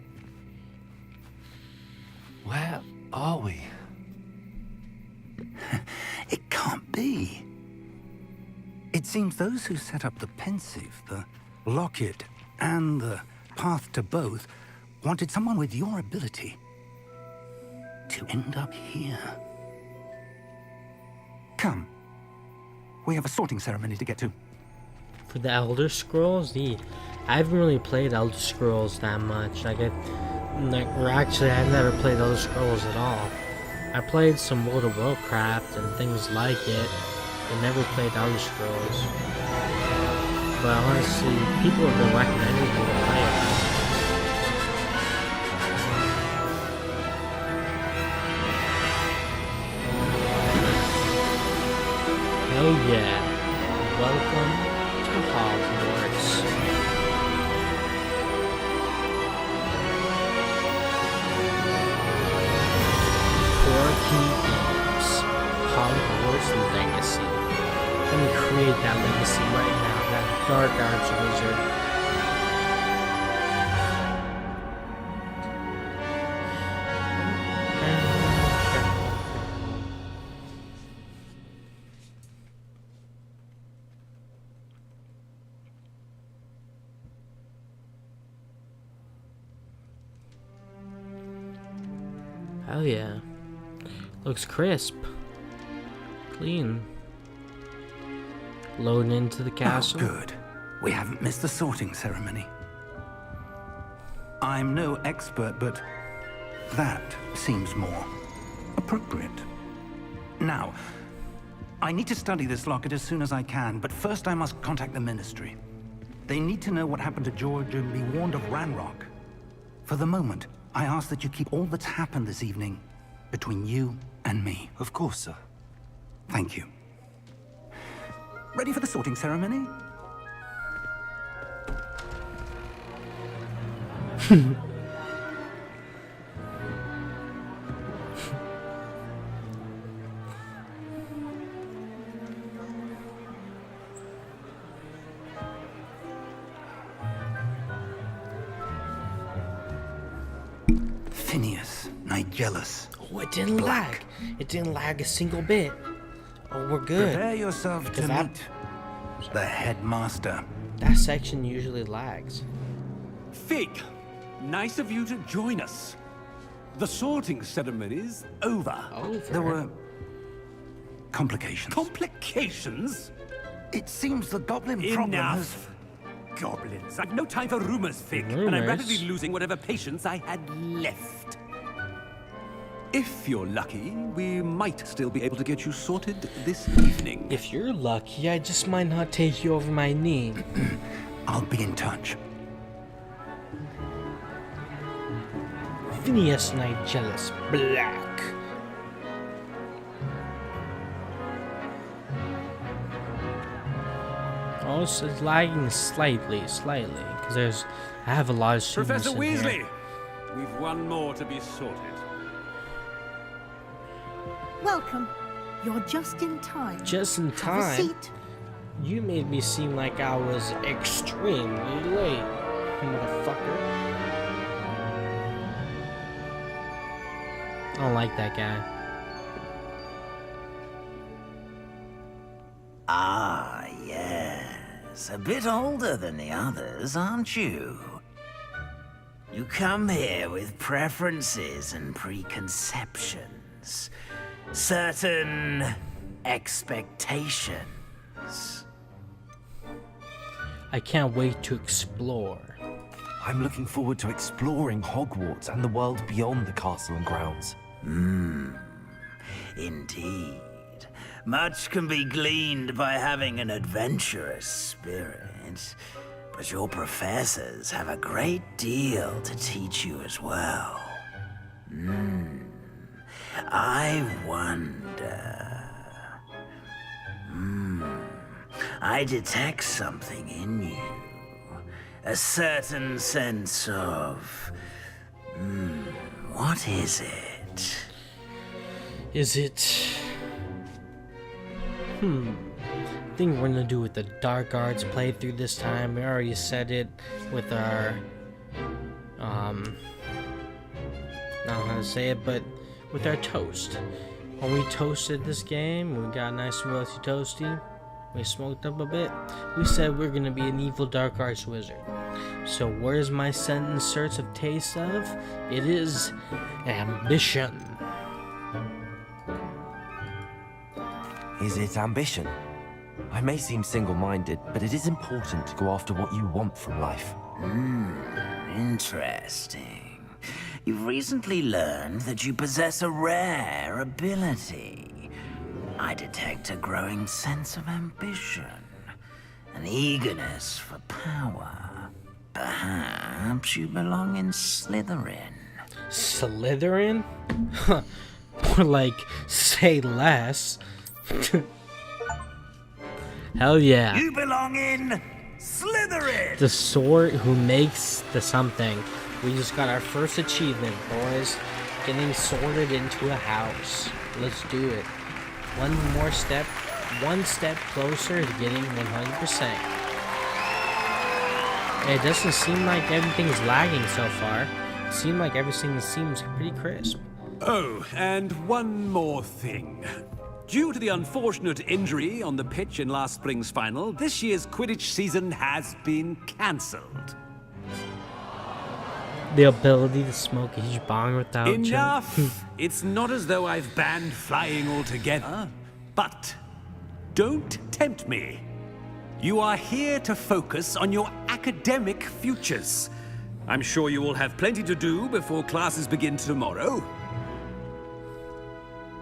Where are we? It can't be. It seems those who set up the pensive, the locket, and the path to both wanted someone with your ability to end up here. Come. We have a sorting ceremony to get to. For the Elder Scrolls, I haven't really played Elder Scrolls that much. I've never played Elder Scrolls at all. I played some World of Warcraft and things like it, but never played Elder Scrolls. But honestly, people have been recommending me to play it. Hell yeah. Welcome to Hogwarts. Games, Hogwarts Legacy. Let me create that legacy right now, that Dark Arts Wizard. Hell yeah. Looks crisp. Clean. Loading into the castle. Oh, good. We haven't missed the sorting ceremony. I'm no expert, but that seems more appropriate. Now, I need to study this locket as soon as I can, but first I must contact the Ministry. They need to know what happened to George and be warned of Ranrock. For the moment, I ask that you keep all that's happened this evening between you and me. Of course, sir. Thank you. Ready for the sorting ceremony? Phineas, Nigellus. Oh, it didn't lag. It didn't lag a single bit. Oh, we're good. Prepare yourself to that- meet the headmaster. That section usually lags. Fig, nice of you to join us. The sorting ceremony's over. There were complications. Complications? It seems the goblin problem has... Enough. Goblins. I've no time for rumors, Fig. And I'm Rumors? rapidly losing whatever patience I had left. If you're lucky, we might still be able to get you sorted this evening. If you're lucky, I just might not take you over my knee. I'll be in touch. Phineas Nigellus Black. Also, it's lagging slightly, because I have a lot of students Professor in Weasley, here. we've one more to be sorted. Welcome. You're just in time. Just in Have a time? seat. You made me seem like I was extremely late, motherfucker. I don't like that guy. Ah, yes. A bit older than the others, aren't you? You come here with preferences and preconceptions. Certain expectations. I can't wait to explore. I'm looking forward to exploring Hogwarts and the world beyond the castle and grounds. Indeed. Much can be gleaned by having an adventurous spirit, but your professors have a great deal to teach you as well. I wonder... I detect something in you. A certain sense of... what is it? Is it... I think we're gonna do with the Dark Arts playthrough this time. We already said it with our... I don't know how to say it, but with our toast. When we toasted this game, we got nice and roasty toasty. We smoked up a bit. We said we're gonna be an evil Dark Arts wizard. So where's my sentence search of taste of? It is ambition. Is it ambition? I may seem single-minded, but it is important to go after what you want from life. Interesting. You've recently learned that you possess a rare ability. I detect a growing sense of ambition, an eagerness for power. Perhaps you belong in Slytherin. Slytherin? More like, say less. Hell yeah. You belong in Slytherin! The sort who makes the something. We just got our first achievement, boys. Getting sorted into a house. Let's do it. One more step, one step closer to getting 100%. It doesn't seem like everything's lagging so far. It seems like everything seems pretty crisp. Oh, and one more thing. Due to the unfortunate injury on the pitch in last spring's final, this year's Quidditch season has been cancelled. The ability to smoke a huge bong without... Enough! It's not as though I've banned flying altogether, but don't tempt me. You are here to focus on your academic futures. I'm sure you will have plenty to do before classes begin tomorrow.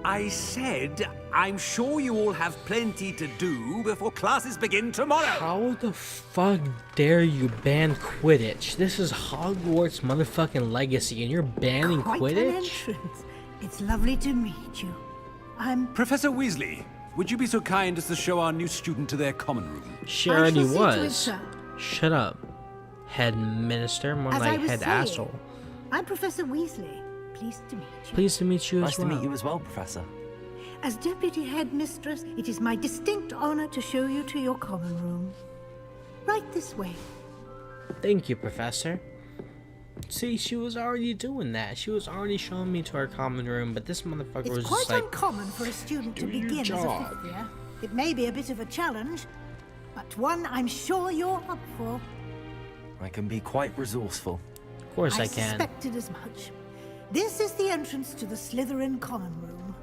I said I'm sure you all have plenty to do before classes begin tomorrow. How the fuck dare you ban Quidditch? This is Hogwarts motherfucking Legacy, and you're banning Quite Quidditch? an entrance. It's lovely to meet you. I'm Professor Weasley, would you be so kind as to show our new student to their common room? She already shall see to it, was. sir. Shut up, head minister. More As I like was head saying, asshole. I'm Professor Weasley. Pleased to meet you. Pleased to meet you Nice as to well. meet you as well, Professor. As Deputy Headmistress, it is my distinct honor to show you to your common room. Right this way. Thank you, Professor. See, she was already doing that. She was already showing me to our common room, but this motherfucker was It's quite just like, uncommon for a student to "Do your begin as a job." fifth year. It may be a bit of a challenge, but one I'm sure you're up for. I can be quite resourceful. Of course I I can. suspected as much. This is the entrance to the Slytherin common room.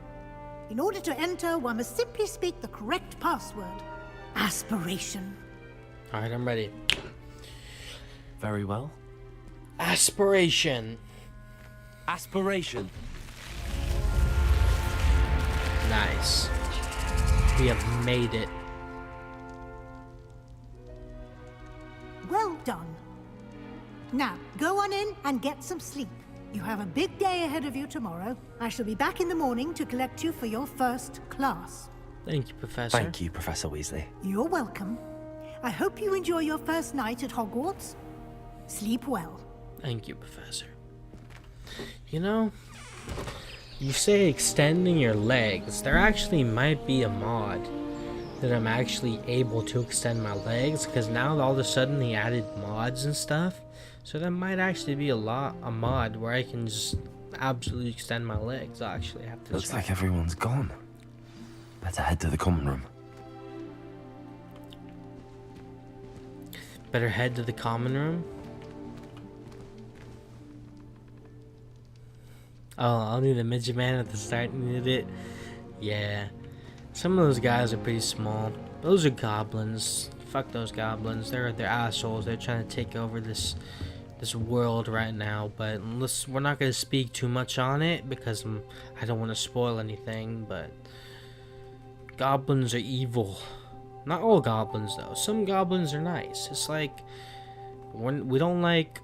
In order to enter, one must simply speak the correct password. Aspiration. Alright, I'm ready. Very well. Aspiration. Aspiration. Nice. We have made it. Well done. Now, go on in and get some sleep. You have a big day ahead of you tomorrow. I shall be back in the morning to collect you for your first class. Thank you, Professor. Thank you, Professor Weasley. You're welcome. I hope you enjoy your first night at Hogwarts. Sleep well. Thank you, Professor. You know, you say extending your legs. There actually might be a mod that I'm actually able to extend my legs, because now all of a sudden they added mods and stuff. So there might actually be a mod where I can just absolutely extend my legs. I'll actually have to. Looks like everyone's gone. Better head to the common room. Better head to the common room. Oh, only the midget man at the start needed it. Yeah. Some of those guys are pretty small. Those are goblins. Fuck those goblins. They're assholes. They're trying to take over this world right now. But we're not gonna speak too much on it because I don't want to spoil anything. But goblins are evil. Not all goblins though. Some goblins are nice. It's like we don't like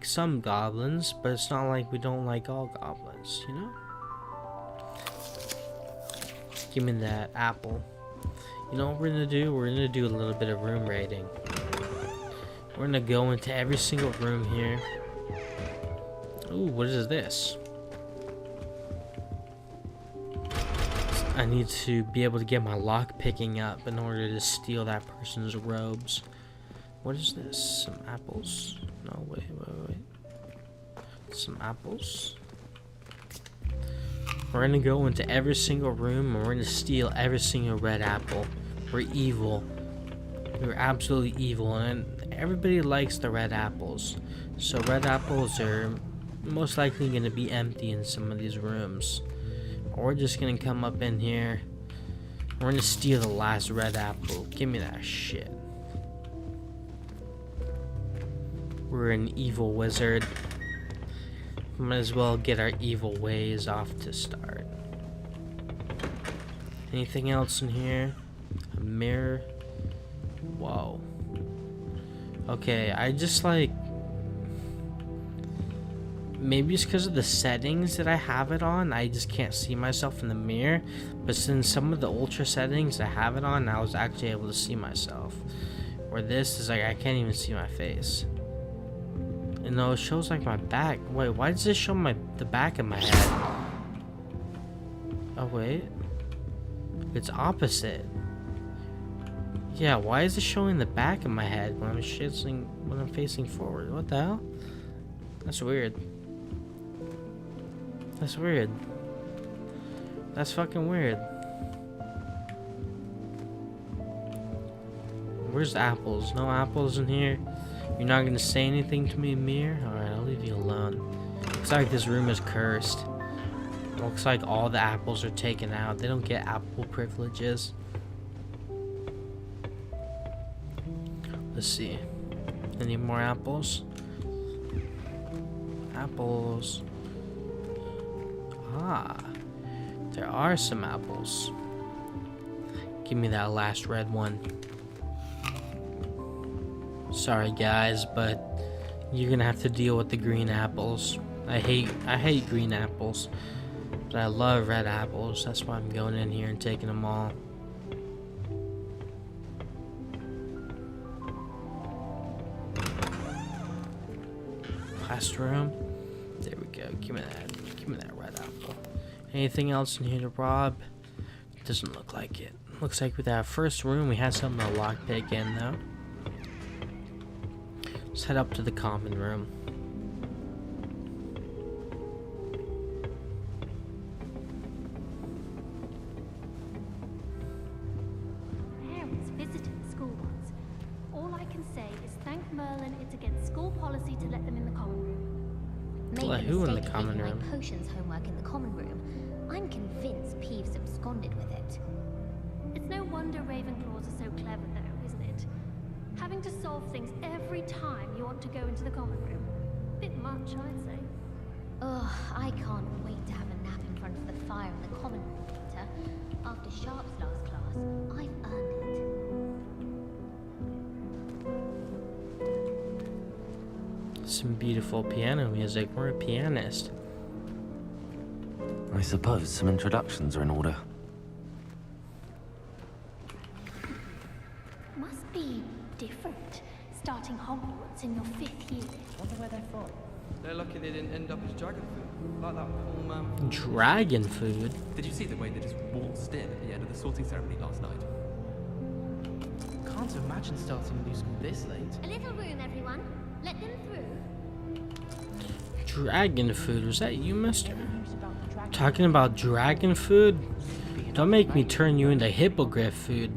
some goblins, but it's not like we don't like all goblins, you know? Give me that apple. You know what we're gonna do? We're gonna do a little bit of room raiding. We're gonna go into every single room here. Ooh, what is this? I need to be able to get my lock picking up in order to steal that person's robes. What is this? Some apples? No, wait. Some apples? We're gonna go into every single room and we're gonna steal every single red apple. We're evil. We're absolutely evil, and everybody likes the red apples. So red apples are most likely gonna be empty in some of these rooms. We're just gonna come up in here. We're gonna steal the last red apple. Give me that shit. We're an evil wizard. Might as well get our evil ways off to start. Anything else in here? A mirror? Whoa. Okay, I just like... Maybe it's because of the settings that I have it on. I just can't see myself in the mirror. But since some of the ultra settings I have it on, I was actually able to see myself. Where this is like, I can't even see my face. And no, it shows like my back. Wait, why does this show the back of my head? Oh wait, it's opposite. Yeah, why is it showing the back of my head when I'm facing forward? What the hell? That's weird. That's weird. That's fucking weird. Where's the apples? No apples in here. You're not gonna say anything to me, Mir? Alright, I'll leave you alone. Looks like this room is cursed. Looks like all the apples are taken out. They don't get apple privileges. Let's see. Any more apples? Apples. Ah. There are some apples. Give me that last red one. Sorry guys, but you're gonna have to deal with the green apples. I hate green apples, but I love red apples. That's why I'm going in here and taking them all. Classroom. There we go. Give me that red apple. Anything else in here to rob? Doesn't look like it. Looks like with that first room we had something to lockpick in though. Let's head up to the common room. Parents visited the school once. All I can say is thank Merlin it's against school policy to let them in the common room. Let who in the common room? Potions homework in the common room. I'm convinced Peeves absconded with it. It's no wonder Ravenclaws are so clever though, isn't it? Having to solve things every time you want to go into the common room. Bit much, I'd say. Ugh, I can't wait to have a nap in front of the fire in the common room later. After Sharp's last class, I've earned it. Some beautiful piano music. We're a pianist. I suppose some introductions are in order. Must be different, starting Hogwarts in your 5th year. Wonder where they're from. They're lucky they didn't end up as dragon food, like that poor man. Dragon food? Did you see the way they just waltzed in at the end of the sorting ceremony last night? Can't imagine starting a new school this late. A little room, everyone. Let them through. Dragon food? Was that you, mister? Talking about dragon food? Don't make me turn you into hippogriff food.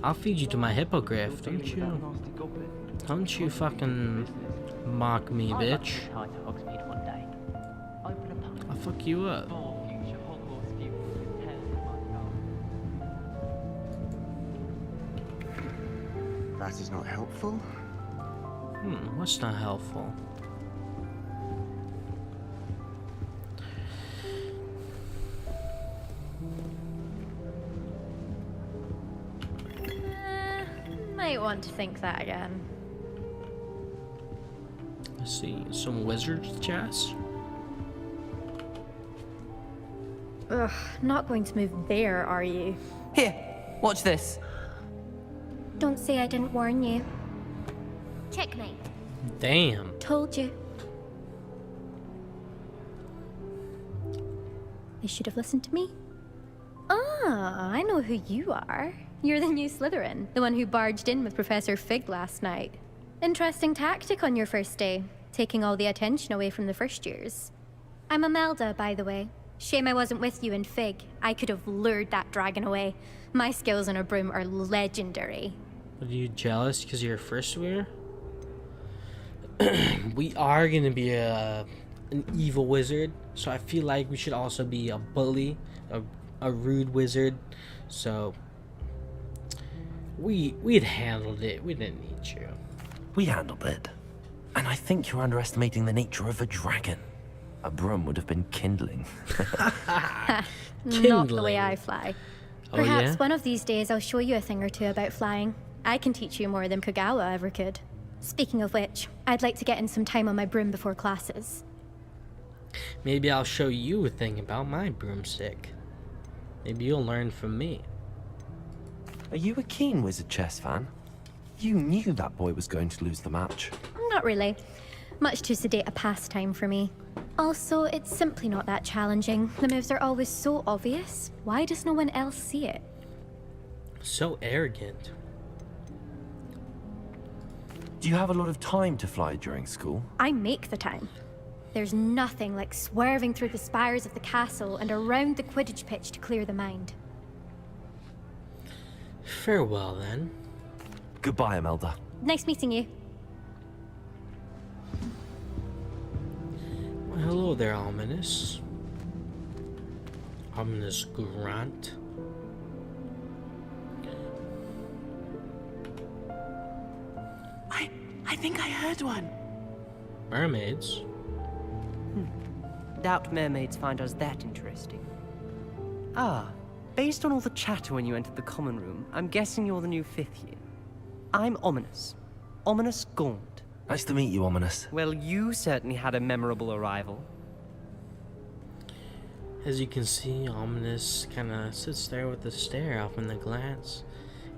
I'll feed you to my hippogriff, don't you fucking mock me, bitch. I'll fuck you up. That is not helpful. What's not helpful? Might want to think that again. Let's see, some wizard's chess? Ugh, not going to move there, are you? Here, watch this. Don't say I didn't warn you. Checkmate. Damn. Told you. You should have listened to me. Ah, I know who you are. You're the new Slytherin, the one who barged in with Professor Fig last night. Interesting tactic on your first day, taking all the attention away from the first years. I'm Imelda, by the way. Shame I wasn't with you in Fig. I could have lured that dragon away. My skills on a broom are legendary. Are you jealous because you're a first year? We are gonna be an evil wizard, so I feel like we should also be a bully, a rude wizard. So we'd handled it. We didn't need you. We handled it. And I think you're underestimating the nature of a dragon. A broom would have been kindling. Not the way I fly. Perhaps yeah? one of these days I'll show you a thing or two about flying. I can teach you more than Kogawa ever could. Speaking of which, I'd like to get in some time on my broom before classes. Maybe I'll show you a thing about my broomstick. Maybe you'll learn from me. Are you a keen wizard chess fan? You knew that boy was going to lose the match. Not really. Much too sedate a pastime for me. Also, it's simply not that challenging. The moves are always so obvious. Why does no one else see it? So arrogant. Do you have a lot of time to fly during school? I make the time. There's nothing like swerving through the spires of the castle and around the Quidditch pitch to clear the mind. Farewell, then. Goodbye, Imelda. Nice meeting you. Well, hello there, Ominous. Ominous Grant. I think I heard one. Mermaids? Doubt mermaids find us that interesting. Ah, based on all the chatter when you entered the common room, I'm guessing you're the new 5th year. I'm Ominous. Ominous Gaunt. Nice to meet you, Ominous. Well, you certainly had a memorable arrival. As you can see, Ominous kind of sits there with a stare off in the glance,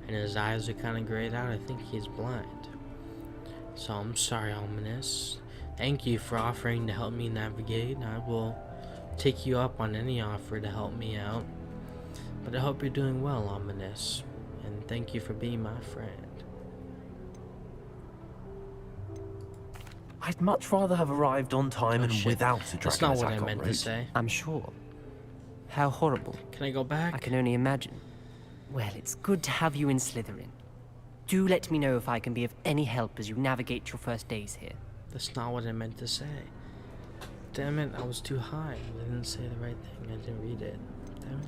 and his eyes are kind of grayed out. I think he's blind. So I'm sorry, Ominous. Thank you for offering to help me navigate. I will take you up on any offer to help me out. But I hope you're doing well, Ominous, and thank you for being my friend. I'd much rather have arrived on time and shit. without a dragon That's not what I attack en meant to route. say. I'm sure. How horrible. Can I go back? I can only imagine. Well, it's good to have you in Slytherin. Do let me know if I can be of any help as you navigate your first days here. That's not what I meant to say. Damn it, I was too high. I didn't say the right thing. I didn't read it. Damn it.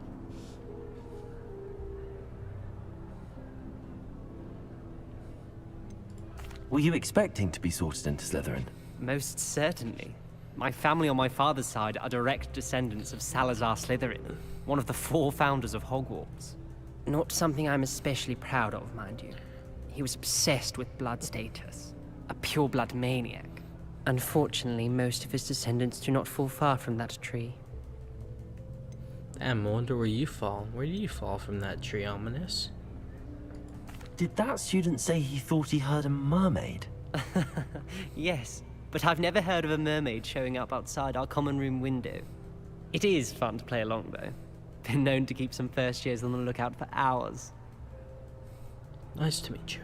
Were you expecting to be sorted into Slytherin? Most certainly. My family on my father's side are direct descendants of Salazar Slytherin, one of the 4 founders of Hogwarts. Not something I'm especially proud of, mind you. He was obsessed with blood status, a pure-blood maniac. Unfortunately, most of his descendants do not fall far from that tree. Damn, I wonder where you fall. Where do you fall from that tree, Ominous? Did that student say he thought he heard a mermaid? Yes, but I've never heard of a mermaid showing up outside our common room window. It is fun to play along, though. Been known to keep some first years on the lookout for hours. Nice to meet you.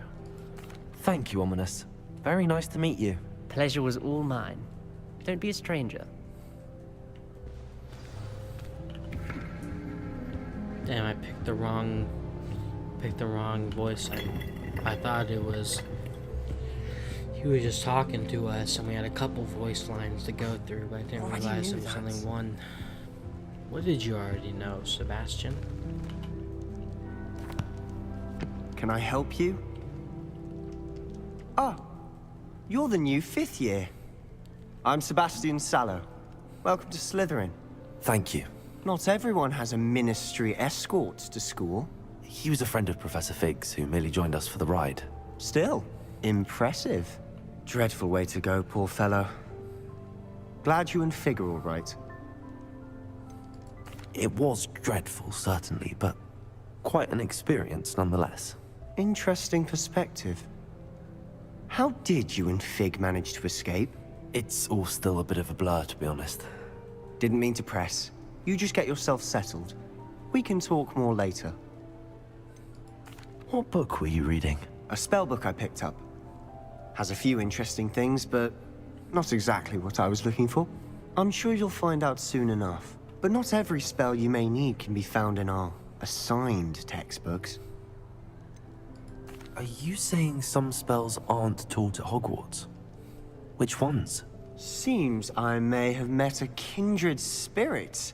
Thank you, Ominous. Very nice to meet you. Pleasure was all mine. Don't be a stranger. Damn, I picked the wrong voice. I thought it was he was just talking to us, and we had a couple voice lines to go through, but I didn't realize it was only one. What did you already know, Sebastian? Can I help you? Oh, you're the new 5th year. I'm Sebastian Sallow. Welcome to Slytherin. Thank you. Not everyone has a ministry escort to school. He was a friend of Professor Fig's who merely joined us for the ride. Still, impressive. Dreadful way to go, poor fellow. Glad you and Fig are all right. It was dreadful, certainly, but quite an experience nonetheless. Interesting perspective. How did you and Fig manage to escape? It's all still a bit of a blur, to be honest. Didn't mean to press. You just get yourself settled. We can talk more later. What book were you reading? A spell book I picked up. Has a few interesting things, but not exactly what I was looking for. I'm sure you'll find out soon enough. But not every spell you may need can be found in our assigned textbooks. Are you saying some spells aren't taught at Hogwarts? Which ones? Seems I may have met a kindred spirit.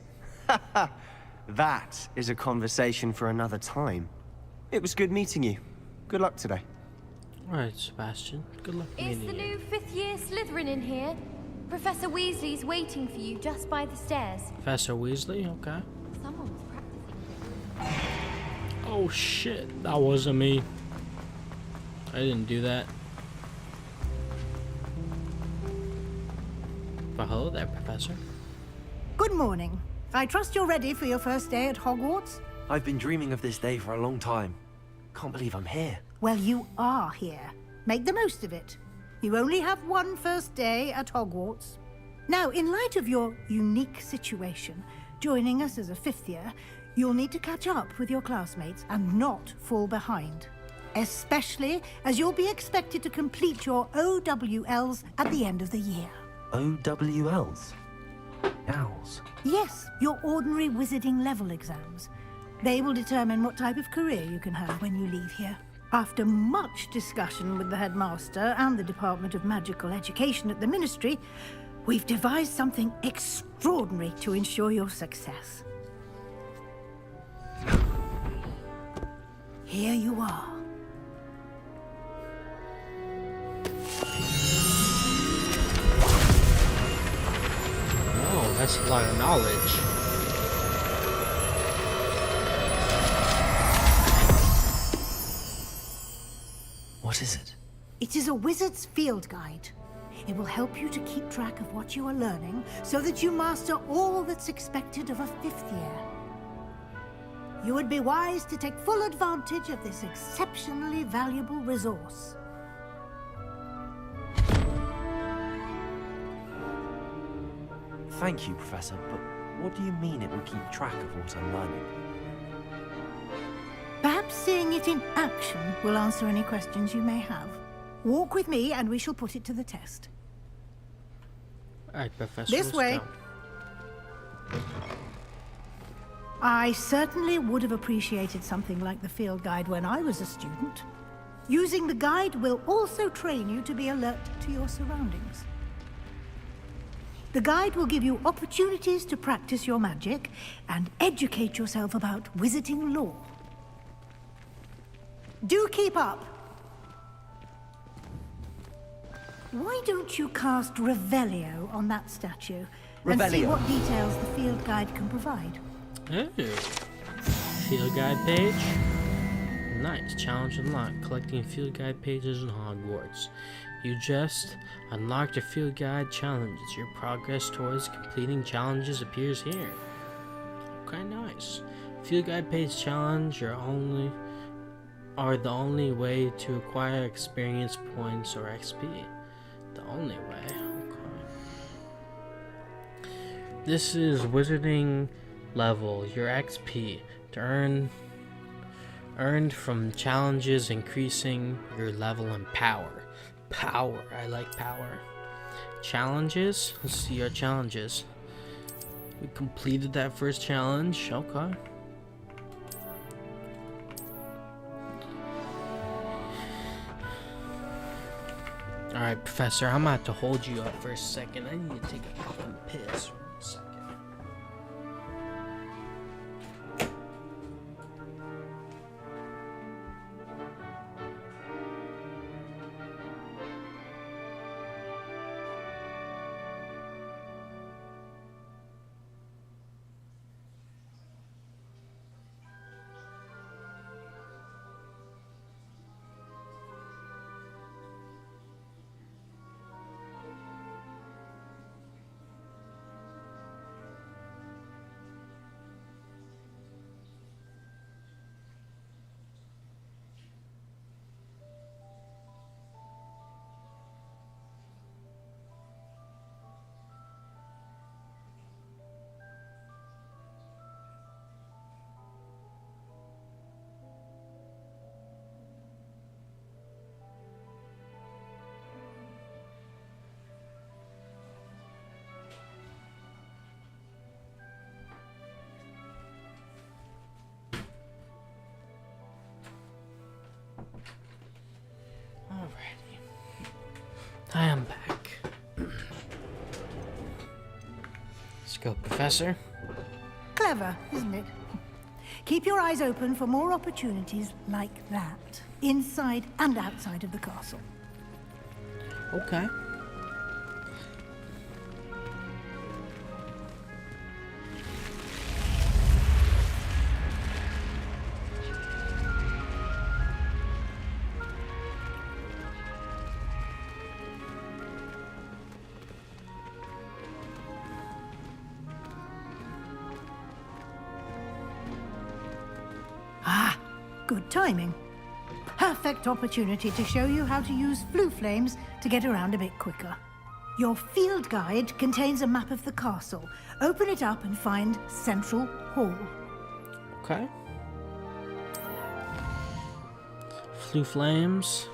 That is a conversation for another time. It was good meeting you. Good luck today. Alright, Sebastian. Good luck Is meeting the you. new 5th year Slytherin in here? Professor Weasley's waiting for you just by the stairs. Professor Weasley? Okay. Someone was practicing. Oh shit, that wasn't me. I didn't do that. Well, hello there, Professor. Good morning. I trust you're ready for your first day at Hogwarts? I've been dreaming of this day for a long time. Can't believe I'm here. Well, you are here. Make the most of it. You only have one first day at Hogwarts. Now, in light of your unique situation, joining us as a 5th year, you'll need to catch up with your classmates and not fall behind. Especially as you'll be expected to complete your OWLs at the end of the year. OWLs? Owls? Yes, your ordinary wizarding level exams. They will determine what type of career you can have when you leave here. After much discussion with the headmaster and the Department of Magical Education at the Ministry, we've devised something extraordinary to ensure your success. Here you are. Oh, that's a lot of knowledge. It is a wizard's field guide. It will help you to keep track of what you are learning so that you master all that's expected of a 5th year. You would be wise to take full advantage of this exceptionally valuable resource. Thank you, Professor, but what do you mean it will keep track of what I'm learning? Perhaps seeing it in action will answer any questions you may have. Walk with me and we shall put it to the test. Alright, Professor. This way. I certainly would have appreciated something like the field guide when I was a student. Using the guide will also train you to be alert to your surroundings. The guide will give you opportunities to practice your magic and educate yourself about wizarding lore. Do keep up! Why don't you cast Revelio on that statue and see what details the field guide can provide? Oh. Field guide page. Nice. Challenge unlocked. Collecting field guide pages in Hogwarts. You just unlocked a field guide challenge. Your progress towards completing challenges appears here. Okay, nice. Field guide page challenge are the only way to acquire experience points or XP. The only way. Okay. This is wizarding level. Your XP to earned from challenges increasing your level and power. Power. I like power. Challenges. Let's see our challenges. We completed that first challenge. Okay. Alright, Professor, I'm gonna have to hold you up for a second. I need to take a fucking piss for a second. I am back. Let's go, Professor. Clever, isn't it? Keep your eyes open for more opportunities like that, inside and outside of the castle. Okay. Good timing. Perfect opportunity to show you how to use flue flames to get around a bit quicker. Your field guide contains a map of the castle. Open it up and find Central Hall. Okay. Flue flames.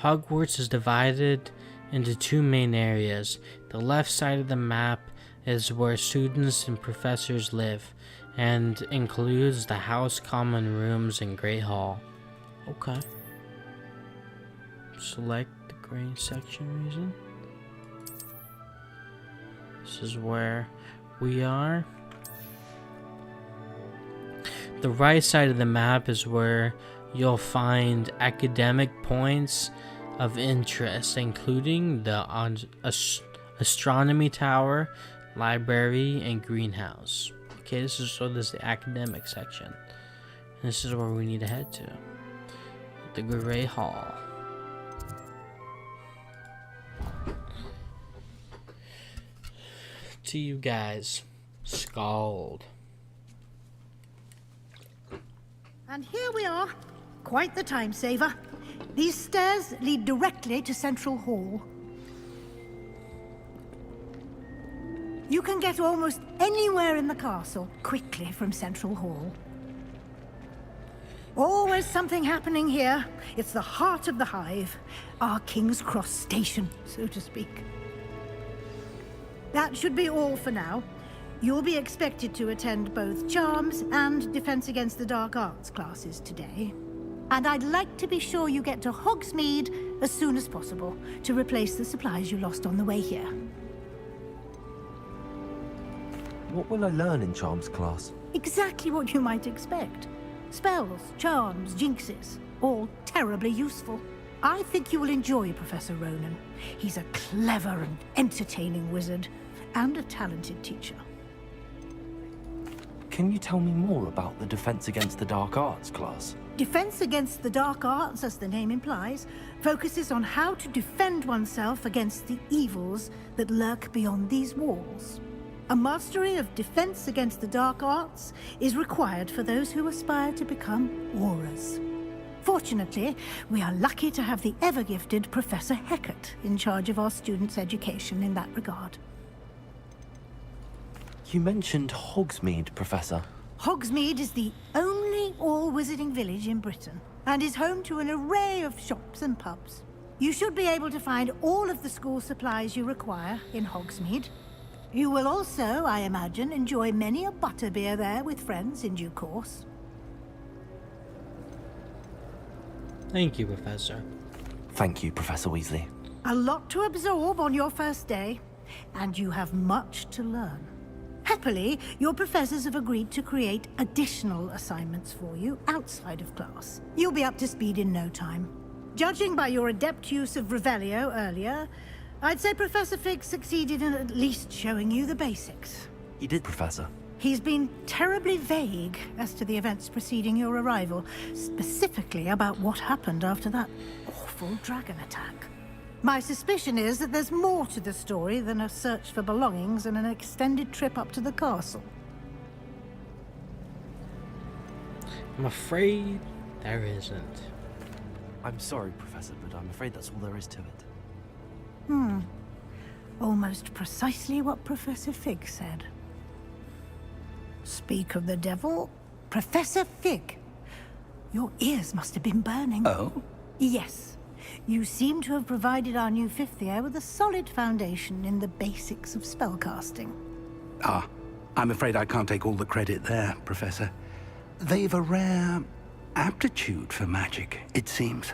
Hogwarts is divided into two main areas. The left side of the map is where students and professors live, and includes the house common rooms and Great Hall. Okay. Select the gray section reason. This is where we are. The right side of the map is where you'll find academic points of interest, including the astronomy tower, library, and greenhouse. Okay, this is the academic section. And this is where we need to head to. The Great Hall. to you guys. Scald. And here we are. Quite the time saver. These stairs lead directly to Central Hall. You can get almost anywhere in the castle quickly from Central Hall. Always something happening here. It's the heart of the hive. Our King's Cross station, so to speak. That should be all for now. You'll be expected to attend both Charms and Defense Against the Dark Arts classes today. And I'd like to be sure you get to Hogsmeade as soon as possible to replace the supplies you lost on the way here. What will I learn in Charms class? Exactly what you might expect. Spells, charms, jinxes, all terribly useful. I think you will enjoy Professor Ronan. He's a clever and entertaining wizard, and a talented teacher. Can you tell me more about the Defense Against the Dark Arts class? Defense Against the Dark Arts, as the name implies, focuses on how to defend oneself against the evils that lurk beyond these walls. A mastery of Defense Against the Dark Arts is required for those who aspire to become Aurors. Fortunately, we are lucky to have the ever-gifted Professor Hecat in charge of our students' education in that regard. You mentioned Hogsmeade, Professor. Hogsmeade is the only all-wizarding village in Britain, and is home to an array of shops and pubs. You should be able to find all of the school supplies you require in Hogsmeade. You will also, I imagine, enjoy many a butterbeer there with friends in due course. Thank you, Professor. Thank you, Professor Weasley. A lot to absorb on your first day, and you have much to learn. Happily, your professors have agreed to create additional assignments for you outside of class. You'll be up to speed in no time. Judging by your adept use of Revelio earlier, I'd say Professor Fig succeeded in at least showing you the basics. You did, Professor. He's been terribly vague as to the events preceding your arrival, specifically about what happened after that awful dragon attack. My suspicion is that there's more to the story than a search for belongings and an extended trip up to the castle. I'm afraid there isn't. I'm sorry, Professor, but I'm afraid that's all there is to it. Almost precisely what Professor Fig said. Speak of the devil, Professor Fig. Your ears must have been burning. Oh? Yes. You seem to have provided our new fifth year with a solid foundation in the basics of spellcasting. Ah, I'm afraid I can't take all the credit there, Professor. They've a rare aptitude for magic, it seems.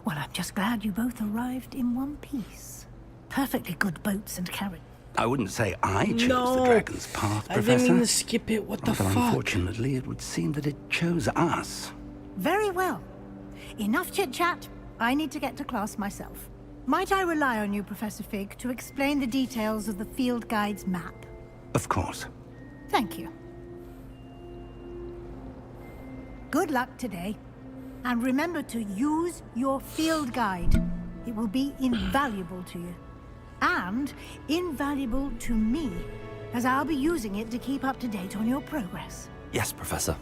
Well, I'm just glad you both arrived in one piece. Perfectly good boats and carriage. I wouldn't say I chose the dragon's path, Professor. I didn't mean to skip it. What the Although fuck? unfortunately, it would seem that it chose us. Very well. Enough chit-chat. I need to get to class myself. Might I rely on you, Professor Fig, to explain the details of the field guide's map? Of course. Thank you. Good luck today. And remember to use your field guide. It will be invaluable to you. And invaluable to me, as I'll be using it to keep up to date on your progress. Yes, Professor.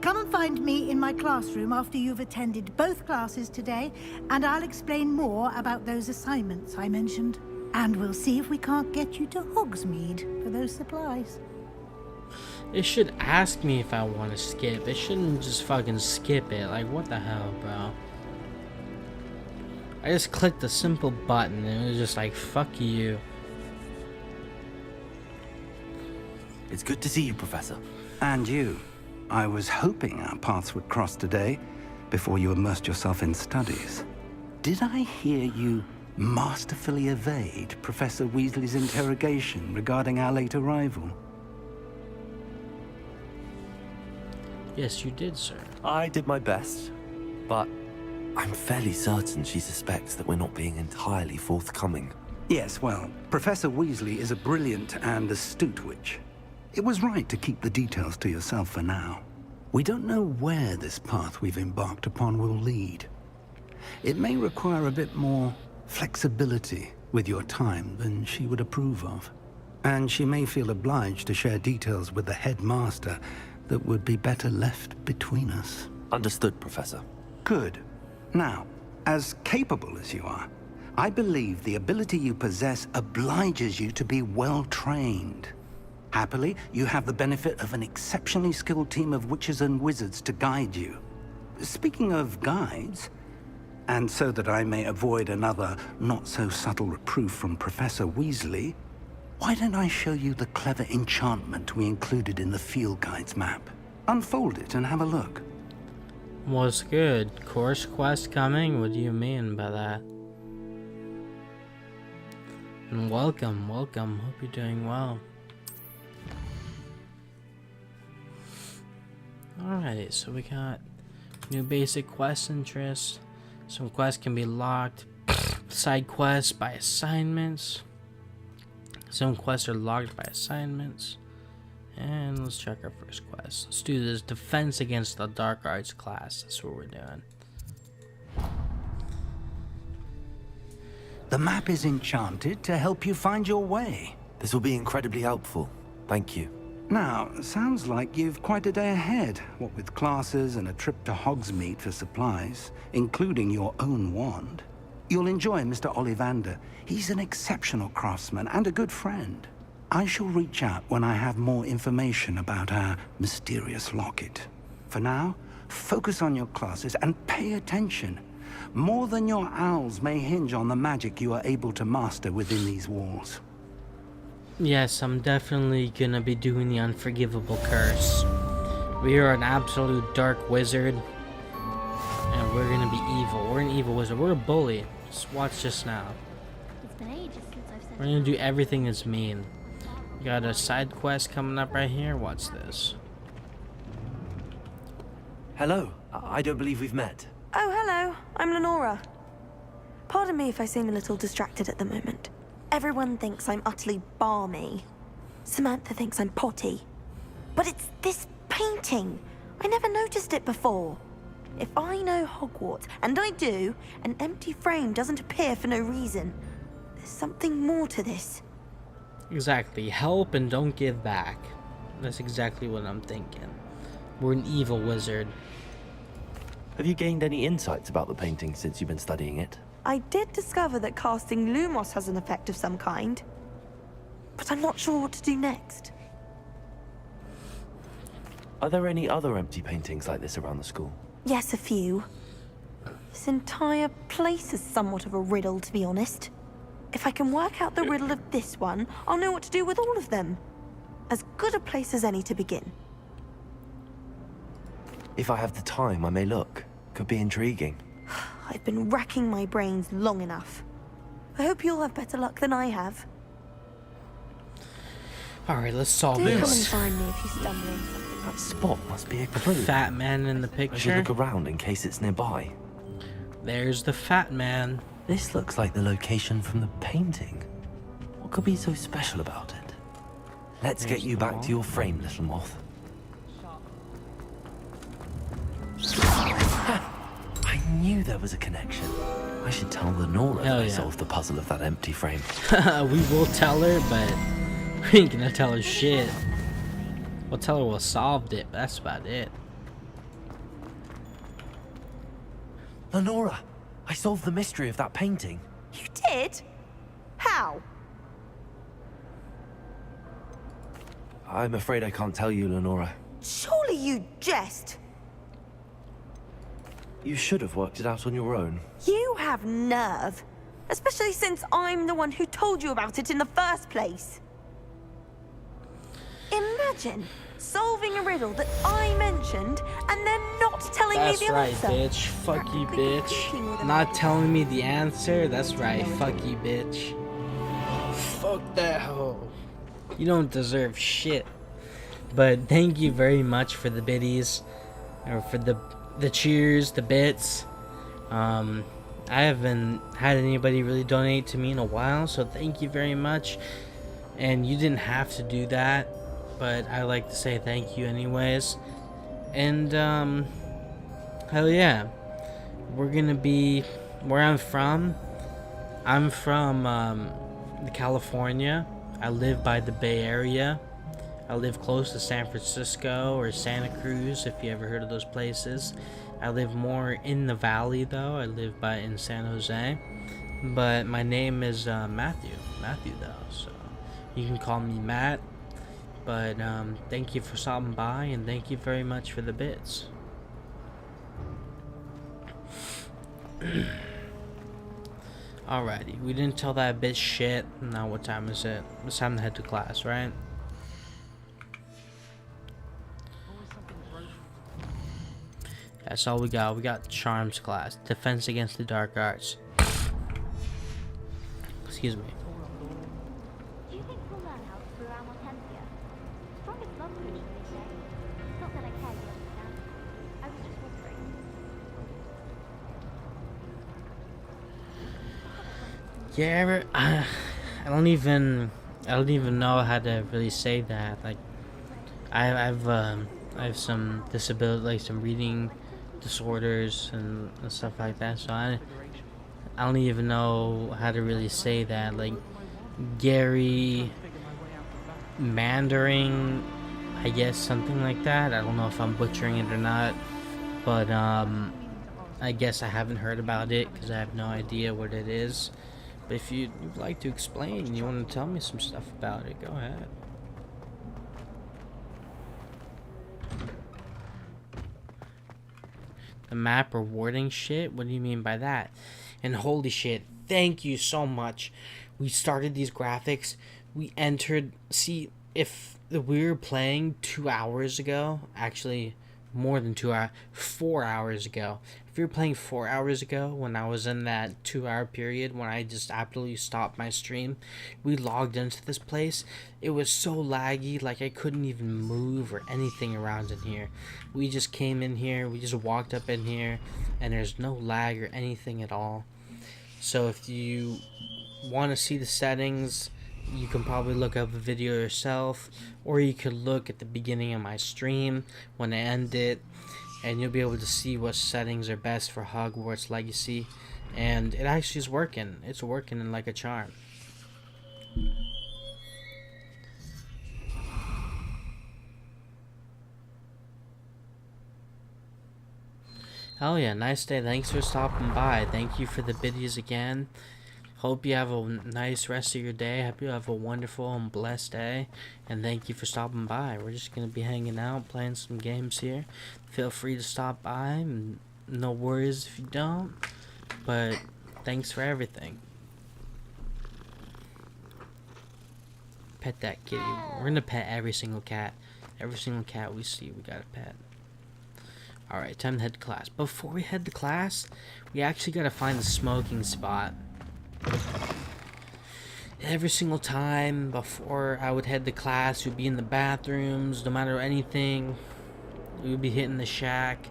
Come and find me in my classroom after you've attended both classes today, and I'll explain more about those assignments I mentioned. And we'll see if we can't get you to Hogsmeade for those supplies. It should ask me if I want to skip. It shouldn't just fucking skip it. Like, what the hell, bro? I just clicked a simple button and it was just like, fuck you. It's good to see you, Professor. And you. I was hoping our paths would cross today, before you immersed yourself in studies. Did I hear you masterfully evade Professor Weasley's interrogation regarding our late arrival? Yes, you did, sir. I did my best, but I'm fairly certain she suspects that we're not being entirely forthcoming. Yes, well, Professor Weasley is a brilliant and astute witch. It was right to keep the details to yourself for now. We don't know where this path we've embarked upon will lead. It may require a bit more flexibility with your time than she would approve of. And she may feel obliged to share details with the headmaster that would be better left between us. Understood, Professor. Good. Now, as capable as you are, I believe the ability you possess obliges you to be well trained. Happily, you have the benefit of an exceptionally skilled team of witches and wizards to guide you. Speaking of guides, and so that I may avoid another not-so-subtle reproof from Professor Weasley, why don't I show you the clever enchantment we included in the field guide's map? Unfold it and have a look. What's good? Course quest coming? What do you mean by that? And welcome. Hope you're doing well. Alrighty, so we got new basic quest interest. Some quests can be locked. Side quests by assignments. Some quests are locked by assignments. And let's check our first quest. Let's do this defense against the dark arts class. That's what we're doing. The map is enchanted to help you find your way. This will be incredibly helpful. Thank you. Now, sounds like you've quite a day ahead, what with classes and a trip to Hogsmeade for supplies, including your own wand. You'll enjoy Mr. Ollivander. He's an exceptional craftsman and a good friend. I shall reach out when I have more information about our mysterious locket. For now, focus on your classes and pay attention. More than your owls may hinge on the magic you are able to master within these walls. Yes, I'm definitely gonna be doing the unforgivable curse. We are an absolute dark wizard, and we're gonna be evil. We're an evil wizard. We're a bully. Just watch this now. It's been ages since I've said We're gonna do everything that's mean. We got a side quest coming up right here. Watch this. Hello. I don't believe we've met. Oh, hello. I'm Lenora. Pardon me if I seem a little distracted at the moment. Everyone thinks I'm utterly balmy. Samantha thinks I'm potty. But it's this painting. I never noticed it before. If I know Hogwarts, and I do, an empty frame doesn't appear for no reason. There's something more to this. Exactly. Help and don't give back. That's exactly what I'm thinking. We're an evil wizard. Have you gained any insights about the painting since you've been studying it? I did discover that casting Lumos has an effect of some kind. But I'm not sure what to do next. Are there any other empty paintings like this around the school? Yes, a few. This entire place is somewhat of a riddle, to be honest. If I can work out the riddle of this one, I'll know what to do with all of them. As good a place as any to begin. If I have the time, I may look. Could be intriguing. I've been racking my brains long enough. I hope you'll have better luck than I have. Alright, let's solve Do this. come and find me if you stumble on something. That spot must be a clue. Fat man in the I should picture. look around in case it's nearby. There's the fat man. This looks like the location from the painting. What could be so special about it? Let's get you back to your frame, little moth. I knew there was a connection. I should tell Lenora that I solved the puzzle of that empty frame. We will tell her, but we ain't gonna tell her shit. We'll tell her we solved it, but that's about it. Lenora, I solved the mystery of that painting. You did? How? I'm afraid I can't tell you, Lenora. Surely you jest. You should have worked it out on your own. You have nerve. Especially since I'm the one who told you about it in the first place. Imagine solving a riddle that I mentioned and then not telling me the That's answer. right, bitch. Fuck you, bitch. Not telling me the answer? That's right. Fuck you, bitch. Fuck that hoe. You don't deserve shit. But thank you very much for the biddies. Or for the cheers, the bits. I haven't had anybody really donate to me in a while, so thank you very much. And you didn't have to do that, but I like to say thank you anyways. And hell yeah, we're gonna be where I'm from. I'm from California. I live by the Bay Area. I live close to San Francisco or Santa Cruz, if you ever heard of those places. I live more in the valley, though. I live in San Jose. But my name is Matthew. Matthew, though. So you can call me Matt. But thank you for stopping by, and thank you very much for the bits. Alrighty, we didn't tell that bitch shit. Now what time is it? It's time to head to class, right? That's all we got. We got Charms class. Defense against the dark arts. Excuse me. Do you think we'll learn how to brew our Mortensia? Strongest love potion, they say. Not that I care, you understand. I was just whispering. Yeah, I don't even know how to really say that. Like, I have some disability, like some reading disorders and stuff like that. So I don't even know how to really say that. Like, Gary Mandarin, I guess, something like that. I don't know if I'm butchering it or not, but I guess I haven't heard about it because I have no idea what it is. But if you'd like to explain and you want to tell me some stuff about it, go ahead. The map rewarding shit? What do you mean by that? And holy shit, thank you so much. We started these graphics. We entered. See, if we were playing 2 hours ago, actually more than 2 hours, 4 hours ago. If we were playing 4 hours ago, when I was in that 2-hour period when I just absolutely stopped my stream, we logged into this place. It was so laggy, like I couldn't even move or anything around in here. We just came in here, we just walked up in here, and there's no lag or anything at all. So if you want to see the settings, you can probably look up a video yourself, or you could look at the beginning of my stream when I end it, and you'll be able to see what settings are best for Hogwarts Legacy. And it actually is working. It's working like a charm. Oh yeah, nice day. Thanks for stopping by. Thank you for the biddies again. Hope you have a nice rest of your day. Hope you have a wonderful and blessed day. And thank you for stopping by. We're just going to be hanging out, playing some games here. Feel free to stop by. No worries if you don't. But thanks for everything. Pet that kitty. We're going to pet every single cat. Every single cat we see, we got to pet. Alright, time to head to class. Before we head to class, we actually got to find the smoking spot. Every single time before I would head to class, we'd be in the bathrooms, no matter anything. We'd be hitting the shack.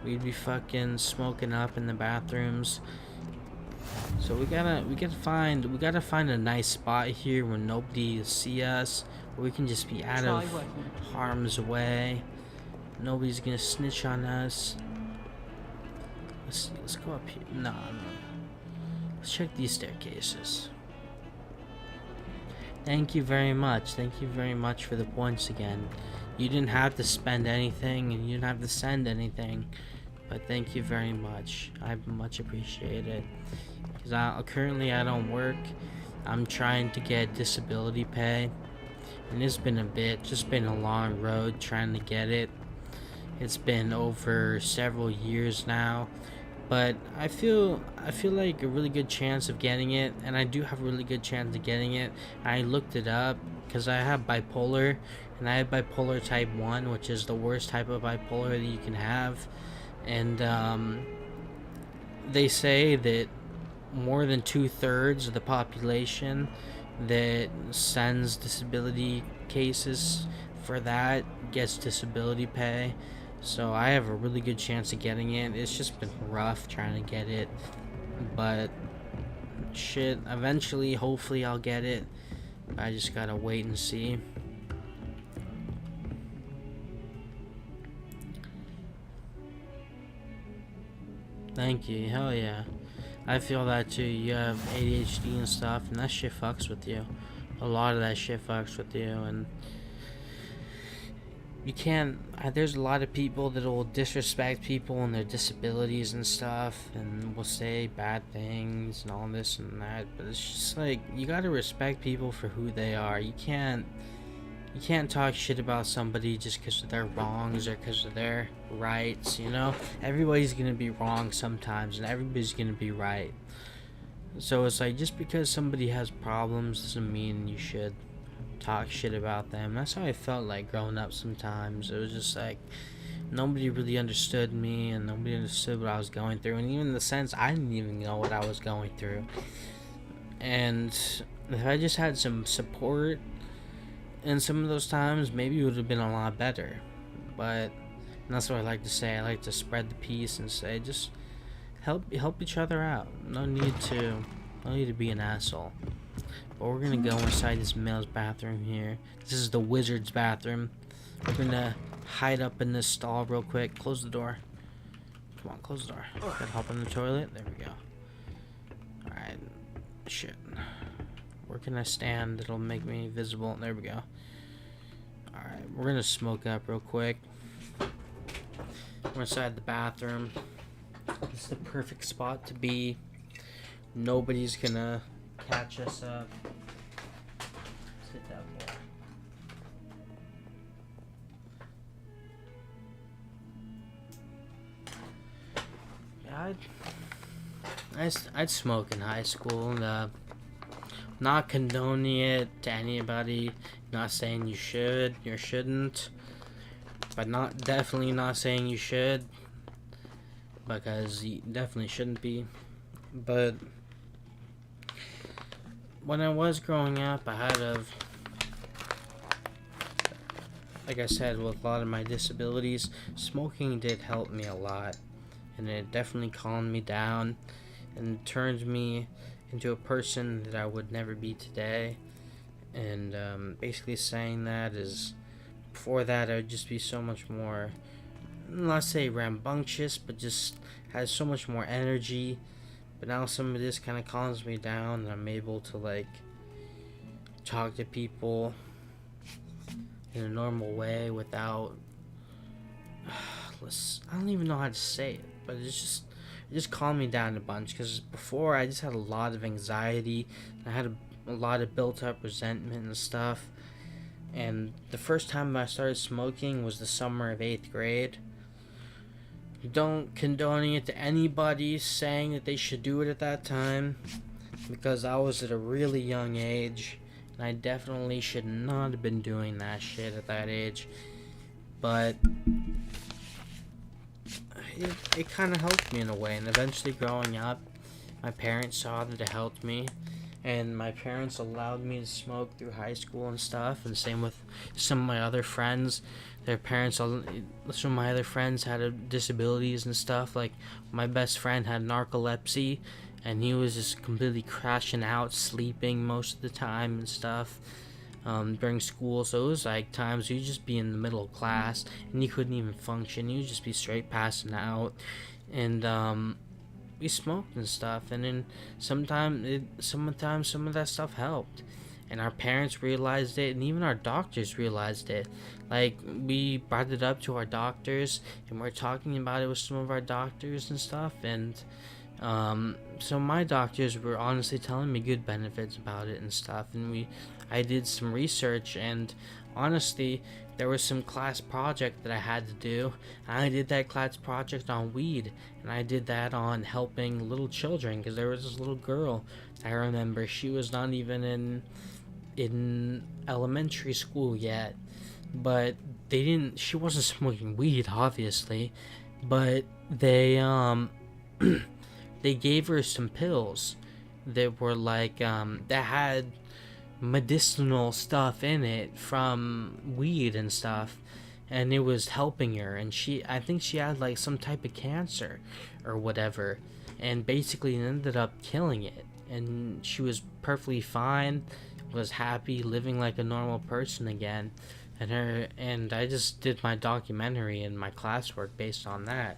We'd be fucking smoking up in the bathrooms. So we gotta find a nice spot here where nobody will see us, where we can just be out of harm's way. Nobody's gonna snitch on us. Let's go up here. No. Let's check these staircases. Thank you very much. Thank you very much for the points again. You didn't have to spend anything and you didn't have to send anything, but thank you very much. I much appreciate it. Because currently I don't work. I'm trying to get disability pay, and it's been just been a long road trying to get it. It's been over several years now. But I feel like a really good chance of getting it, and I do have a really good chance of getting it. I looked it up because I have bipolar, and I have bipolar type 1, which is the worst type of bipolar that you can have. And they say that more than 2/3 of the population that sends disability cases for that gets disability pay. So I have a really good chance of getting it. It's just been rough trying to get it, but shit, eventually, hopefully I'll get it. I just gotta wait and see. Thank you, hell yeah. I feel that too. You have ADHD and stuff, and that shit fucks with you. A lot of that shit fucks with you, and you can't. There's a lot of people that will disrespect people and their disabilities and stuff, and will say bad things and all this and that. But it's just like, you gotta respect people for who they are. You can't talk shit about somebody just because of their wrongs or because of their rights, you know? Everybody's gonna be wrong sometimes, and everybody's gonna be right. So it's like, just because somebody has problems doesn't mean you should talk shit about them. That's how I felt like growing up sometimes. It was just like, nobody really understood me, and nobody understood what I was going through, and even in the sense, I didn't even know what I was going through. And if I just had some support in some of those times, maybe it would have been a lot better. But that's what I like to say. I like to spread the peace and say, just help each other out. No need to be an asshole. But we're gonna go inside this male's bathroom here. This is the wizard's bathroom. We're gonna hide up in this stall real quick. Close the door. Come on, close the door. Gotta hop in the toilet. There we go. Alright. Shit. Where can I stand that'll make me visible? There we go. Alright, we're gonna smoke up real quick. We're inside the bathroom. This is the perfect spot to be. Nobody's gonna catch us up. Sit down there. Yeah, I'd smoke in high school, and not condoning it to anybody, not saying you should or shouldn't, but definitely not saying you should, because you definitely shouldn't be. But when I was growing up, like I said, with a lot of my disabilities, smoking did help me a lot, and it definitely calmed me down and turned me into a person that I would never be today. And basically saying that is, before that I would just be so much more, not say rambunctious, but just has so much more energy. But now some of this kind of calms me down, and I'm able to like talk to people in a normal way without I don't even know how to say it, but it just calmed me down a bunch. Because before, I just had a lot of anxiety. I had a lot of built up resentment and stuff. And the first time I started smoking was the summer of 8th grade. Don't condoning it to anybody saying that they should do it at that time, because I was at a really young age, and I definitely should not have been doing that shit at that age. But it kind of helped me in a way, and eventually growing up, my parents saw that it helped me, and my parents allowed me to smoke through high school and stuff, and same with some of my other friends. Some of my other friends had disabilities and stuff. Like, my best friend had narcolepsy, and he was just completely crashing out, sleeping most of the time and stuff during school. So it was like times you'd just be in the middle of class and you couldn't even function. You'd just be straight passing out. And we smoked and stuff, and then sometimes some of that stuff helped, and our parents realized it, and even our doctors realized it. Like, we brought it up to our doctors, and we're talking about it with some of our doctors and stuff, and so my doctors were honestly telling me good benefits about it and stuff, and I did some research, and honestly, there was some class project that I had to do, and I did that class project on weed, and I did that on helping little children, because there was this little girl, I remember, she was not even in elementary school yet, but she wasn't smoking weed, obviously, but they gave her some pills that were like, that had medicinal stuff in it from weed and stuff, and it was helping her, and I think she had like some type of cancer or whatever, and basically ended up killing it, and she was perfectly fine, was happy, living like a normal person again. And I just did my documentary and my classwork based on that.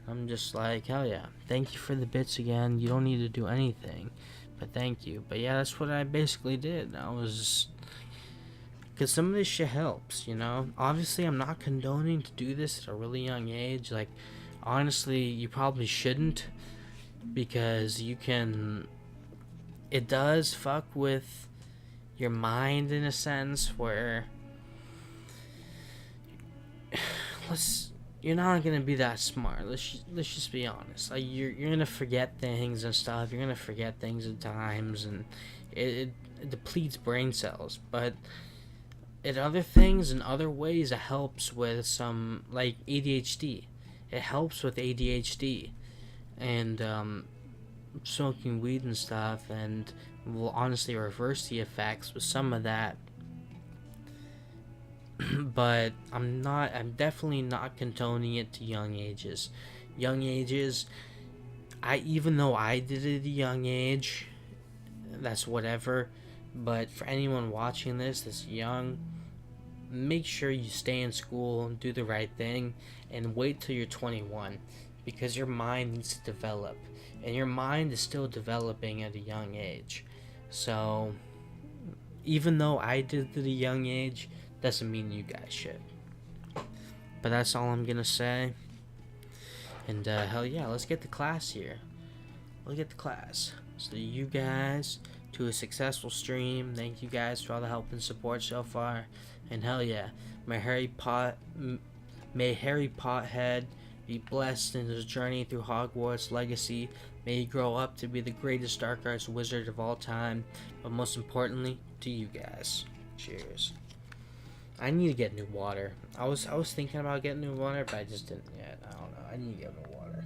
I'm just like, hell yeah. Thank you for the bits again. You don't need to do anything, but thank you. But yeah, that's what I basically did. I was, because some of this shit helps, you know? Obviously, I'm not condoning to do this at a really young age. Like, honestly, you probably shouldn't, because you can, it does fuck with your mind in a sense where you're not gonna be that smart. Let's just be honest. Like you're gonna forget things and stuff. You're gonna forget things at times, and it depletes brain cells. But in other things and other ways, it helps with some like ADHD. It helps with ADHD, and smoking weed and stuff, and will honestly reverse the effects with some of that. But I'm definitely not condoning it to young ages. Young ages, even though I did it at a young age, that's whatever. But for anyone watching this that's young, make sure you stay in school and do the right thing, and wait till you're 21, because your mind needs to develop, and your mind is still developing at a young age. So even though I did it at a young age, doesn't mean you guys should. But that's all I'm gonna say. And hell yeah, let's get the class here. Let's get the class. So you guys, to a successful stream. Thank you guys for all the help and support so far. And hell yeah, may Harry Pothead be blessed in his journey through Hogwarts Legacy. May he grow up to be the greatest dark arts wizard of all time. But most importantly, to you guys. Cheers. I need to get new water. I was thinking about getting new water, but I just didn't yet. I don't know. I need to get new water.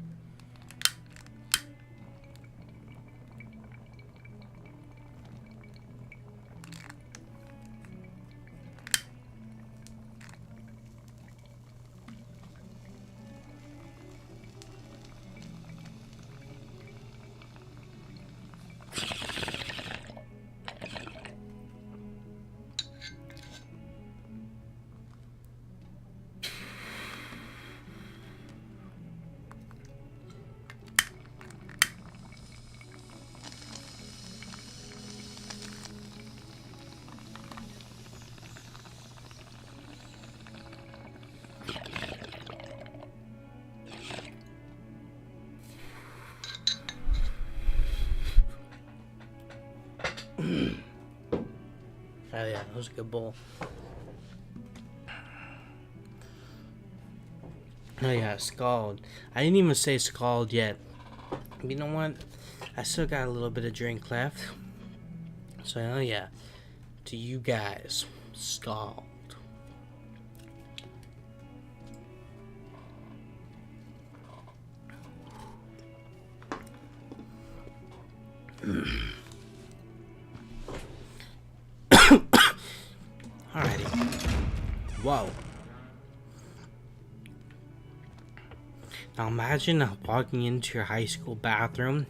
Oh yeah, that was a good bowl. Oh yeah, Scald. I didn't even say Scald yet. You know what? I still got a little bit of drink left. So oh yeah, to you guys, Scald. Alrighty. Whoa. Now imagine walking into your high school bathroom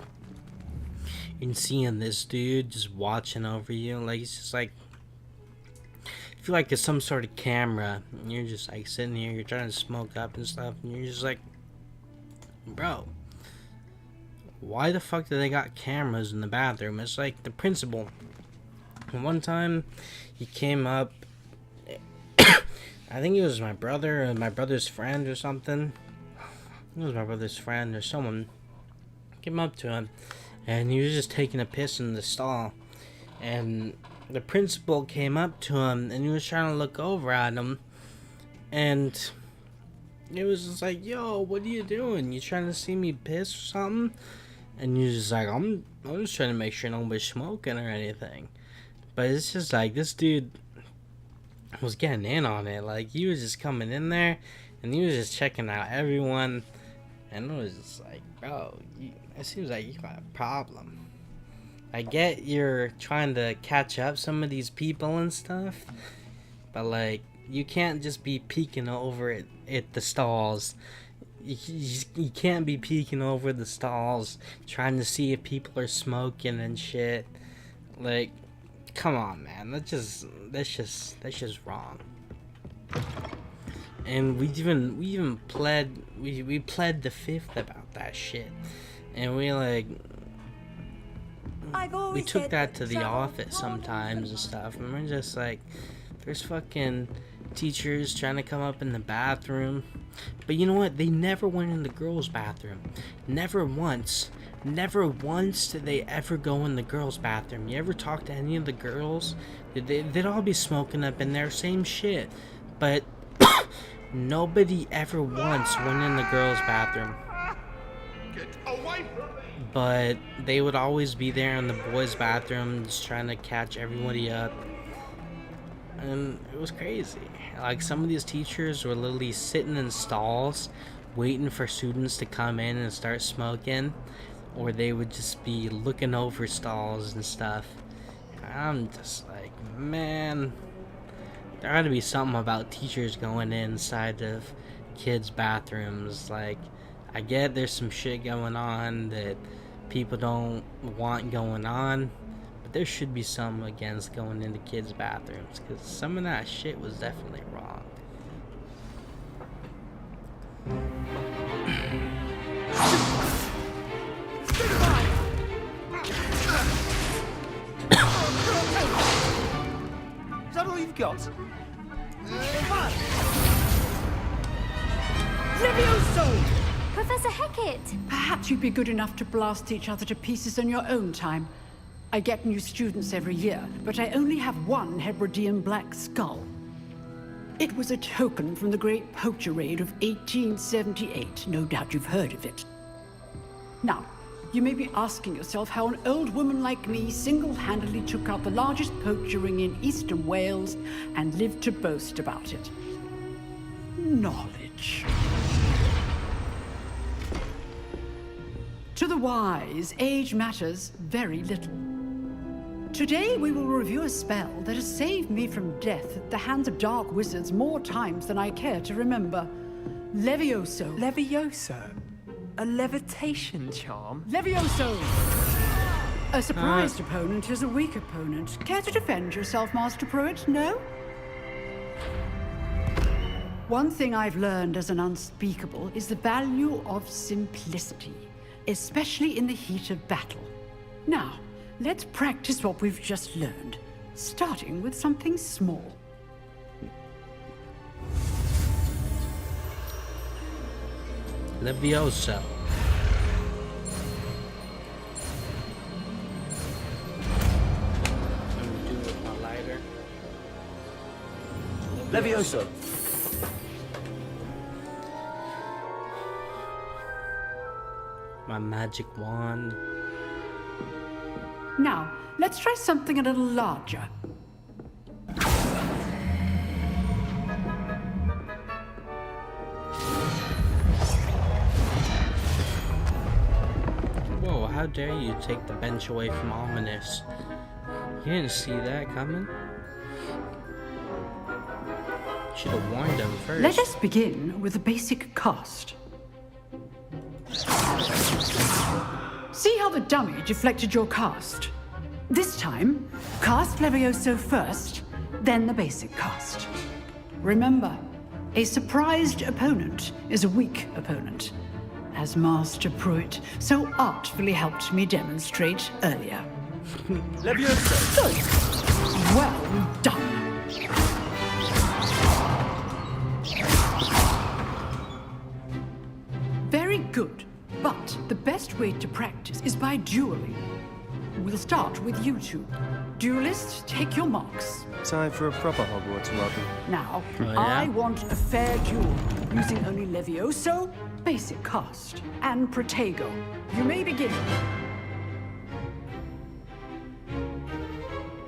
and seeing this dude just watching over you. Like, it's just like, I feel like it's some sort of camera. And you're just like sitting here, you're trying to smoke up and stuff, and you're just like, bro, why the fuck do they got cameras in the bathroom? It's like the principal. One time, he came up, I think it was my brother or my brother's friend or something. It was my brother's friend or someone came up to him, and he was just taking a piss in the stall. And the principal came up to him, and he was trying to look over at him, and it was just like, yo, what are you doing? You trying to see me piss or something? And he was just like, I'm just trying to make sure nobody's smoking or anything. But it's just like, this dude was getting in on it. Like, he was just coming in there, and he was just checking out everyone. And it was just like, bro, it seems like you got a problem. I get you're trying to catch up some of these people and stuff, but like, you can't just be peeking over at the stalls. You can't be peeking over the stalls trying to see if people are smoking and shit. Like, come on, man. That's just wrong. And we pled the fifth about that shit. And we took that to the office sometimes and stuff. And we're just like, there's fucking teachers trying to come up in the bathroom. But you know what? They never went in the girls' bathroom. Never once. Never once did they ever go in the girls' bathroom. You ever talk to any of the girls? They'd all be smoking up in there, same shit. But nobody ever once went in the girls' bathroom. Get away from me! But they would always be there in the boys' bathroom, just trying to catch everybody up. And it was crazy. Like, some of these teachers were literally sitting in stalls, waiting for students to come in and start smoking. Or they would just be looking over stalls and stuff. I'm just like, man, there ought to be something about teachers going inside of kids' bathrooms. Like, I get there's some shit going on that people don't want going on, but there should be some against going into kids' bathrooms, because some of that shit was definitely wrong. Is that all you've got? Levioso! Professor Hecat! Perhaps you'd be good enough to blast each other to pieces on your own time. I get new students every year, but I only have one Hebridean black skull. It was a token from the Great Poacher Raid of 1878. No doubt you've heard of it. Now, you may be asking yourself how an old woman like me single-handedly took out the largest poacher ring in eastern Wales and lived to boast about it. Knowledge. To the wise, age matters very little. Today we will review a spell that has saved me from death at the hands of dark wizards more times than I care to remember. Levioso. Levioso? A levitation charm? Levioso! A surprised opponent is a weak opponent. Care to defend yourself, Master Pruitt? No? One thing I've learned as an unspeakable is the value of simplicity, especially in the heat of battle. Now, let's practice what we've just learned, starting with something small. Levioso. I'm gonna do it with my lighter. Levioso. My magic wand. Now, let's try something a little larger. Whoa, how dare you take the bench away from Ominous? You didn't see that coming? Should have warned him first. Let us begin with the basic cast. See how the dummy deflected your cast? This time, cast Levioso first, then the basic cast. Remember, a surprised opponent is a weak opponent, as Master Pruitt so artfully helped me demonstrate earlier. Levioso! Good. Well done. Very good. But the best way to practice is by dueling. We'll start with you two. Duelists, take your marks. Time for a proper Hogwarts welcome. Now, Oh, yeah? I want a fair duel, using only Levioso, basic cast, and Protego. You may begin.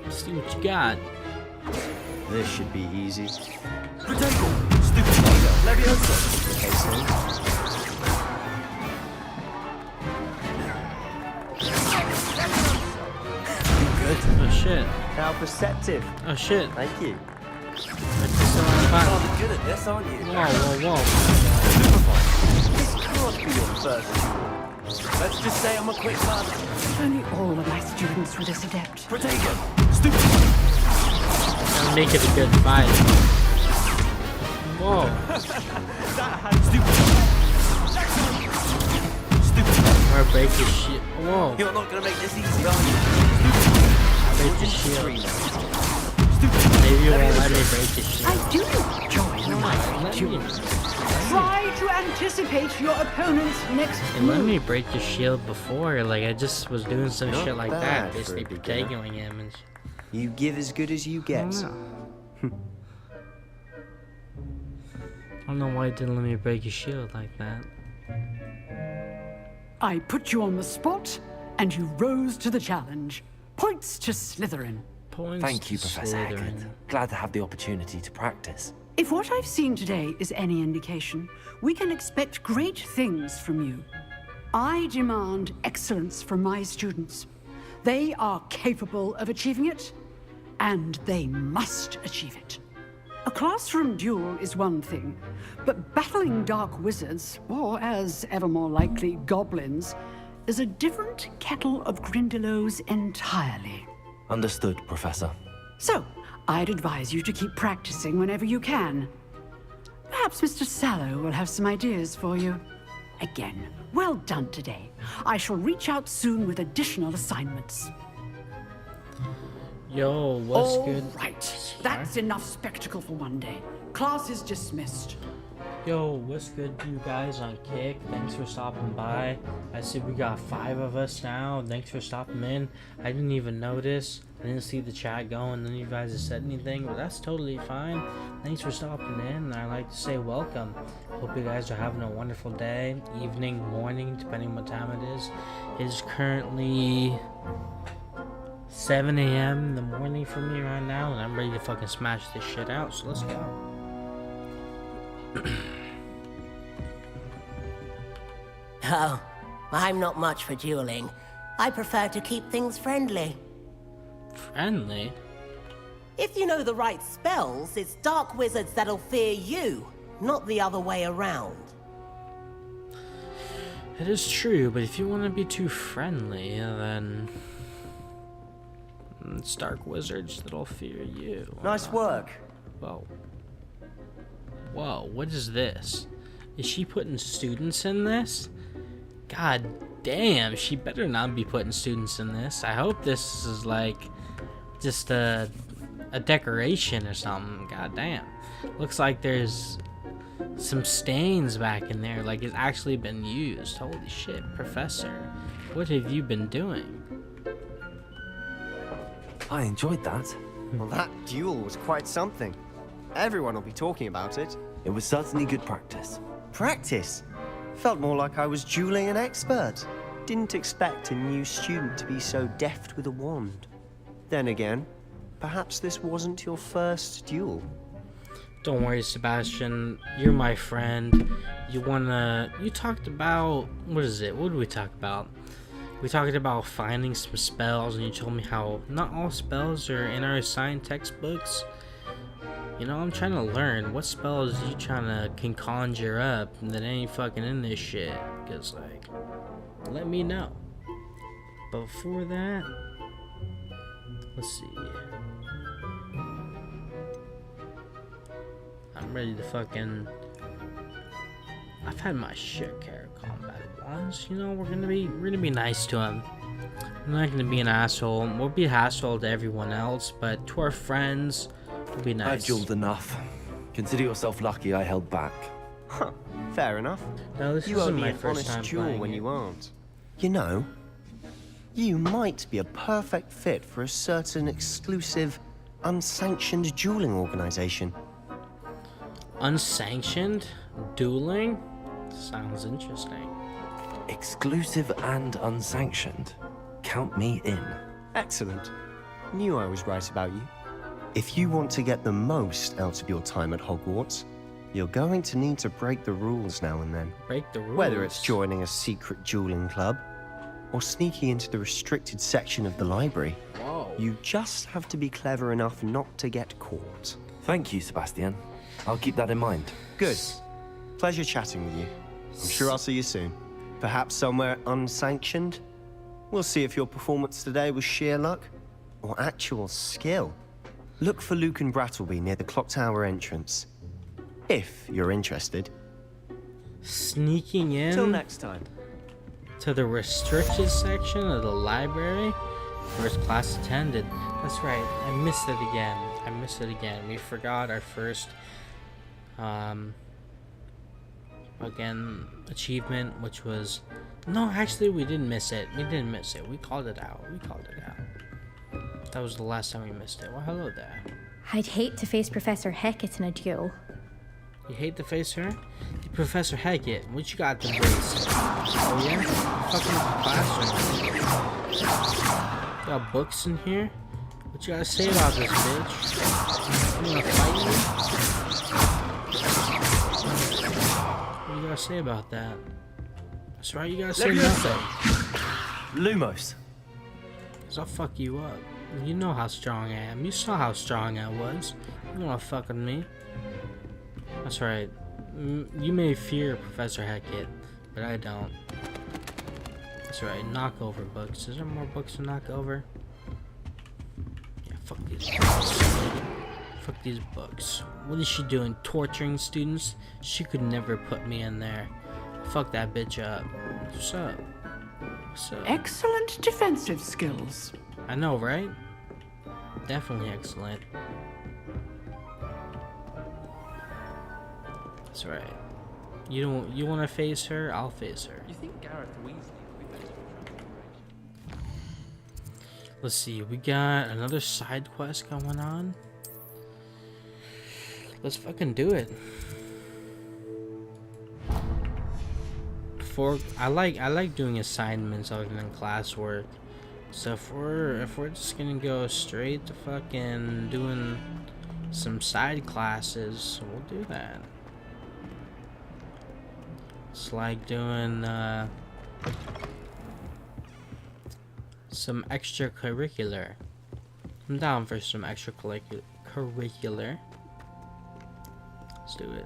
Let's see what you got. This should be easy. Protego! Stupid Levioso! Okay, so Good. Oh shit. How perceptive. Oh shit. Thank you. Rather good at this, aren't you? Whoa. This can't be your first duel. Let's just say I'm a quick learner. If only all of my students were this adept. Protego! Stupid! Gotta make it a good fight. Whoa. Or break your shield. Whoa. You're not gonna make this easy, are you? Break your shield. Maybe you won't let me break your shield. I do enjoy my duels. Try to anticipate your opponent's next It let me break your shield before. Like, I just was doing some Not shit like bad that. for a Basically beginner. protecting him and You give as good as you get. I don't know why it didn't let me break your shield like that. I put you on the spot, and you rose to the challenge. Points to Slytherin. Points Thank you, to Professor Slytherin. Hackett. Glad to have the opportunity to practice. If what I've seen today is any indication, we can expect great things from you. I demand excellence from my students. They are capable of achieving it, and they must achieve it. A classroom duel is one thing, but battling dark wizards, or as ever more likely, goblins, is a different kettle of Grindylows entirely. Understood, Professor. So, I'd advise you to keep practicing whenever you can. Perhaps Mr. Sallow will have some ideas for you. Again, well done today. I shall reach out soon with additional assignments. Yo, what's good? All right, that's enough spectacle for one day. Class is dismissed. Yo, what's good, you guys on Kick? Thanks for stopping by. I see we got 5 of us now. Thanks for stopping in. I didn't even notice. I didn't see the chat going. None of you guys have said anything, but that's totally fine. Thanks for stopping in. I'd like to say welcome. Hope you guys are having a wonderful day, evening, morning, depending on what time it is. It is currently 7 a.m. in the morning for me right now, and I'm ready to fucking smash this shit out, so let's go. Oh, I'm not much for dueling. I prefer to keep things friendly. Friendly? If you know the right spells, it's dark wizards that'll fear you, not the other way around. It is true, but if you want to be too friendly, then it's dark wizards that'll fear you. Nice work. Whoa. Whoa, what is this? Is she putting students in this? God damn, she better not be putting students in this. I hope this is like just a decoration or something. God damn. Looks like there's some stains back in there, like it's actually been used. Holy shit, Professor. What have you been doing? I enjoyed that. Well, that duel was quite something. Everyone will be talking about it. It was certainly good practice. Practice? Felt more like I was dueling an expert. Didn't expect a new student to be so deft with a wand. Then again, perhaps this wasn't your first duel. Don't worry, Sebastian. You're my friend. You talked about, what is it? What did we talk about? We talked about finding some spells, and you told me how not all spells are in our assigned textbooks. You know, I'm trying to learn what spells you trying to can conjure up that ain't fucking in this shit. Cause like, let me know. But before that, let's see. I'm ready to fucking. I've had my shit care combat once. You know, we're gonna be nice to him. I'm not gonna be an asshole. We'll be an asshole to everyone else, but to our friends, we'll be nice. I've dueled enough. Consider yourself lucky I held back. Huh, fair enough. No, this you owe isn't me my an first honest time duel playing when it. you aren't. You know, you might be a perfect fit for a certain exclusive, unsanctioned dueling organization. Unsanctioned dueling? Sounds interesting. Exclusive and unsanctioned. Count me in. Excellent. Knew I was right about you. If you want to get the most out of your time at Hogwarts, you're going to need to break the rules now and then. Break the rules? Whether it's joining a secret dueling club, or sneaking into the restricted section of the library. Whoa. You just have to be clever enough not to get caught. Thank you, Sebastian. I'll keep that in mind. Good. Pleasure chatting with you. I'm sure I'll see you soon. Perhaps somewhere unsanctioned? We'll see if your performance today was sheer luck or actual skill. Look for Luke and Brattleby near the clock tower entrance. If you're interested. Sneaking in Till next time. to the restricted section of the library. First class attended. That's right. I missed it again. We forgot our first again achievement, which was no, actually we didn't miss it. We called it out. That was the last time we missed it. Well, hello there. I'd hate to face Professor Hecat in a duel. You hate to face her? Hey, Professor Hecat, what you got to base? Oh yeah? Fucking classroom. Got books in here? What you gotta say about this, bitch? You gonna fight me? What you gotta say about that? That's right, you gotta say nothing. Lumos. Cause I'll fuck you up. You know how strong I am. You saw how strong I was. You wanna fuck with me? That's right. You may fear Professor Hecat, but I don't. That's right. Knock over books. Is there more books to knock over? Yeah, fuck these books. Fuck these books. What is she doing? Torturing students? She could never put me in there. Fuck that bitch up. What's up? What's up? Excellent defensive skills. I know, right? Definitely excellent. That's right. You want to face her? I'll face her. You think Gareth Weasley would be better for Let's see. We got another side quest going on. Let's fucking do it. I like doing assignments other than classwork. So if we're just gonna go straight to fucking doing some side classes, we'll do that. It's like doing some extracurricular. I'm down for some extracurricular. Let's do it.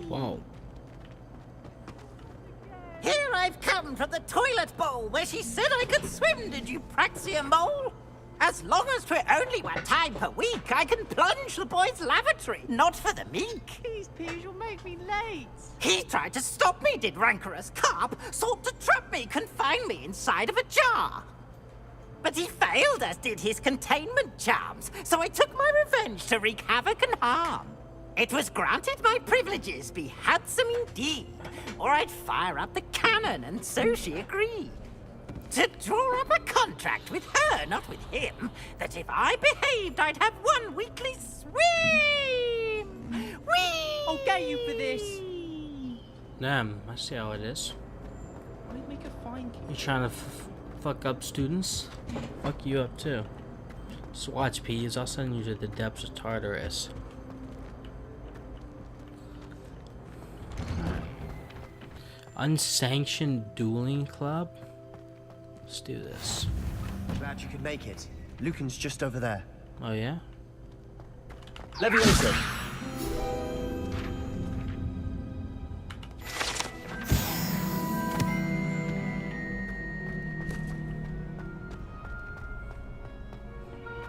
Whoa. Here I've come from the toilet bowl where she said I could swim, did you Praxia mole? As long as 'twere only 1 time per week, I can plunge the boy's lavatory, not for the meek. Please, Piers, you'll make me late. He tried to stop me, did rancorous carp, sought to trap me, confine me inside of a jar. But he failed, as did his containment charms, so I took my revenge to wreak havoc and harm. It was granted my privileges be handsome indeed, or I'd fire up the cannon, and so she agreed. To draw up a contract with her, not with him, that if I behaved, I'd have 1 weekly swim! Whee! I'll get you for this. Damn, I see how it is. Why don't you make a fine kid? You trying to fuck up students? Fuck you up too. Just watch, Peas. I'll send you to the depths of Tartarus. Unsanctioned dueling club? Let's do this. Glad you could make it. Lucan's just over there. Oh yeah? Leviosa!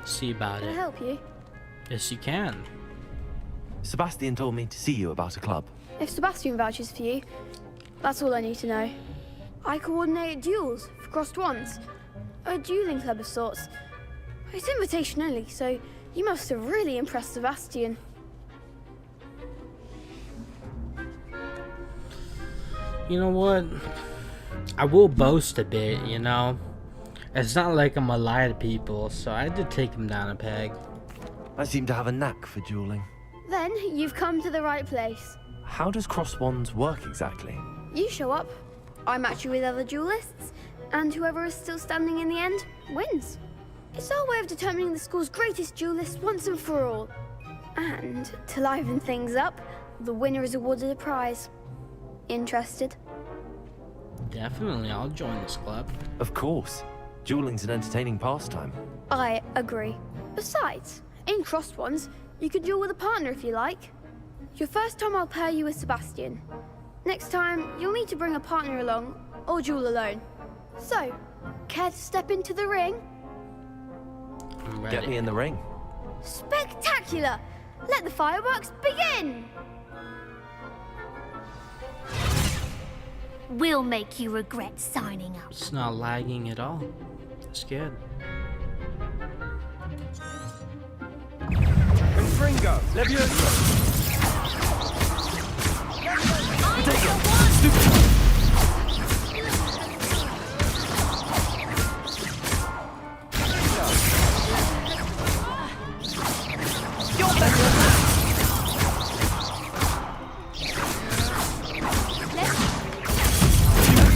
See about Can I it. help you? Yes, you can. Sebastian told me to see you about a club. If Sebastian vouches for you, that's all I need to know. I coordinate duels for crossed wands. A dueling club of sorts. It's invitation only, so you must have really impressed Sebastian. You know what? I will boast a bit, you know? It's not like I'm gonna lie to people, so I did take him down a peg. I seem to have a knack for dueling. Then you've come to the right place. How does cross wands work exactly? You show up, I match you with other duelists, and whoever is still standing in the end wins. It's our way of determining the school's greatest duelist once and for all. And to liven things up, the winner is awarded a prize. Interested? Definitely, I'll join this club. Of course. Dueling's an entertaining pastime. I agree. Besides, in crossed ones, you could duel with a partner if you like. Your first time I'll pair you with Sebastian. Next time, you'll need to bring a partner along, or duel alone. So, care to step into the ring? I'm ready. Get me in the ring. Spectacular! Let the fireworks begin! We'll make you regret signing up. It's not lagging at all. It's good. Fringo,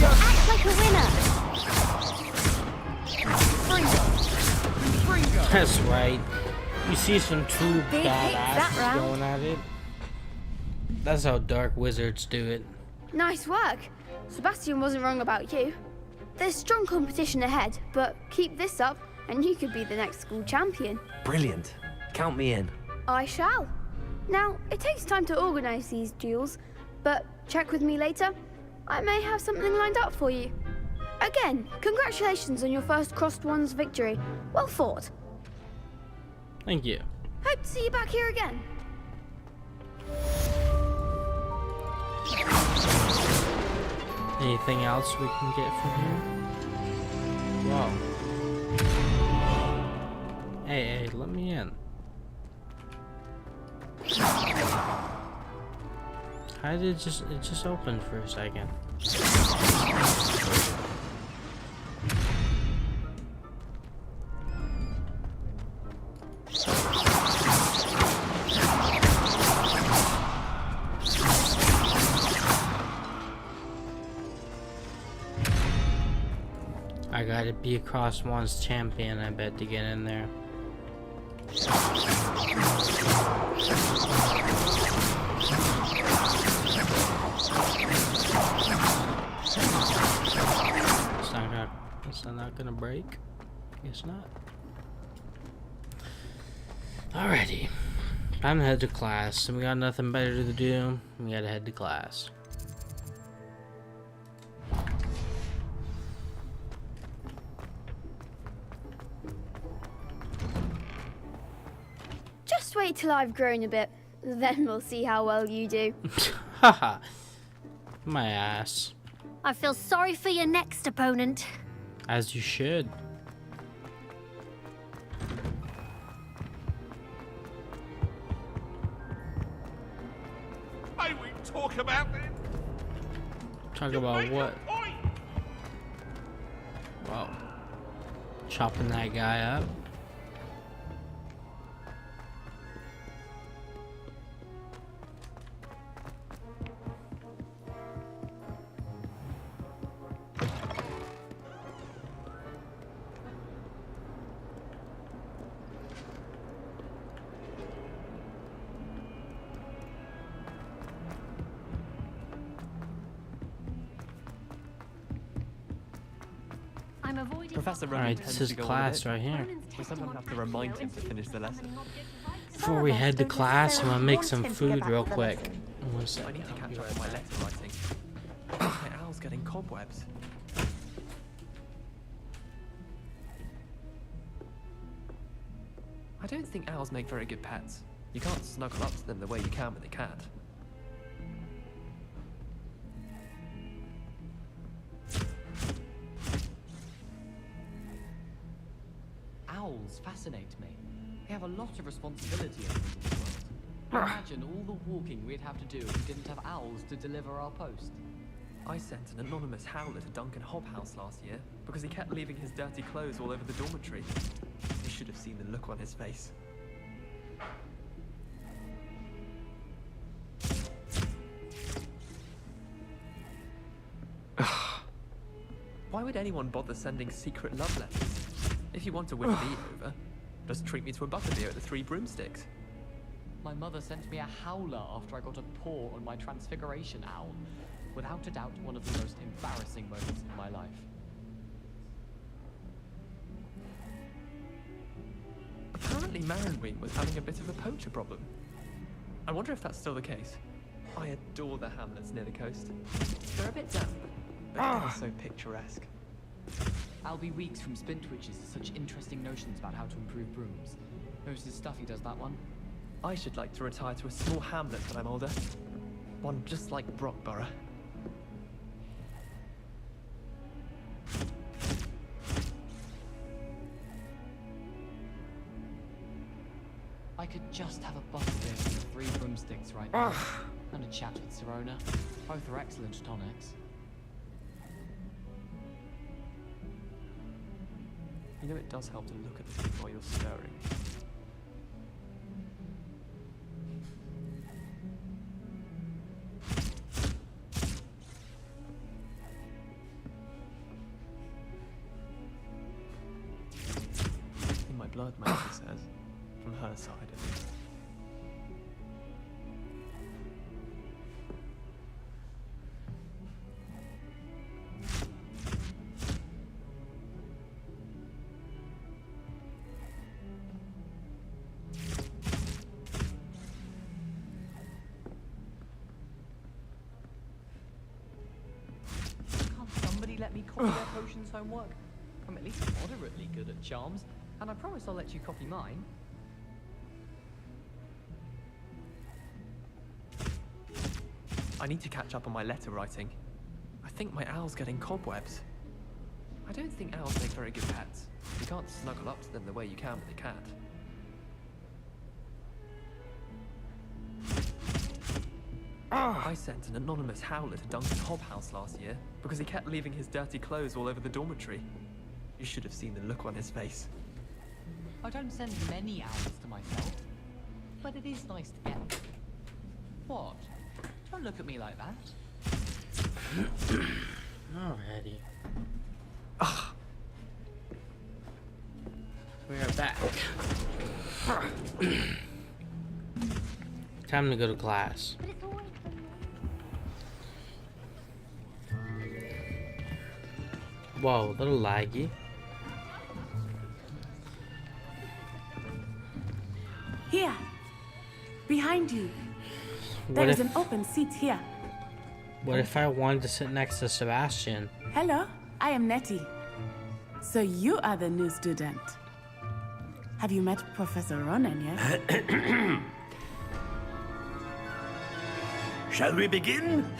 Act like a winner! That's right. You see some two Big hits that badasses round. going at it. That's how dark wizards do it. Nice work. Sebastian wasn't wrong about you. There's strong competition ahead, but keep this up and you could be the next school champion. Brilliant. Count me in. I shall. Now, it takes time to organise these duels, but check with me later. I may have something lined up for you. Again, congratulations on your first Crossed Ones victory. Well fought. Thank you. Hope to see you back here again. Anything else we can get from here? Whoa. Hey, let me in. How did it just opened for a second? I gotta be a Cross One's champion, I bet, to get in there. It's not gonna break? Guess not. Alrighty. Time to head to class. And we got nothing better to do. We gotta head to class. Just wait till I've grown a bit, then we'll see how well you do. Haha. My ass. I feel sorry for your next opponent. As you should. May we talk about it? Talk about what? Wow. Chopping that guy up. I'm avoiding. Professor Rowan Alright, intends this is to go on class with it. right here. We sometimes have to remind him to finish the lesson. Before we head to class, I'm gonna make some food real quick. One I second. need to catch up on my letter writing. My owl's getting cobwebs. I don't think owls make very good pets. You can't snuggle up to them the way you can with a cat. Owls fascinate me. They have a lot of responsibility in this world. Imagine all the walking we'd have to do if we didn't have owls to deliver our post. I sent an anonymous howler to Duncan Hobhouse last year because he kept leaving his dirty clothes all over the dormitory. You should have seen the look on his face. Why would anyone bother sending secret love letters? If you want to win me over, just treat me to a butterbeer at the Three Broomsticks. My mother sent me a howler after I got a paw on my transfiguration owl. Without a doubt, one of the most embarrassing moments in my life. Apparently Marinween was having a bit of a poacher problem. I wonder if that's still the case. I adore the hamlets near the coast. They're a bit damp, but ever so picturesque. I'll be weeks from spin twitches to such interesting notions about how to improve brooms. Most of the stuff he does that one. I should like to retire to a small hamlet when I'm older. One just like Brockborough. I could just have a butterbeer with 3 broomsticks right now. And a chat with Sirona. Both are excellent tonics. You know it does help to look at the thing while you're stirring. In my blood, Maggie says. From her side, at least. Let me copy their potions homework. I'm at least moderately good at charms, and I promise I'll let you copy mine. I need to catch up on my letter writing. I think my owl's getting cobwebs. I don't think owls make very good pets. You can't snuggle up to them the way you can with a cat. I sent an anonymous howler to Duncan Hobhouse last year because he kept leaving his dirty clothes all over the dormitory. You should have seen the look on his face. I don't send many owls to myself, but it is nice to get. What? Don't look at me like that. Alrighty. We are back. Time to go to class. Whoa, a little laggy. Here, behind you. There is an open seat here. What if I wanted to sit next to Sebastian? Hello, I am Nettie. So you are the new student. Have you met Professor Ronan yet? Shall we begin?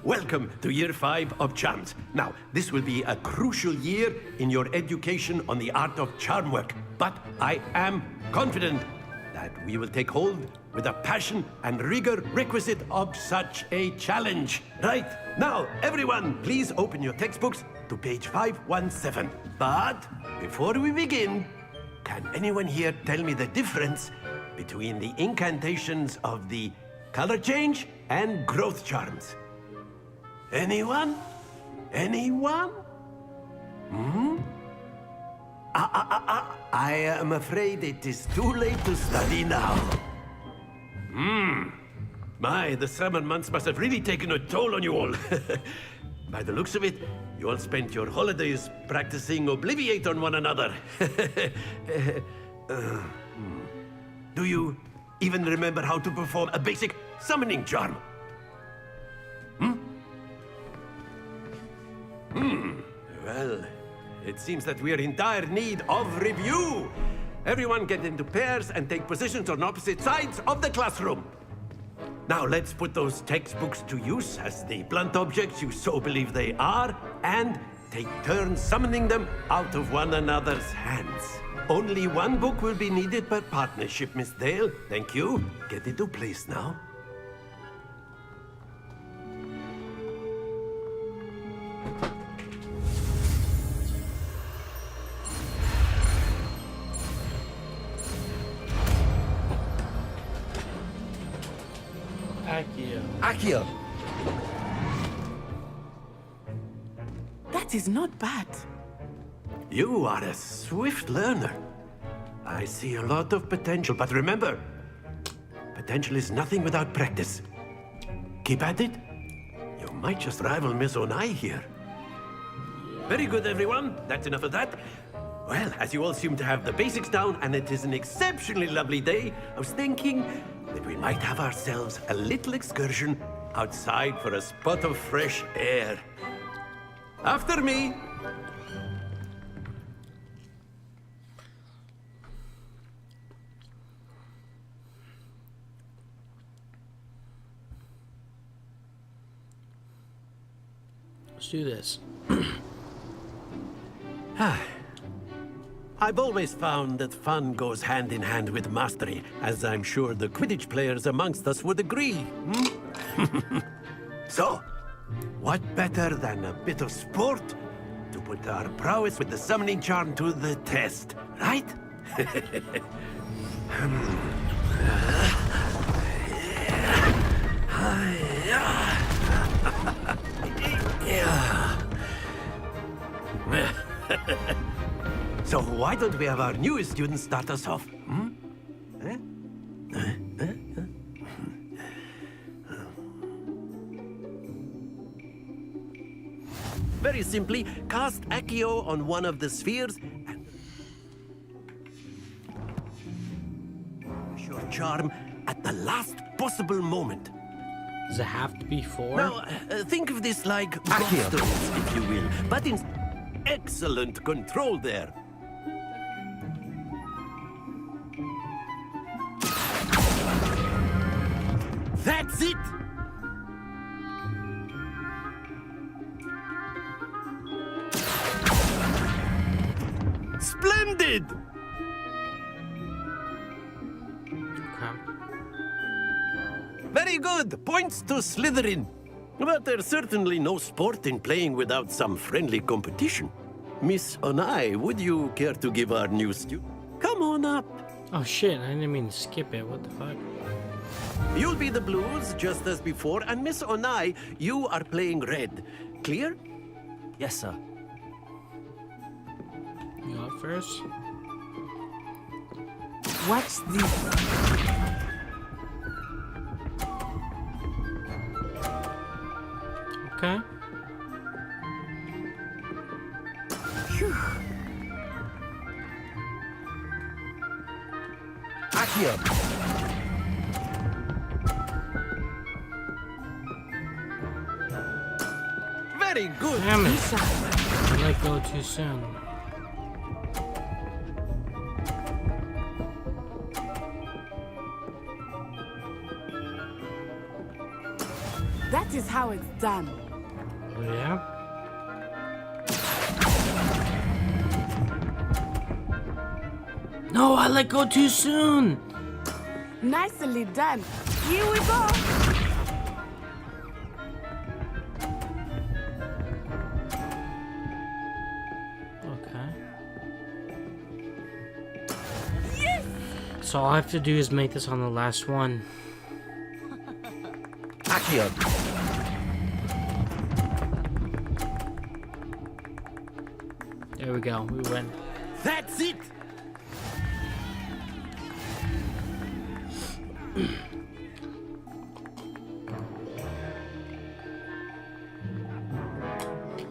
Welcome to Year 5 of Charms. Now, this will be a crucial year in your education on the art of charm work, but I am confident that we will take hold with the passion and rigor requisite of such a challenge. Right, now, everyone, please open your textbooks to page 517. But before we begin, can anyone here tell me the difference between the incantations of the color change and growth charms? Anyone? Anyone? I am afraid it is too late to study now. My, the summer months must have really taken a toll on you all. By the looks of it, you all spent your holidays practicing Obliviate on one another. Do you even remember how to perform a basic summoning charm? Well, it seems that we are in dire need of review. Everyone get into pairs and take positions on opposite sides of the classroom. Now let's put those textbooks to use as the blunt objects you so believe they are, and take turns summoning them out of one another's hands. Only one book will be needed per partnership, Miss Dale. Thank you. Get into place now. Akio. That is not bad. You are a swift learner. I see a lot of potential, but remember, potential is nothing without practice. Keep at it. You might just rival Miss Onai here. Very good, everyone. That's enough of that. Well, as you all seem to have the basics down, and it is an exceptionally lovely day, I was thinking that we might have ourselves a little excursion outside for a spot of fresh air. After me. Let's do this. I've always found that fun goes hand in hand with mastery, as I'm sure the Quidditch players amongst us would agree. Hmm? So, what better than a bit of sport to put our prowess with the summoning charm to the test, right? So why don't we have our newest student start us off? Hmm? Very simply, cast Accio on one of the spheres and your charm at the last possible moment. Does it have to be 4? Now, think of this like gobstones, if you will, but in excellent control there. That's it! Splendid! Very good. Points to Slytherin. But there's certainly no sport in playing without some friendly competition. Miss Onai, would you care to give our new student? Come on up. Oh shit, I didn't mean to skip it. What the fuck? You'll be the blues, just as before, and Miss Onai, you are playing red. Clear? Yes, sir. You up first? Watch this. Okay. Phew. Accio. Very good. Damn it. I let go too soon. That is how it's done. Oh, yeah? No, I let go too soon. Nicely done. Here we go. Okay. Yes! So all I have to do is make this on the last one. Accio. There we go. We win. That's it.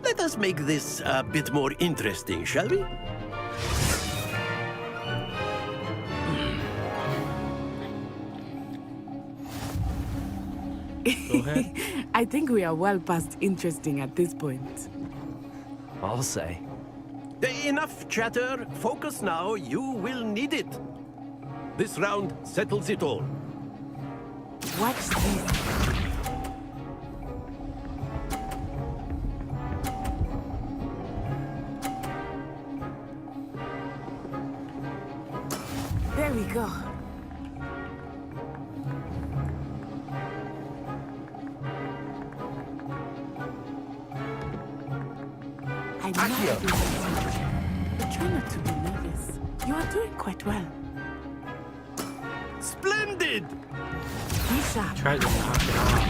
Let us make this a bit more interesting, shall we? Go ahead. I think we are well past interesting at this point. I'll say. Enough chatter. Focus now. You will need it. This round settles it all. Watch this. There we go. I know you're doing this, but try not to be nervous. You are doing quite well. Splendid! Be sharp. Try to knock it off.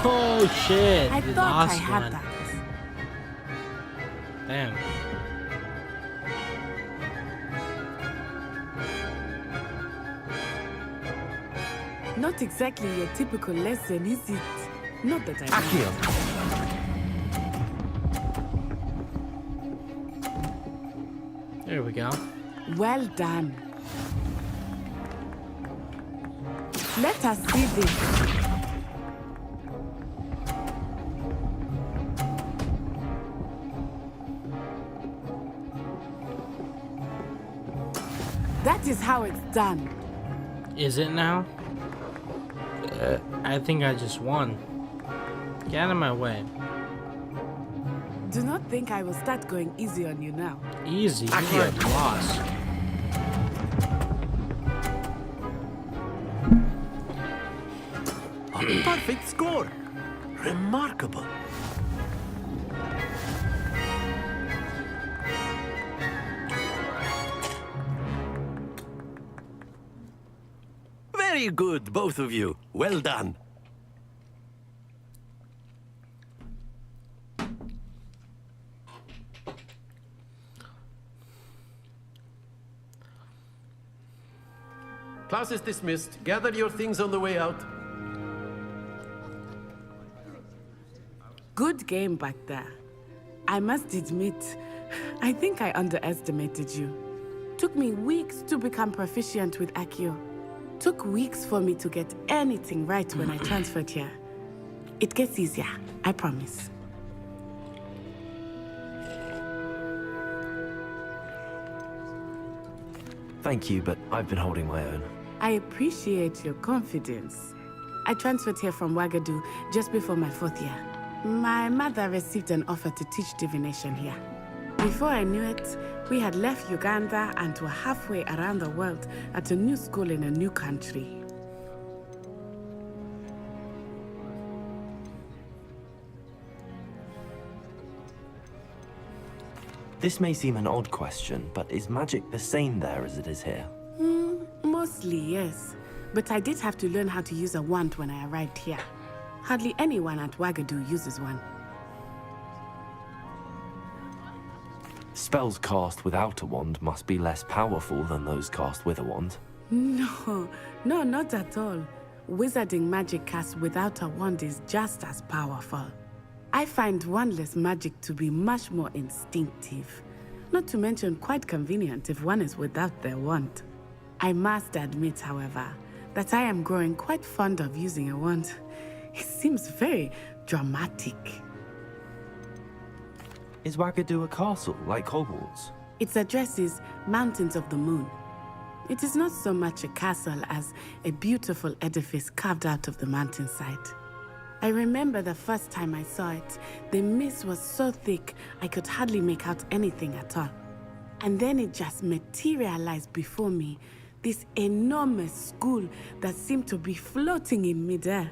Oh shit! I We thought I lost had one. that. Damn. Not exactly your typical lesson, is it? Not that I Accio. There we go. Well done. Let us see this. That is how it's done. Is it now? I think I just won. Get out of my way. Do not think I will start going easy on you now. Easy? You are a boss. A perfect score. Remarkable. Very good, both of you. Well done. Class is dismissed. Gather your things on the way out. Good game back there. I must admit, I think I underestimated you. Took me weeks to become proficient with Accio. Took weeks for me to get anything right when I transferred here. It gets easier, I promise. Thank you, but I've been holding my own. I appreciate your confidence. I transferred here from Wagadu just before my 4th year. My mother received an offer to teach divination here. Before I knew it, we had left Uganda and were halfway around the world at a new school in a new country. This may seem an odd question, but is magic the same there as it is here? Mostly, yes. But I did have to learn how to use a wand when I arrived here. Hardly anyone at Wagadu uses one. Spells cast without a wand must be less powerful than those cast with a wand. No, not at all. Wizarding magic cast without a wand is just as powerful. I find wandless magic to be much more instinctive. Not to mention quite convenient if one is without their wand. I must admit, however, that I am growing quite fond of using a wand. It seems very dramatic. Is Wagadu a castle, like Hogwarts? Its address is Mountains of the Moon. It is not so much a castle as a beautiful edifice carved out of the mountainside. I remember the first time I saw it, the mist was so thick I could hardly make out anything at all. And then it just materialized before me, this enormous school that seemed to be floating in midair.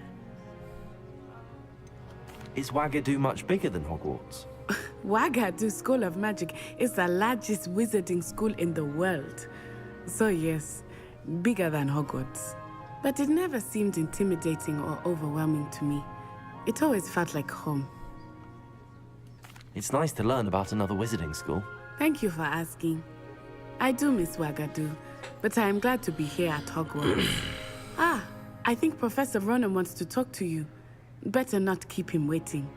Is Wagadu much bigger than Hogwarts? Wagadu School of Magic is the largest wizarding school in the world. So yes, bigger than Hogwarts. But it never seemed intimidating or overwhelming to me. It always felt like home. It's nice to learn about another wizarding school. Thank you for asking. I do miss Wagadu, but I am glad to be here at Hogwarts. I think Professor Ronan wants to talk to you. Better not keep him waiting.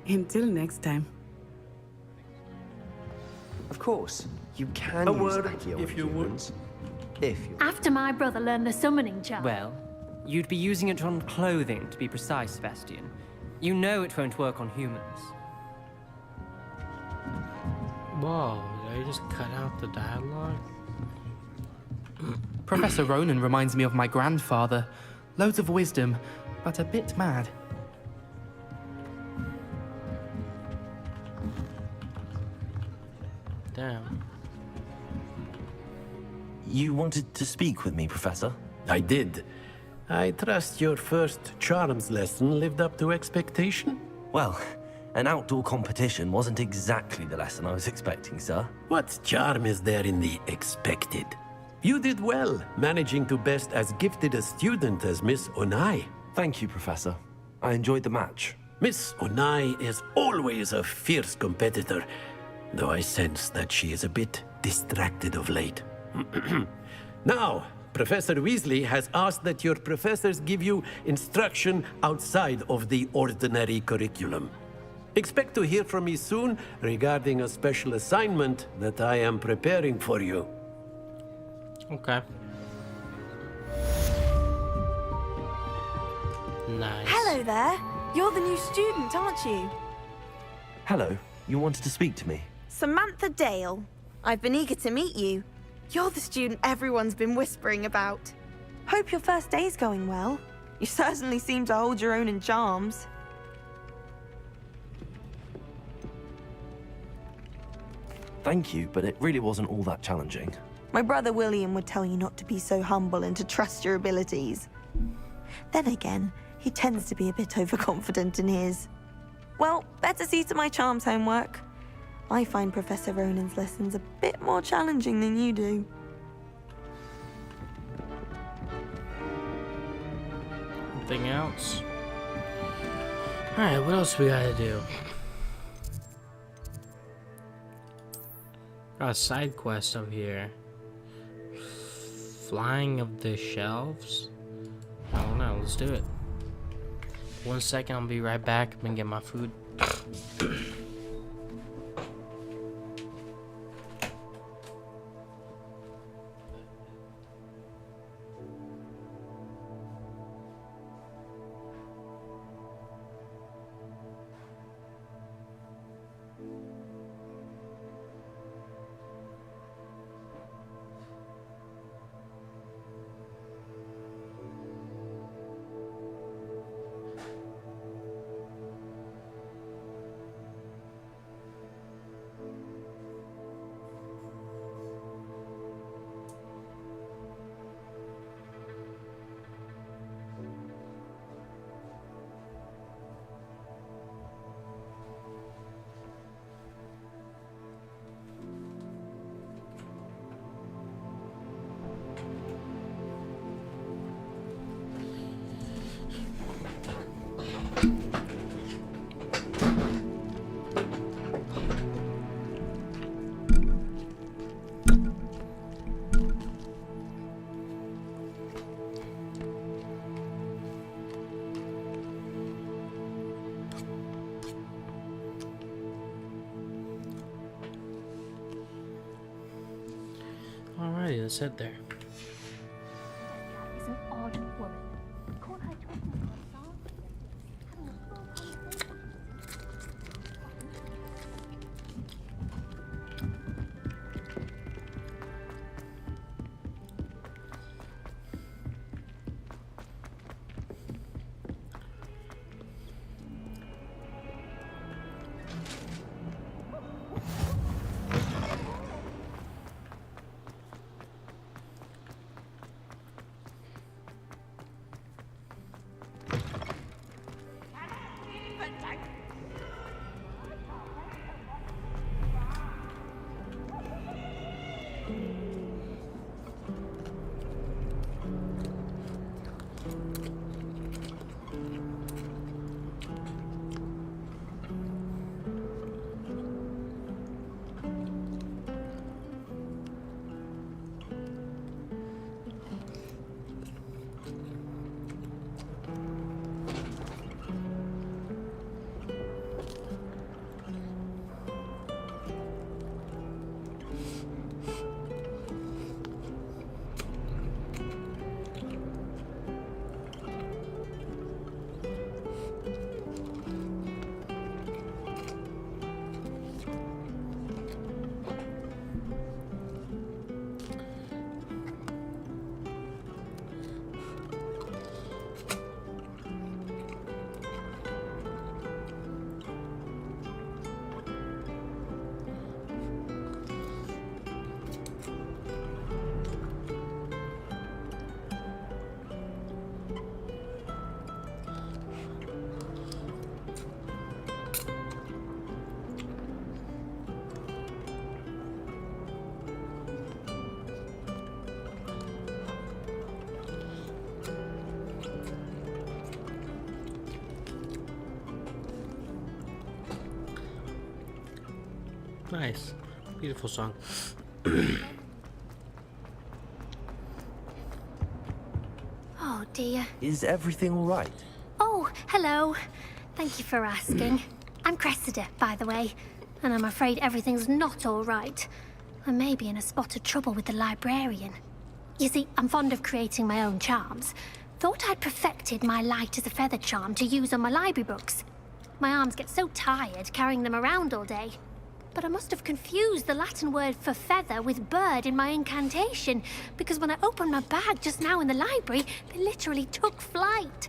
Until next time. Of course, you can A use word, Accio if you would. If you After my brother learned the summoning charm. Well, you'd be using it on clothing, to be precise, Sebastian. You know it won't work on humans. Whoa, did I just cut out the dialogue? Professor Ronan reminds me of my grandfather. Loads of wisdom, but a bit mad. Damn. You wanted to speak with me, Professor? I did. I trust your first charms lesson lived up to expectation? Well, an outdoor competition wasn't exactly the lesson I was expecting, sir. What charm is there in the expected? You did well, managing to best as gifted a student as Miss Onai. Thank you, Professor. I enjoyed the match. Miss Onai is always a fierce competitor, though I sense that she is a bit distracted of late. Now, Professor Weasley has asked that your professors give you instruction outside of the ordinary curriculum. Expect to hear from me soon regarding a special assignment that I am preparing for you. Okay. Nice. Hello there. You're the new student, aren't you? Hello, you wanted to speak to me? Samantha Dale. I've been eager to meet you. You're the student everyone's been whispering about. Hope your first day's going well. You certainly seem to hold your own in charms. Thank you, but it really wasn't all that challenging. My brother William would tell you not to be so humble and to trust your abilities. Then again, he tends to be a bit overconfident in his. Well, better see to my charms homework. I find Professor Ronan's lessons a bit more challenging than you do. Anything else? Alright, what else we gotta do? Got a side quest over here. Flying of the shelves? I don't know, let's do it. 1 second, I'll be right back. I'm gonna get my food. Alrighty, let's head there. Is an odd woman. Call her talking Nice. Beautiful song. Oh dear. Is everything all right? Oh, hello. Thank you for asking. I'm Cressida, by the way, and I'm afraid everything's not all right. I may be in a spot of trouble with the librarian. You see, I'm fond of creating my own charms, Thought I'd perfected my light as a feather charm to use on my library books. My arms get so tired carrying them around all day. But I must have confused the Latin word for feather with bird in my incantation, because when I opened my bag just now in the library, they literally took flight.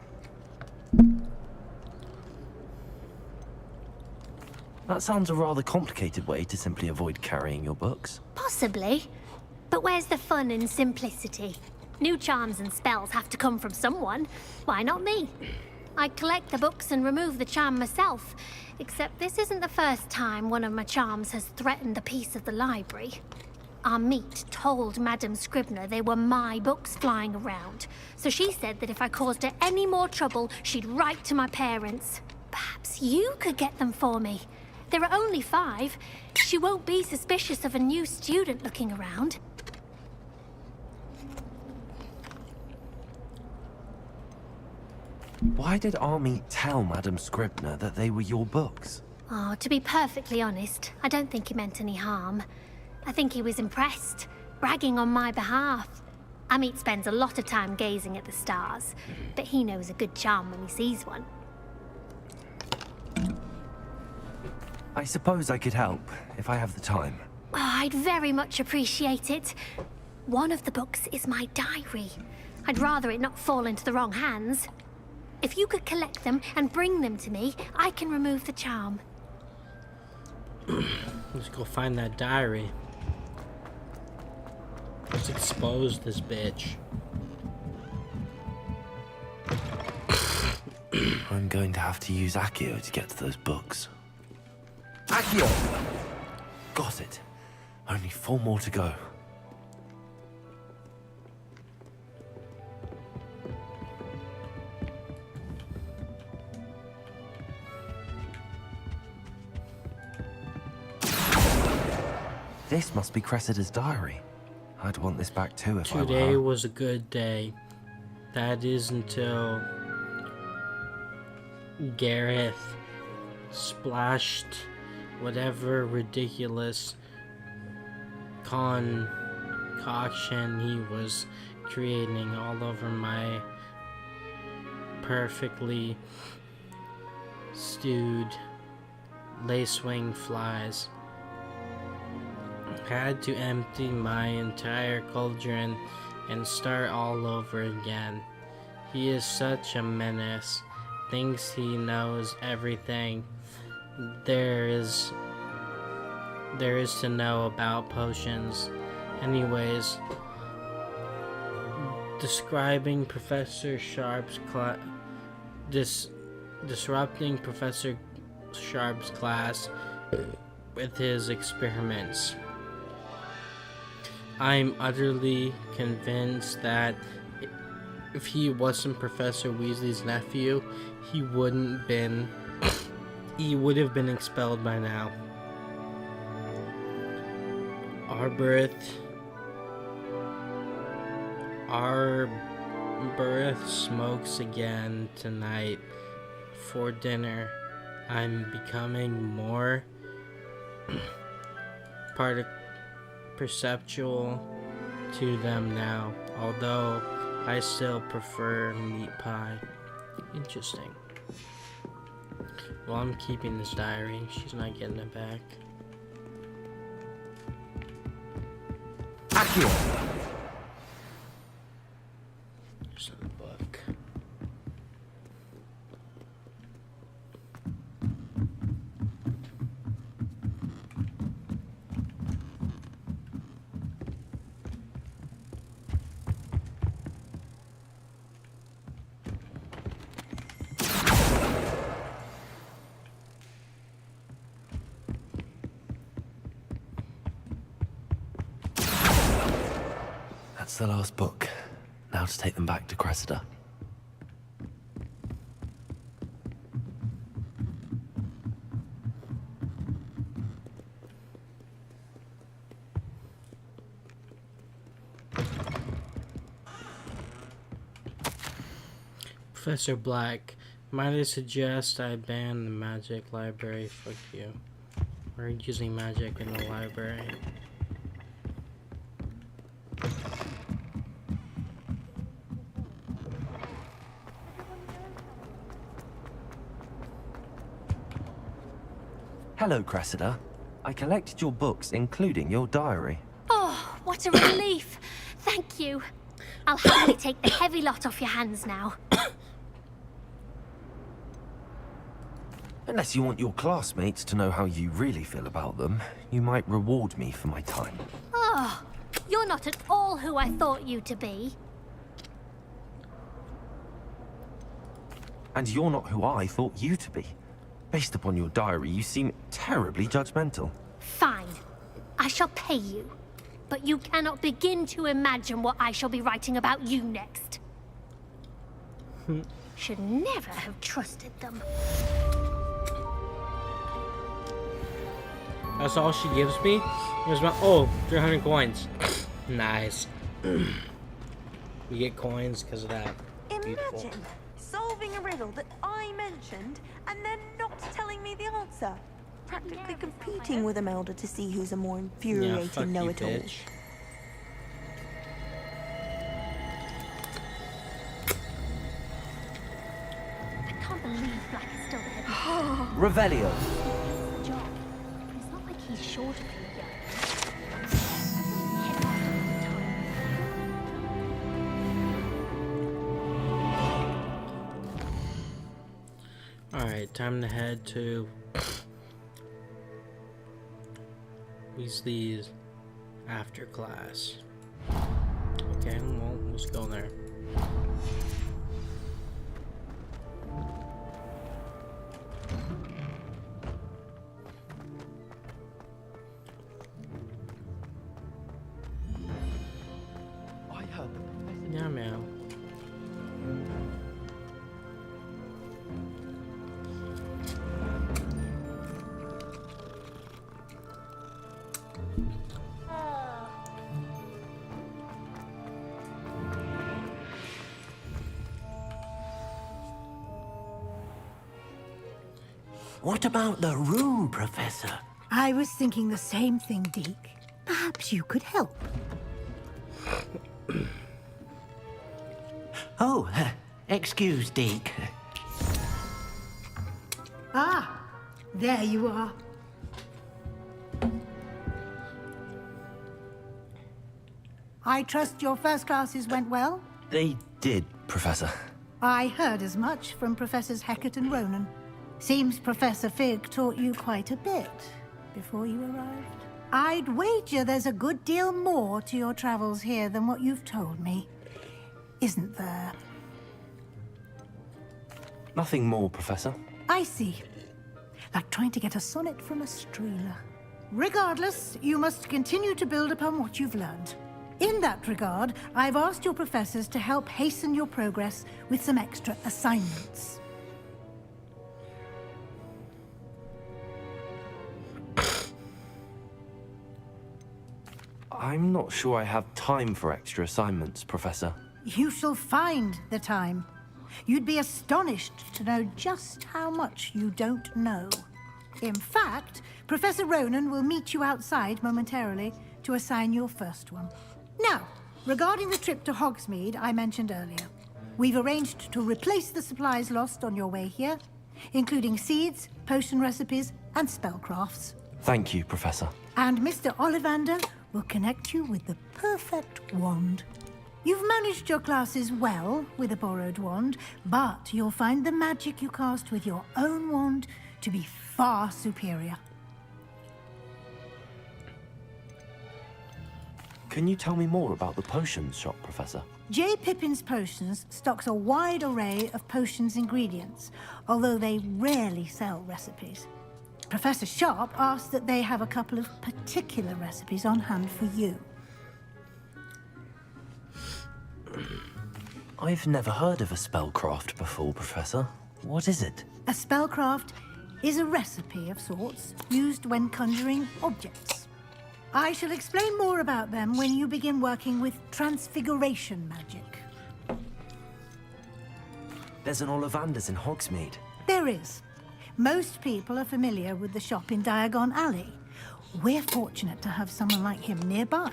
That sounds a rather complicated way to simply avoid carrying your books. Possibly. But where's the fun in simplicity? New charms and spells have to come from someone. Why not me? I collect the books and remove the charm myself. Except this isn't the first time one of my charms has threatened the peace of the library. Our meet told Madame Scribner they were my books flying around. So she said that if I caused her any more trouble, she'd write to my parents. Perhaps you could get them for me. There are only 5. She won't be suspicious of a new student looking around. Why did Army tell Madame Scribner that they were your books? Oh, to be perfectly honest, I don't think he meant any harm. I think he was impressed, bragging on my behalf. Amit spends a lot of time gazing at the stars, but he knows a good charm when he sees one. I suppose I could help, if I have the time. Oh, I'd very much appreciate it. One of the books is my diary. I'd rather it not fall into the wrong hands. If you could collect them and bring them to me, I can remove the charm. Let's go find that diary. Let's expose this bitch. I'm going to have to use Accio to get to those books. Accio! Got it. Only 4 more to go. This must be Cressida's diary. I'd want this back too if I were Today her. was a good day. That is until Gareth splashed whatever ridiculous concoction he was creating all over my perfectly stewed lacewing flies. Had to empty my entire cauldron and start all over again. He is such a menace. Thinks he knows everything there is to know about potions. Anyways, describing Professor Sharp's disrupting Professor Sharp's class with his experiments. I'm utterly convinced that if he wasn't Professor Weasley's nephew, he would have been expelled by now. Our birth smokes again tonight for dinner. I'm becoming more perceptual to them now, although I still prefer meat pie. Interesting. Well, I'm keeping this diary. She's not getting it back. Accio! There's another book. That's the last book. Now to take them back to Cressida. Professor Black, might I suggest I ban the magic library? Fuck you. We're using magic in the library. Hello, Cressida. I collected your books, including your diary. Oh, what a relief. Thank you. I'll happily take the heavy lot off your hands now. Unless you want your classmates to know how you really feel about them, you might reward me for my time. Oh, you're not at all who I thought you to be. And you're not who I thought you to be. Based upon your diary, you seem terribly judgmental. Fine. I shall pay you. But you cannot begin to imagine what I shall be writing about you next. Should never have trusted them. That's all she gives me? There's my 300 coins. Nice. We get coins because of that. Beautiful. Imagine solving a riddle that I mentioned and then not telling me the answer. Practically competing with Imelda to see who's a more infuriating know-it-all. Bitch. I can't believe Black is still there. Revelio. It's a job. But it's not like he's short of you yet. Alright, time to head to Weasley's after class. Okay, well, let's go there. I heard the professor. Yeah, man. What about the room, Professor? I was thinking the same thing, Deke. Perhaps you could help. Oh, excuse, Deke. Ah, there you are. I trust your first classes went well? They did, Professor. I heard as much from Professors Hecat and Ronan. Seems Professor Fig taught you quite a bit before you arrived. I'd wager there's a good deal more to your travels here than what you've told me. Isn't there? Nothing more, Professor. I see. Like trying to get a sonnet from a streeler. Regardless, you must continue to build upon what you've learned. In that regard, I've asked your professors to help hasten your progress with some extra assignments. I'm not sure I have time for extra assignments, Professor. You shall find the time. You'd be astonished to know just how much you don't know. In fact, Professor Ronan will meet you outside momentarily to assign your first one. Now, regarding the trip to Hogsmeade I mentioned earlier, we've arranged to replace the supplies lost on your way here, including seeds, potion recipes, and spellcrafts. Thank you, Professor. And Mr. Ollivander will connect you with the perfect wand. You've managed your classes well with a borrowed wand, but you'll find the magic you cast with your own wand to be far superior. Can you tell me more about the potions shop, Professor? J. Pippin's Potions stocks a wide array of potions ingredients, although they rarely sell recipes. Professor Sharp asked that they have a couple of particular recipes on hand for you. I've never heard of a spellcraft before, Professor. What is it? A spellcraft is a recipe of sorts used when conjuring objects. I shall explain more about them when you begin working with transfiguration magic. There's an Ollivander's in Hogsmeade. There is. Most people are familiar with the shop in Diagon Alley. We're fortunate to have someone like him nearby.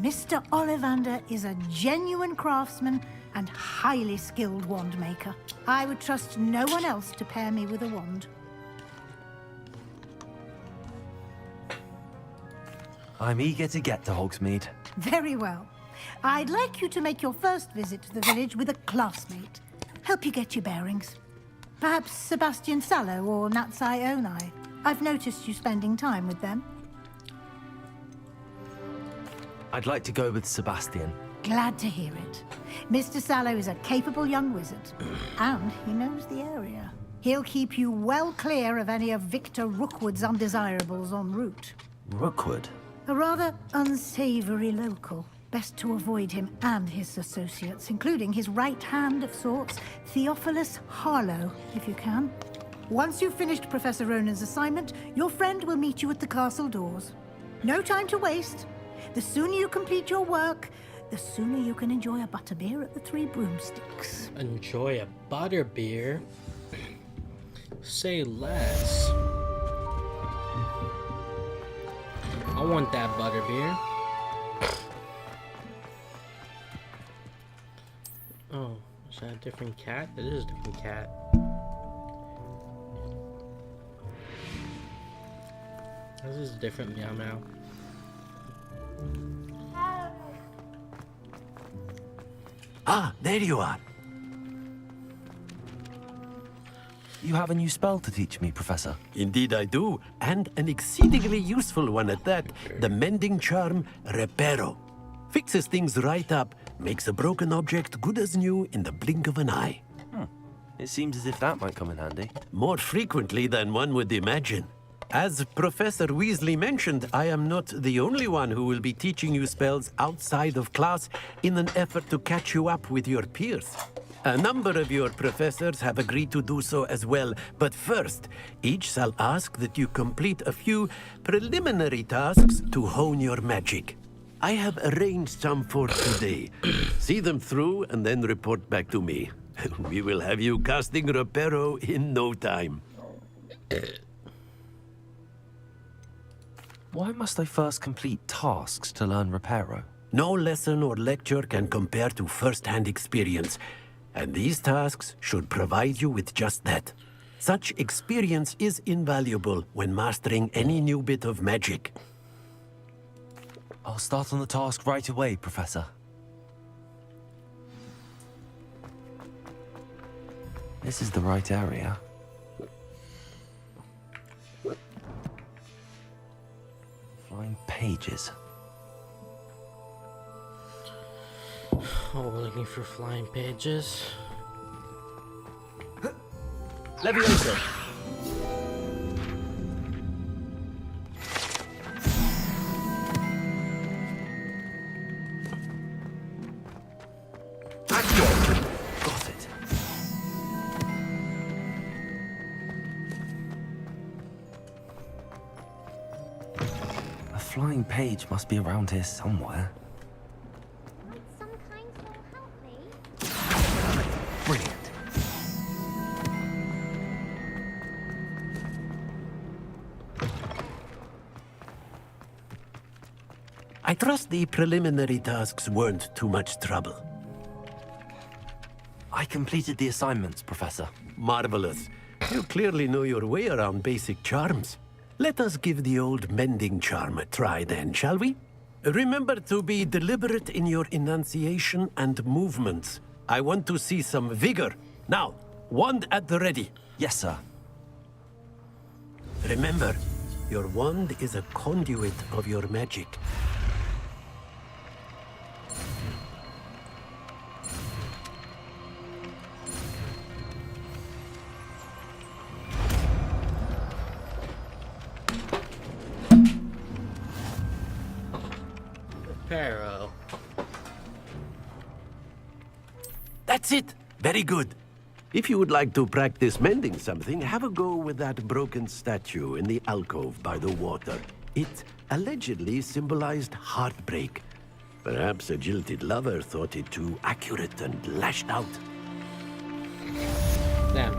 Mr. Ollivander is a genuine craftsman and highly skilled wand maker. I would trust no one else to pair me with a wand. I'm eager to get to Hogsmeade. Very well. I'd like you to make your first visit to the village with a classmate. Help you get your bearings. Perhaps Sebastian Sallow or Natsai Onai. I've noticed you spending time with them. I'd like to go with Sebastian. Glad to hear it. Mr. Sallow is a capable young wizard, and he knows the area. He'll keep you well clear of any of Victor Rookwood's undesirables en route. Rookwood? A rather unsavory local. Best to avoid him and his associates, including his right hand of sorts, Theophilus Harlow, if you can. Once you've finished Professor Ronan's assignment, your friend will meet you at the castle doors. No time to waste. The sooner you complete your work, the sooner you can enjoy a butterbeer at the Three Broomsticks. Enjoy a butterbeer? Say less. I want that butterbeer. Oh, is that a different cat? It is a different cat. This is different Meow Meow. Ah, there you are. You have a new spell to teach me, Professor. Indeed I do, and an exceedingly useful one at that. The mending charm, Reparo. Fixes things right up, makes a broken object good as new in the blink of an eye. It seems as if that might come in handy. More frequently than one would imagine. As Professor Weasley mentioned, I am not the only one who will be teaching you spells outside of class in an effort to catch you up with your peers. A number of your professors have agreed to do so as well, but first, each shall ask that you complete a few preliminary tasks to hone your magic. I have arranged some for today. See them through and then report back to me. We will have you casting Reparo in no time. Why must I first complete tasks to learn Reparo? No lesson or lecture can compare to first-hand experience, and these tasks should provide you with just that. Such experience is invaluable when mastering any new bit of magic. I'll start on the task right away, Professor. This is the right area. Flying pages. Oh, we're looking for flying pages. Leviosa. Got it. A flying page must be around here somewhere. Brilliant. I trust the preliminary tasks weren't too much trouble. I completed the assignments, Professor. Marvelous. You clearly know your way around basic charms. Let us give the old mending charm a try then, shall we? Remember to be deliberate in your enunciation and movements. I want to see some vigor. Now, wand at the ready. Yes, sir. Remember, your wand is a conduit of your magic. Reparo. That's it! Very good. If you would like to practice mending something, have a go with that broken statue in the alcove by the water. It allegedly symbolized heartbreak. Perhaps a jilted lover thought it too accurate and lashed out. Damn.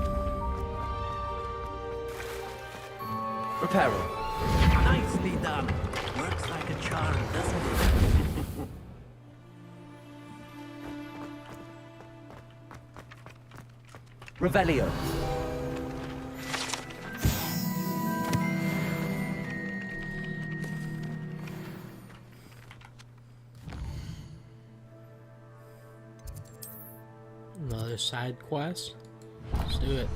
Reparo. Nicely done. Works like a charm, doesn't it? Revelio. side quest. Let's do it.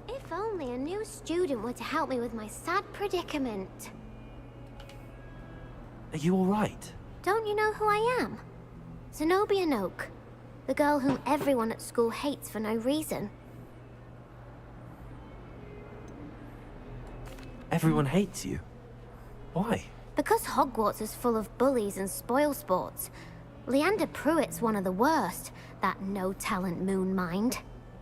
If only a new student were to help me with my sad predicament. Are you alright? Don't you know who I am? Zenobia Noak, the girl whom everyone at school hates for no reason. Everyone hates you. Why? Because Hogwarts is full of bullies and spoilsports. Leander Pruitt's one of the worst, that no-talent moon mind.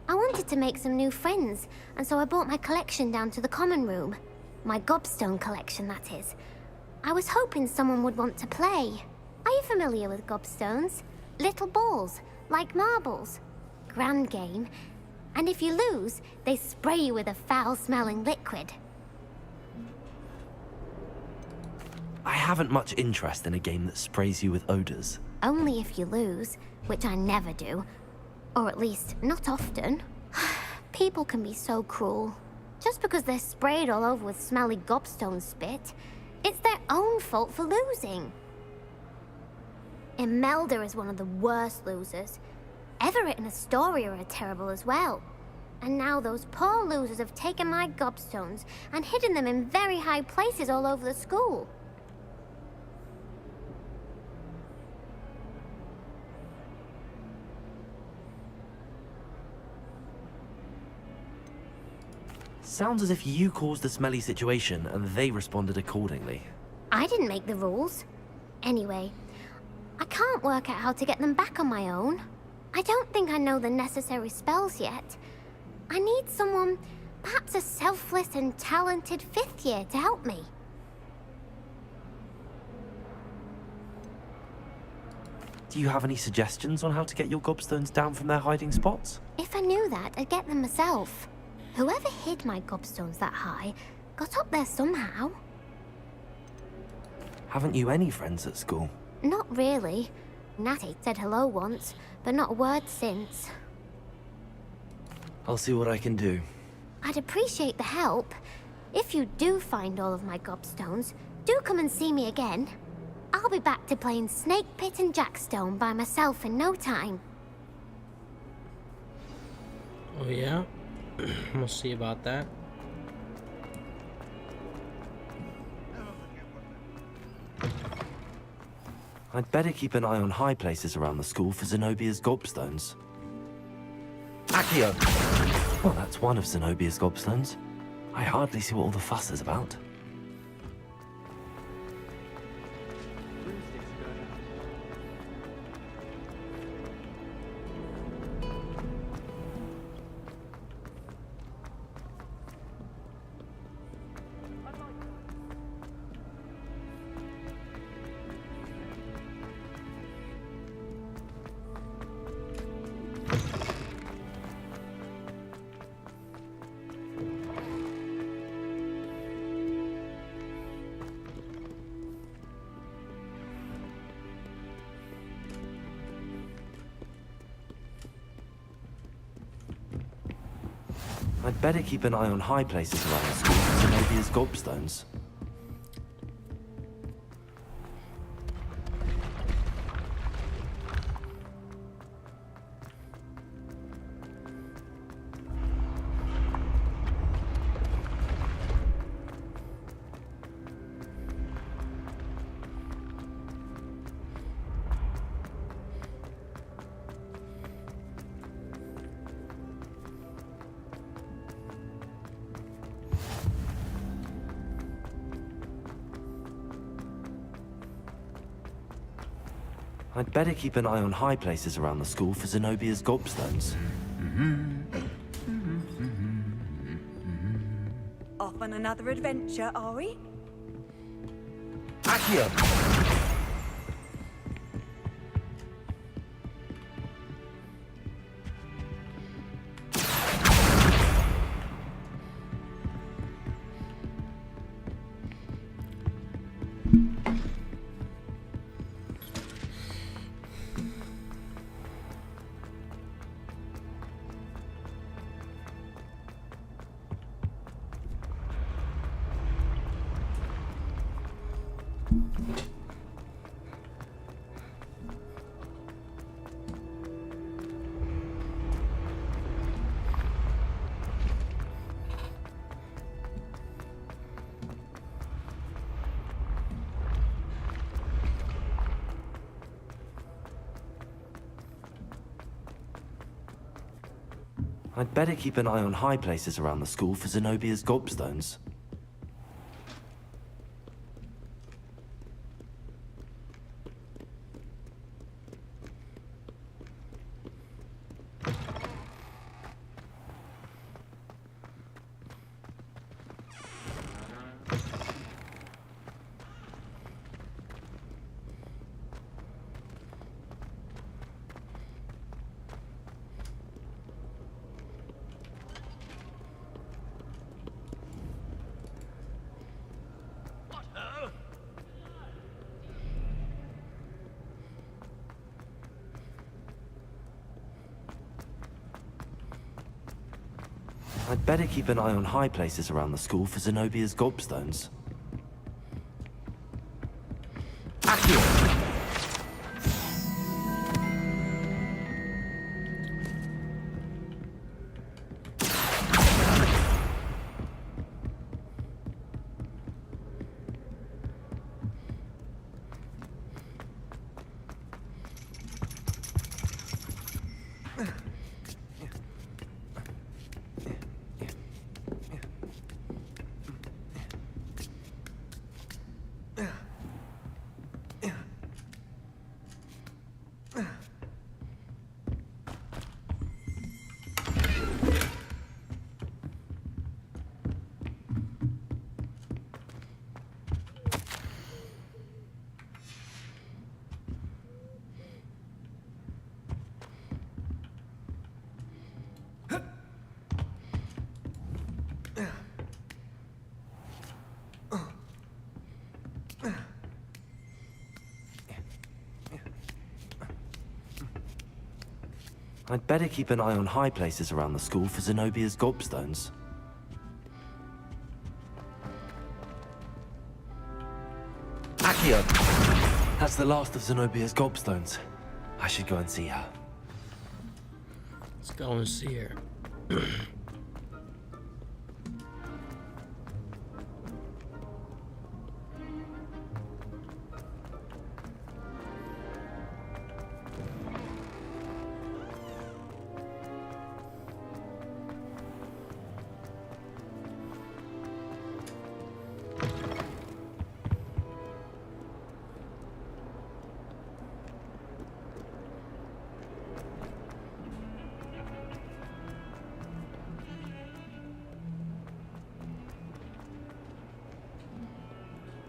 I wanted to make some new friends, and so I brought my collection down to the common room. My gobstone collection, that is. I was hoping someone would want to play. Are you familiar with gobstones? Little balls, like marbles. Grand game. And if you lose, they spray you with a foul-smelling liquid. I haven't much interest in a game that sprays you with odors. Only if you lose, which I never do. Or at least, not often. People can be so cruel. Just because they're sprayed all over with smelly gobstone spit, it's their own fault for losing. Imelda is one of the worst losers. Everett and Astoria are terrible as well. And now those poor losers have taken my gobstones and hidden them in very high places all over the school. Sounds as if you caused the smelly situation and they responded accordingly. I didn't make the rules. Anyway, I can't work out how to get them back on my own. I don't think I know the necessary spells yet. I need someone, perhaps a selfless and talented 5th year to help me. Do you have any suggestions on how to get your gobstones down from their hiding spots? If I knew that, I'd get them myself. Whoever hid my gobstones that high got up there somehow. Haven't you any friends at school? Not really. Natty said hello once, but not a word since. I'll see what I can do. I'd appreciate the help. If you do find all of my gobstones, do come and see me again. I'll be back to playing Snake Pit and Jackstone by myself in no time. Oh yeah? We'll see about that. I'd better keep an eye on high places around the school for Zenobia's gobstones. Accio! Well, that's one of Zenobia's gobstones. I hardly see what all the fuss is about. I'd better keep an eye on high places around the school for Zenobia's gobstones. I'd better keep an eye on high places around the school for Zenobia's gobstones. Off on another adventure, are we? Accio! I'd better keep an eye on high places around the school for Zenobia's gobstones. I'd better keep an eye on high places around the school for Zenobia's gobstones. I'd better keep an eye on high places around the school for Zenobia's gobstones. Accio! That's the last of Zenobia's gobstones. I should go and see her. Let's go and see her.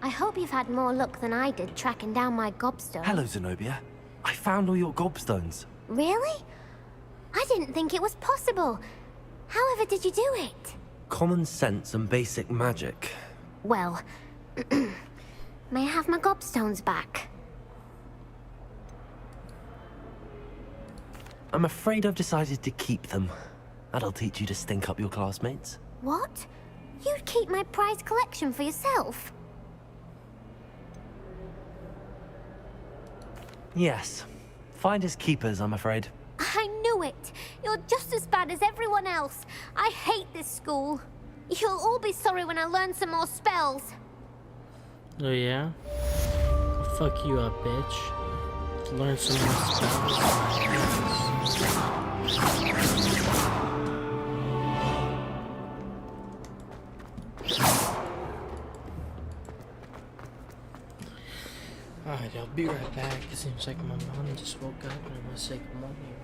I hope you've had more luck than I did tracking down my gobstone. Hello, Zenobia. I found all your gobstones. Really? I didn't think it was possible. However did you do it? Common sense and basic magic. Well, may I have my gobstones back? I'm afraid I've decided to keep them. That'll teach you to stink up your classmates. What? You'd keep my prized collection for yourself? Yes. Finders keepers, I'm afraid. I knew it! You're just as bad as everyone else. I hate this school. You'll all be sorry when I learn some more spells. Oh yeah? Fuck you up, bitch. Learn some more spells. Alright, I'll be right back. It seems like my mom just woke up and I'm gonna say good morning.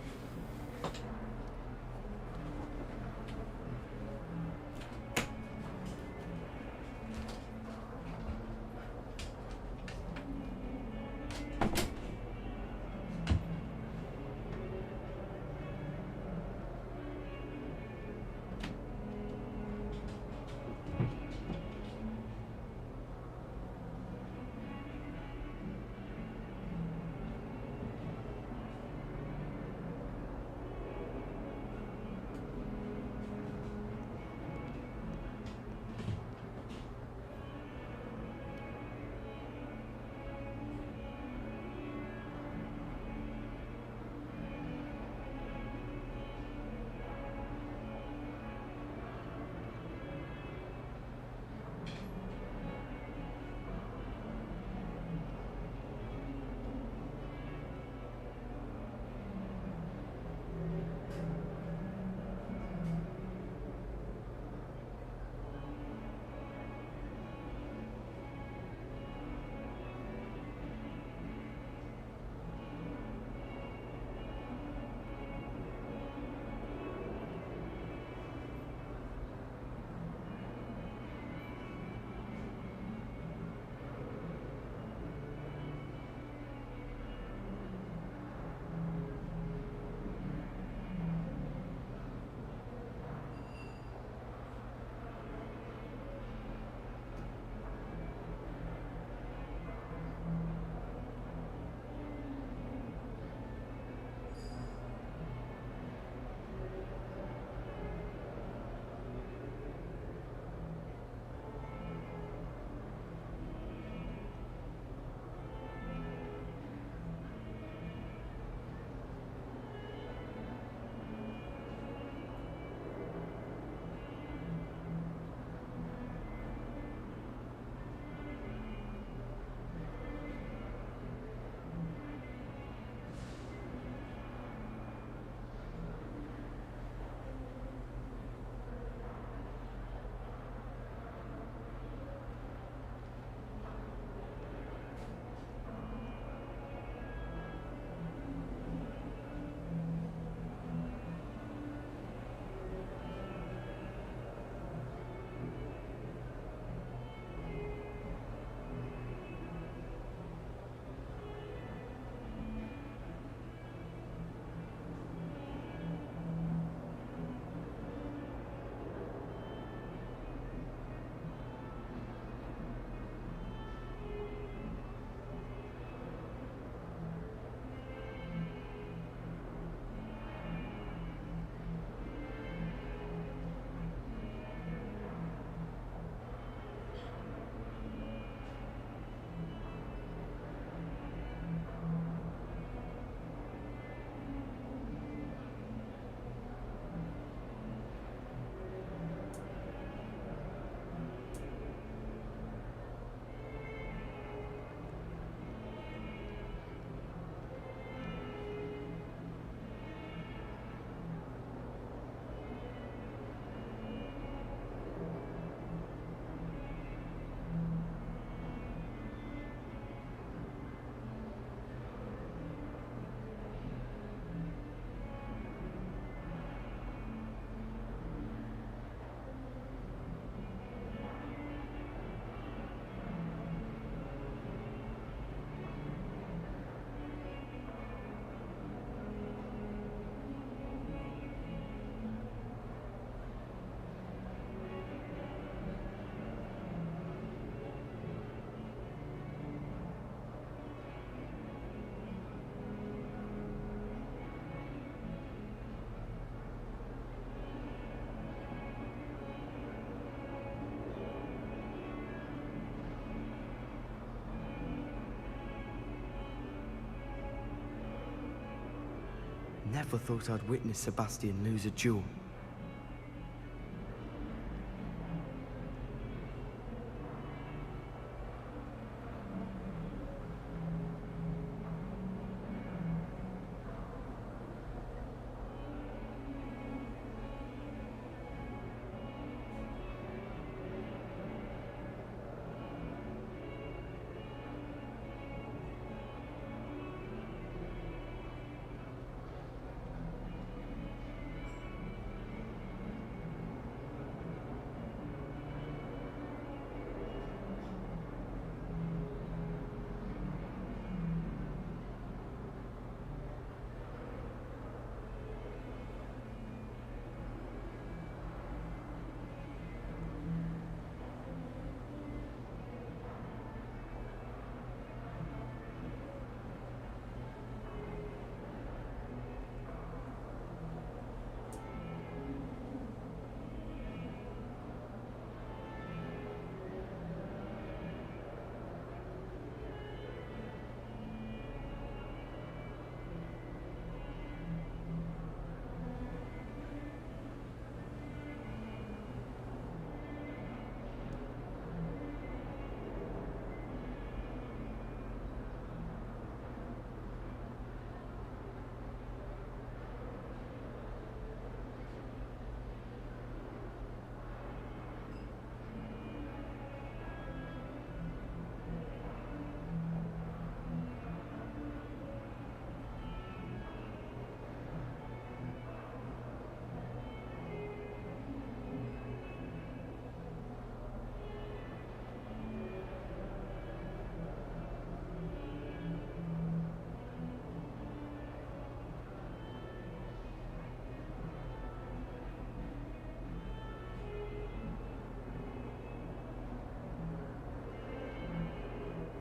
Never thought I'd witness Sebastian lose a duel.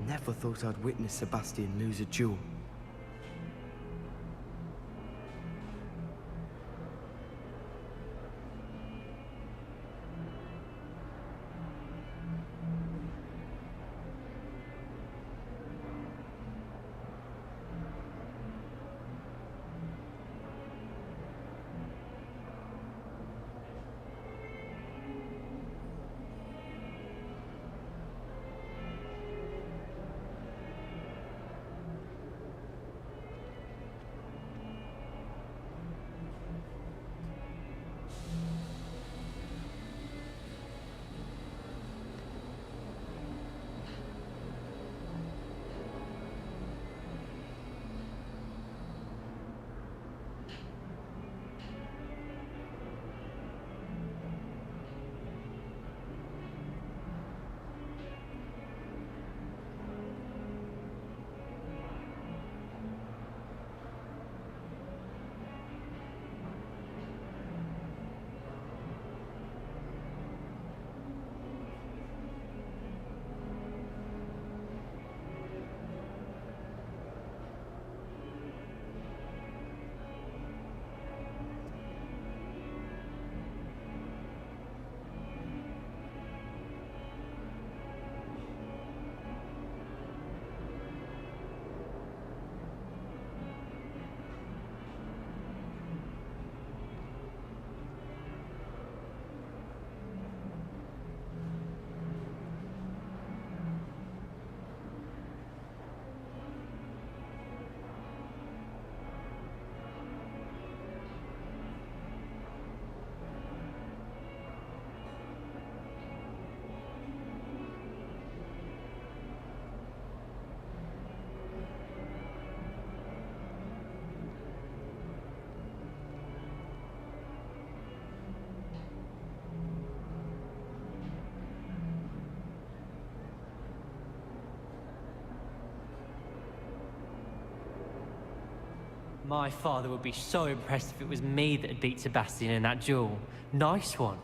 Never thought I'd witness Sebastian lose a duel. My father would be so impressed if it was me that had beat Sebastian in that duel. Nice one.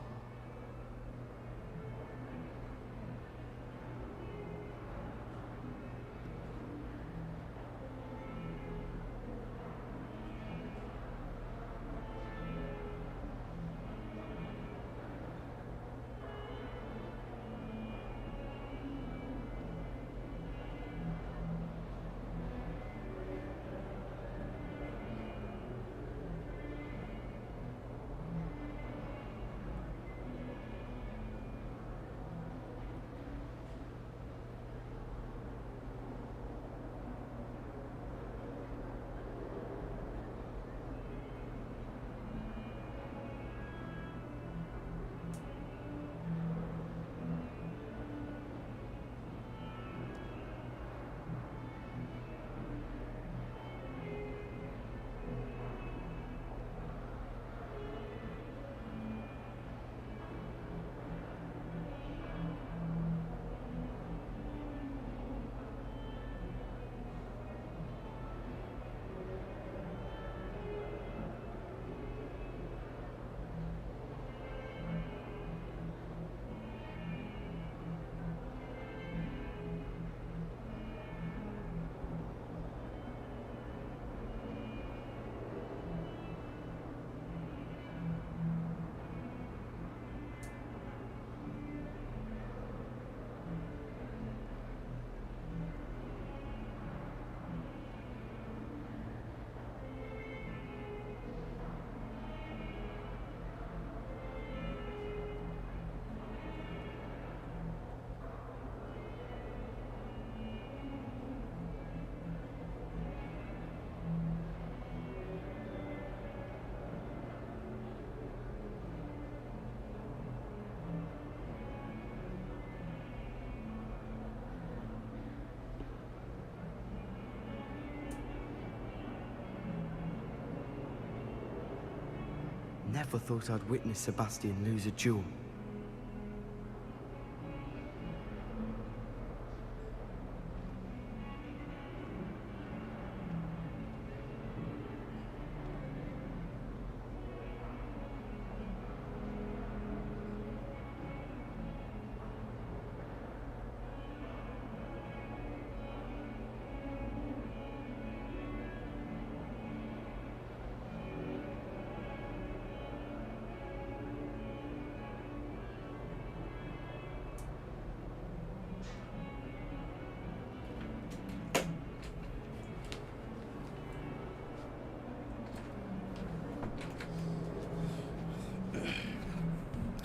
Never thought I'd witness Sebastian lose a duel.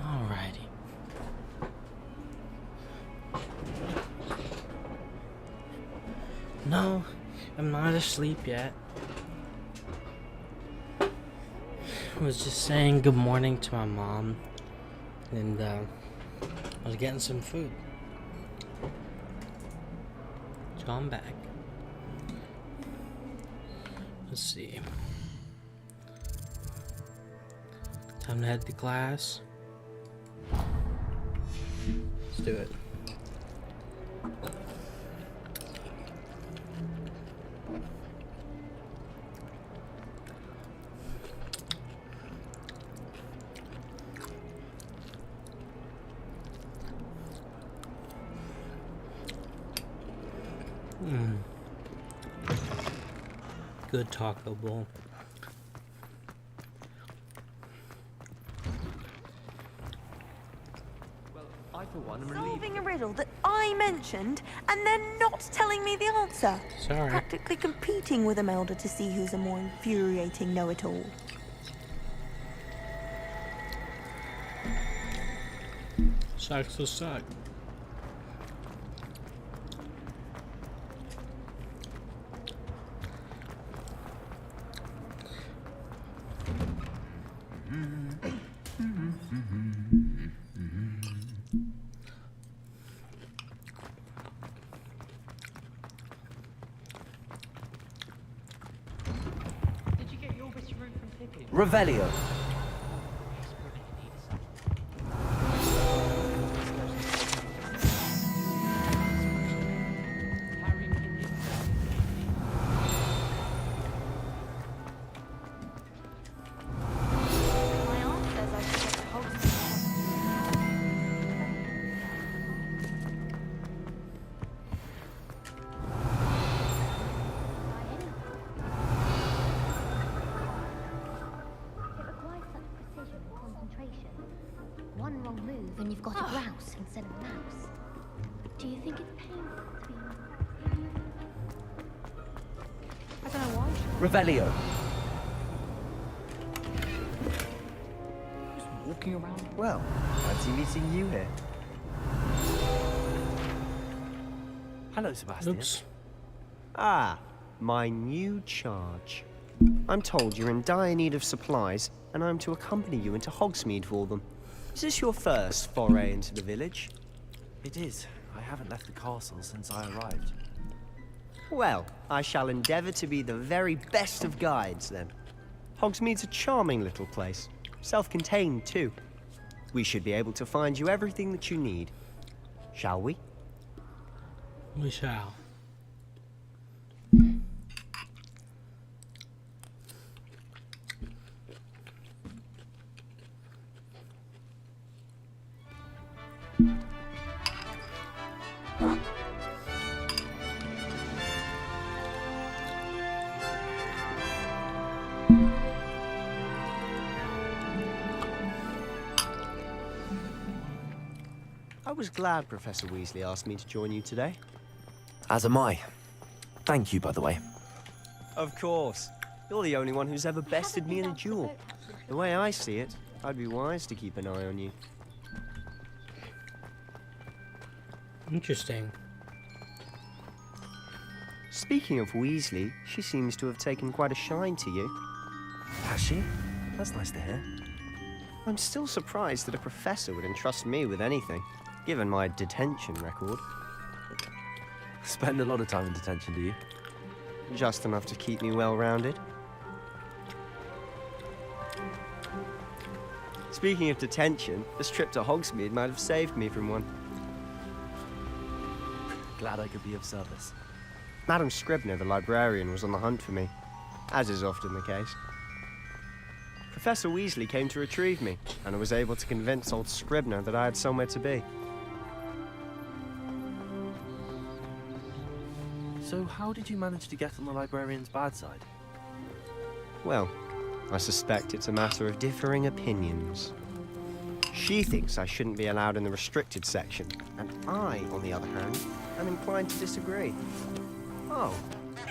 Alrighty. No, I'm not asleep yet. I was just saying good morning to my mom, and I was getting some food. So I'm back. Let's see. Time to head to class. Let's do it. Good taco bowl. I, for one, am Solving a riddle that I mentioned and then not telling me the answer. Sorry. Practically competing with Imelda to see who's a more infuriating know-it-all. Sucks to suck. Did you get your bit of root from Pippin? Revelio. My aunt says I should get the Hogwarts. It requires such precision and concentration. One wrong move and you've got a grouse instead of a mouse. Do you think it's painful to be... I don't know why. Revelio. Just walking around. Well, fancy meeting you here. Hello, Sebastian. Oops. Ah, my new charge. I'm told you're in dire need of supplies, and I'm to accompany you into Hogsmeade for them. Is this your first foray into the village? It is. I haven't left the castle since I arrived. Well, I shall endeavour to be the very best of guides, then. Hogsmeade's a charming little place. Self-contained, too. We should be able to find you everything that you need. Shall we? We shall. I was glad Professor Weasley asked me to join you today. As am I. Thank you, by the way. Of course. You're the only one who's ever bested me in a duel. The way I see it, I'd be wise to keep an eye on you. Interesting. Speaking of Weasley, she seems to have taken quite a shine to you. Has she? That's nice to hear. I'm still surprised that a professor would entrust me with anything, given my detention record. Spend a lot of time in detention, do you? Just enough to keep me well-rounded. Speaking of detention, this trip to Hogsmeade might have saved me from one. Glad I could be of service. Madam Scribner, the librarian, was on the hunt for me, as is often the case. Professor Weasley came to retrieve me, and I was able to convince old Scribner that I had somewhere to be. So how did you manage to get on the librarian's bad side? Well, I suspect it's a matter of differing opinions. She thinks I shouldn't be allowed in the restricted section, and I, on the other hand, am inclined to disagree. Oh,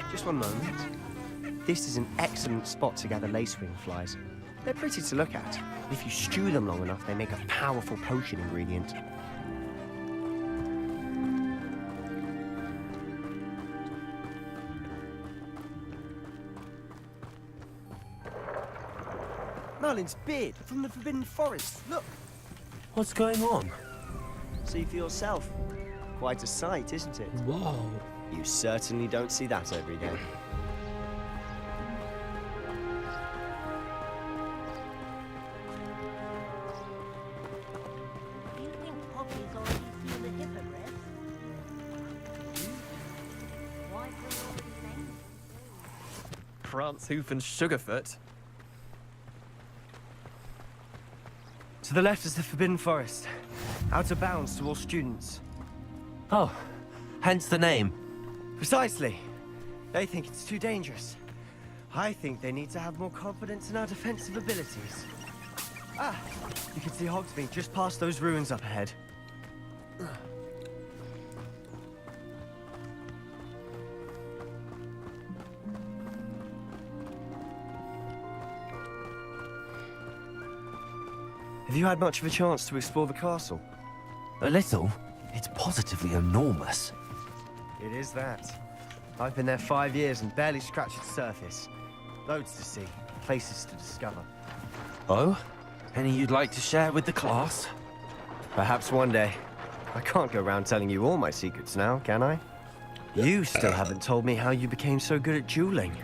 just one moment. This is an excellent spot to gather lacewing flies. They're pretty to look at. If you stew them long enough, they make a powerful potion ingredient. Merlin's beard from the Forbidden Forest. Look. What's going on? See for yourself. Quite a sight, isn't it? Whoa. You certainly don't see that every day. Do you think Poppy's already seen the hippogriff? Why is there already named? Prance, Hoof, and Sugarfoot. To the left is the Forbidden Forest. Out of bounds to all students. Oh, hence the name. Precisely. They think it's too dangerous. I think they need to have more confidence in our defensive abilities. Ah, you can see Hogsmeade just past those ruins up ahead. Have you had much of a chance to explore the castle? A little. It's positively enormous. It is that. I've been there 5 years and barely scratched the surface. Loads to see, places to discover. Oh? Any you'd like to share with the class? Perhaps one day. I can't go around telling you all my secrets now, can I? You still haven't told me how you became so good at dueling.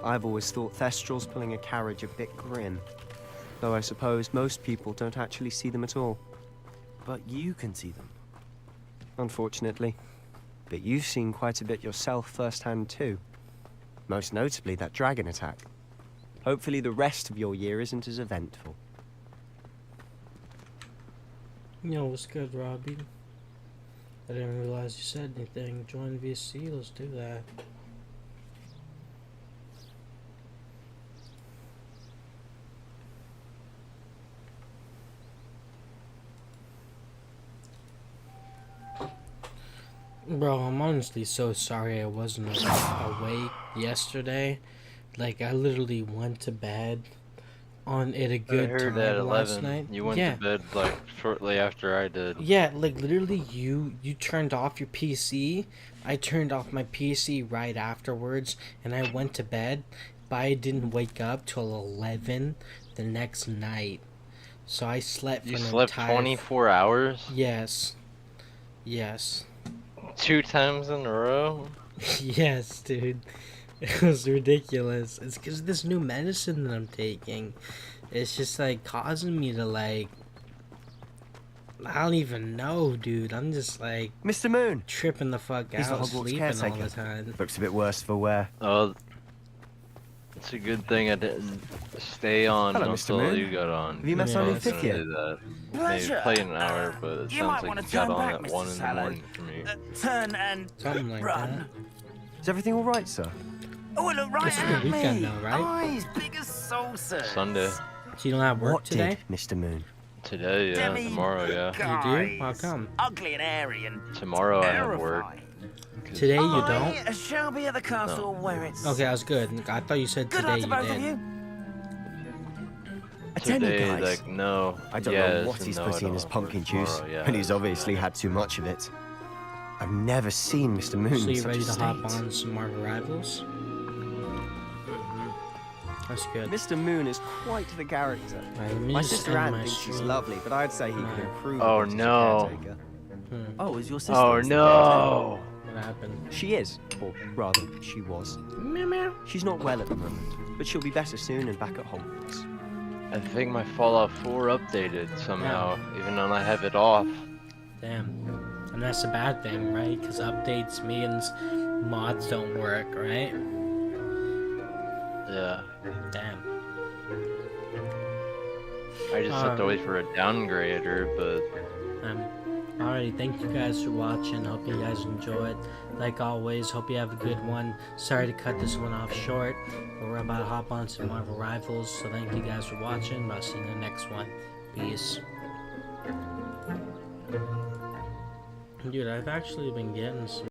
I've always thought Thestrals pulling a carriage a bit grim. Though I suppose most people don't actually see them at all. But you can see them. Unfortunately. But you've seen quite a bit yourself firsthand too. Most notably that dragon attack. Hopefully the rest of your year isn't as eventful. Yo, what's good, Robbie? I didn't realize you said anything. Join VC, let's do that. Bro, I'm honestly so sorry I wasn't awake yesterday. Like, I literally went to bed on at a good I heard time at 11. last night. You went to bed like shortly after I did. Yeah, like literally you turned off your PC. I turned off my PC right afterwards and I went to bed, but I didn't wake up till 11 the next night. So I slept for You an slept entire 24 hours? Yes. Yes. 2 times in a row? Yes, dude. It was ridiculous. It's because of this new medicine that I'm taking. It's just like causing me to like, I don't even know, dude. I'm just like Mr. Moon tripping the fuck He's out, the Hogwarts sleeping caretaker. all the time. Looks a bit worse for wear. Oh, it's a good thing I didn't stay on Hello, Mr. until Moon. you got on. Have you met I our new was fifth gonna year? do that. Maybe Pleasure. play an hour, but it you sounds might like wanna you got turn on back, at Mr. 1 in the Salad. morning for me. Turn and Something like run. that. Is everything all right, sir? Oh, look right It's the at weekend me. now, right? Eyes big as saucers. Sunday. So you don't have work What today? did, Mr. Moon? Today, yeah. Demi Tomorrow, yeah. You do? How come? Ugly and airy and Tomorrow I have work. Today you I don't? shall be at the castle where it's Okay, that's good. I thought you said good today luck to you both of did. you. Today, like, no. I don't yes know what and he's no putting at in his all. pumpkin juice, Tomorrow, yeah. and he's obviously had too much of it. I've never seen Mr. Moon So in you such ready a to state. hop on some Marvel Rivals? That's good. Mr. Moon is quite the character. Right, let me My just sister end Anne my thinks he's stream. lovely, but I'd say he could improve. Oh, a bit as a no. caretaker. Oh, is your sister? Oh no! What happened? She is, or rather, she was. She's not well at the moment, but she'll be better soon and back at Hogwarts. I think my Fallout 4 updated somehow, even though I have it off. Damn. And that's a bad thing, right? Because updates means mods don't work, right? Yeah. Damn. I just have to wait for a downgrader, but... Alrighty, thank you guys for watching. Hope you guys enjoyed. Like always, hope you have a good one. Sorry to cut this one off short, but we're about to hop on to Marvel Rivals. So thank you guys for watching. I'll see you in the next one. Peace. Dude, I've actually been getting some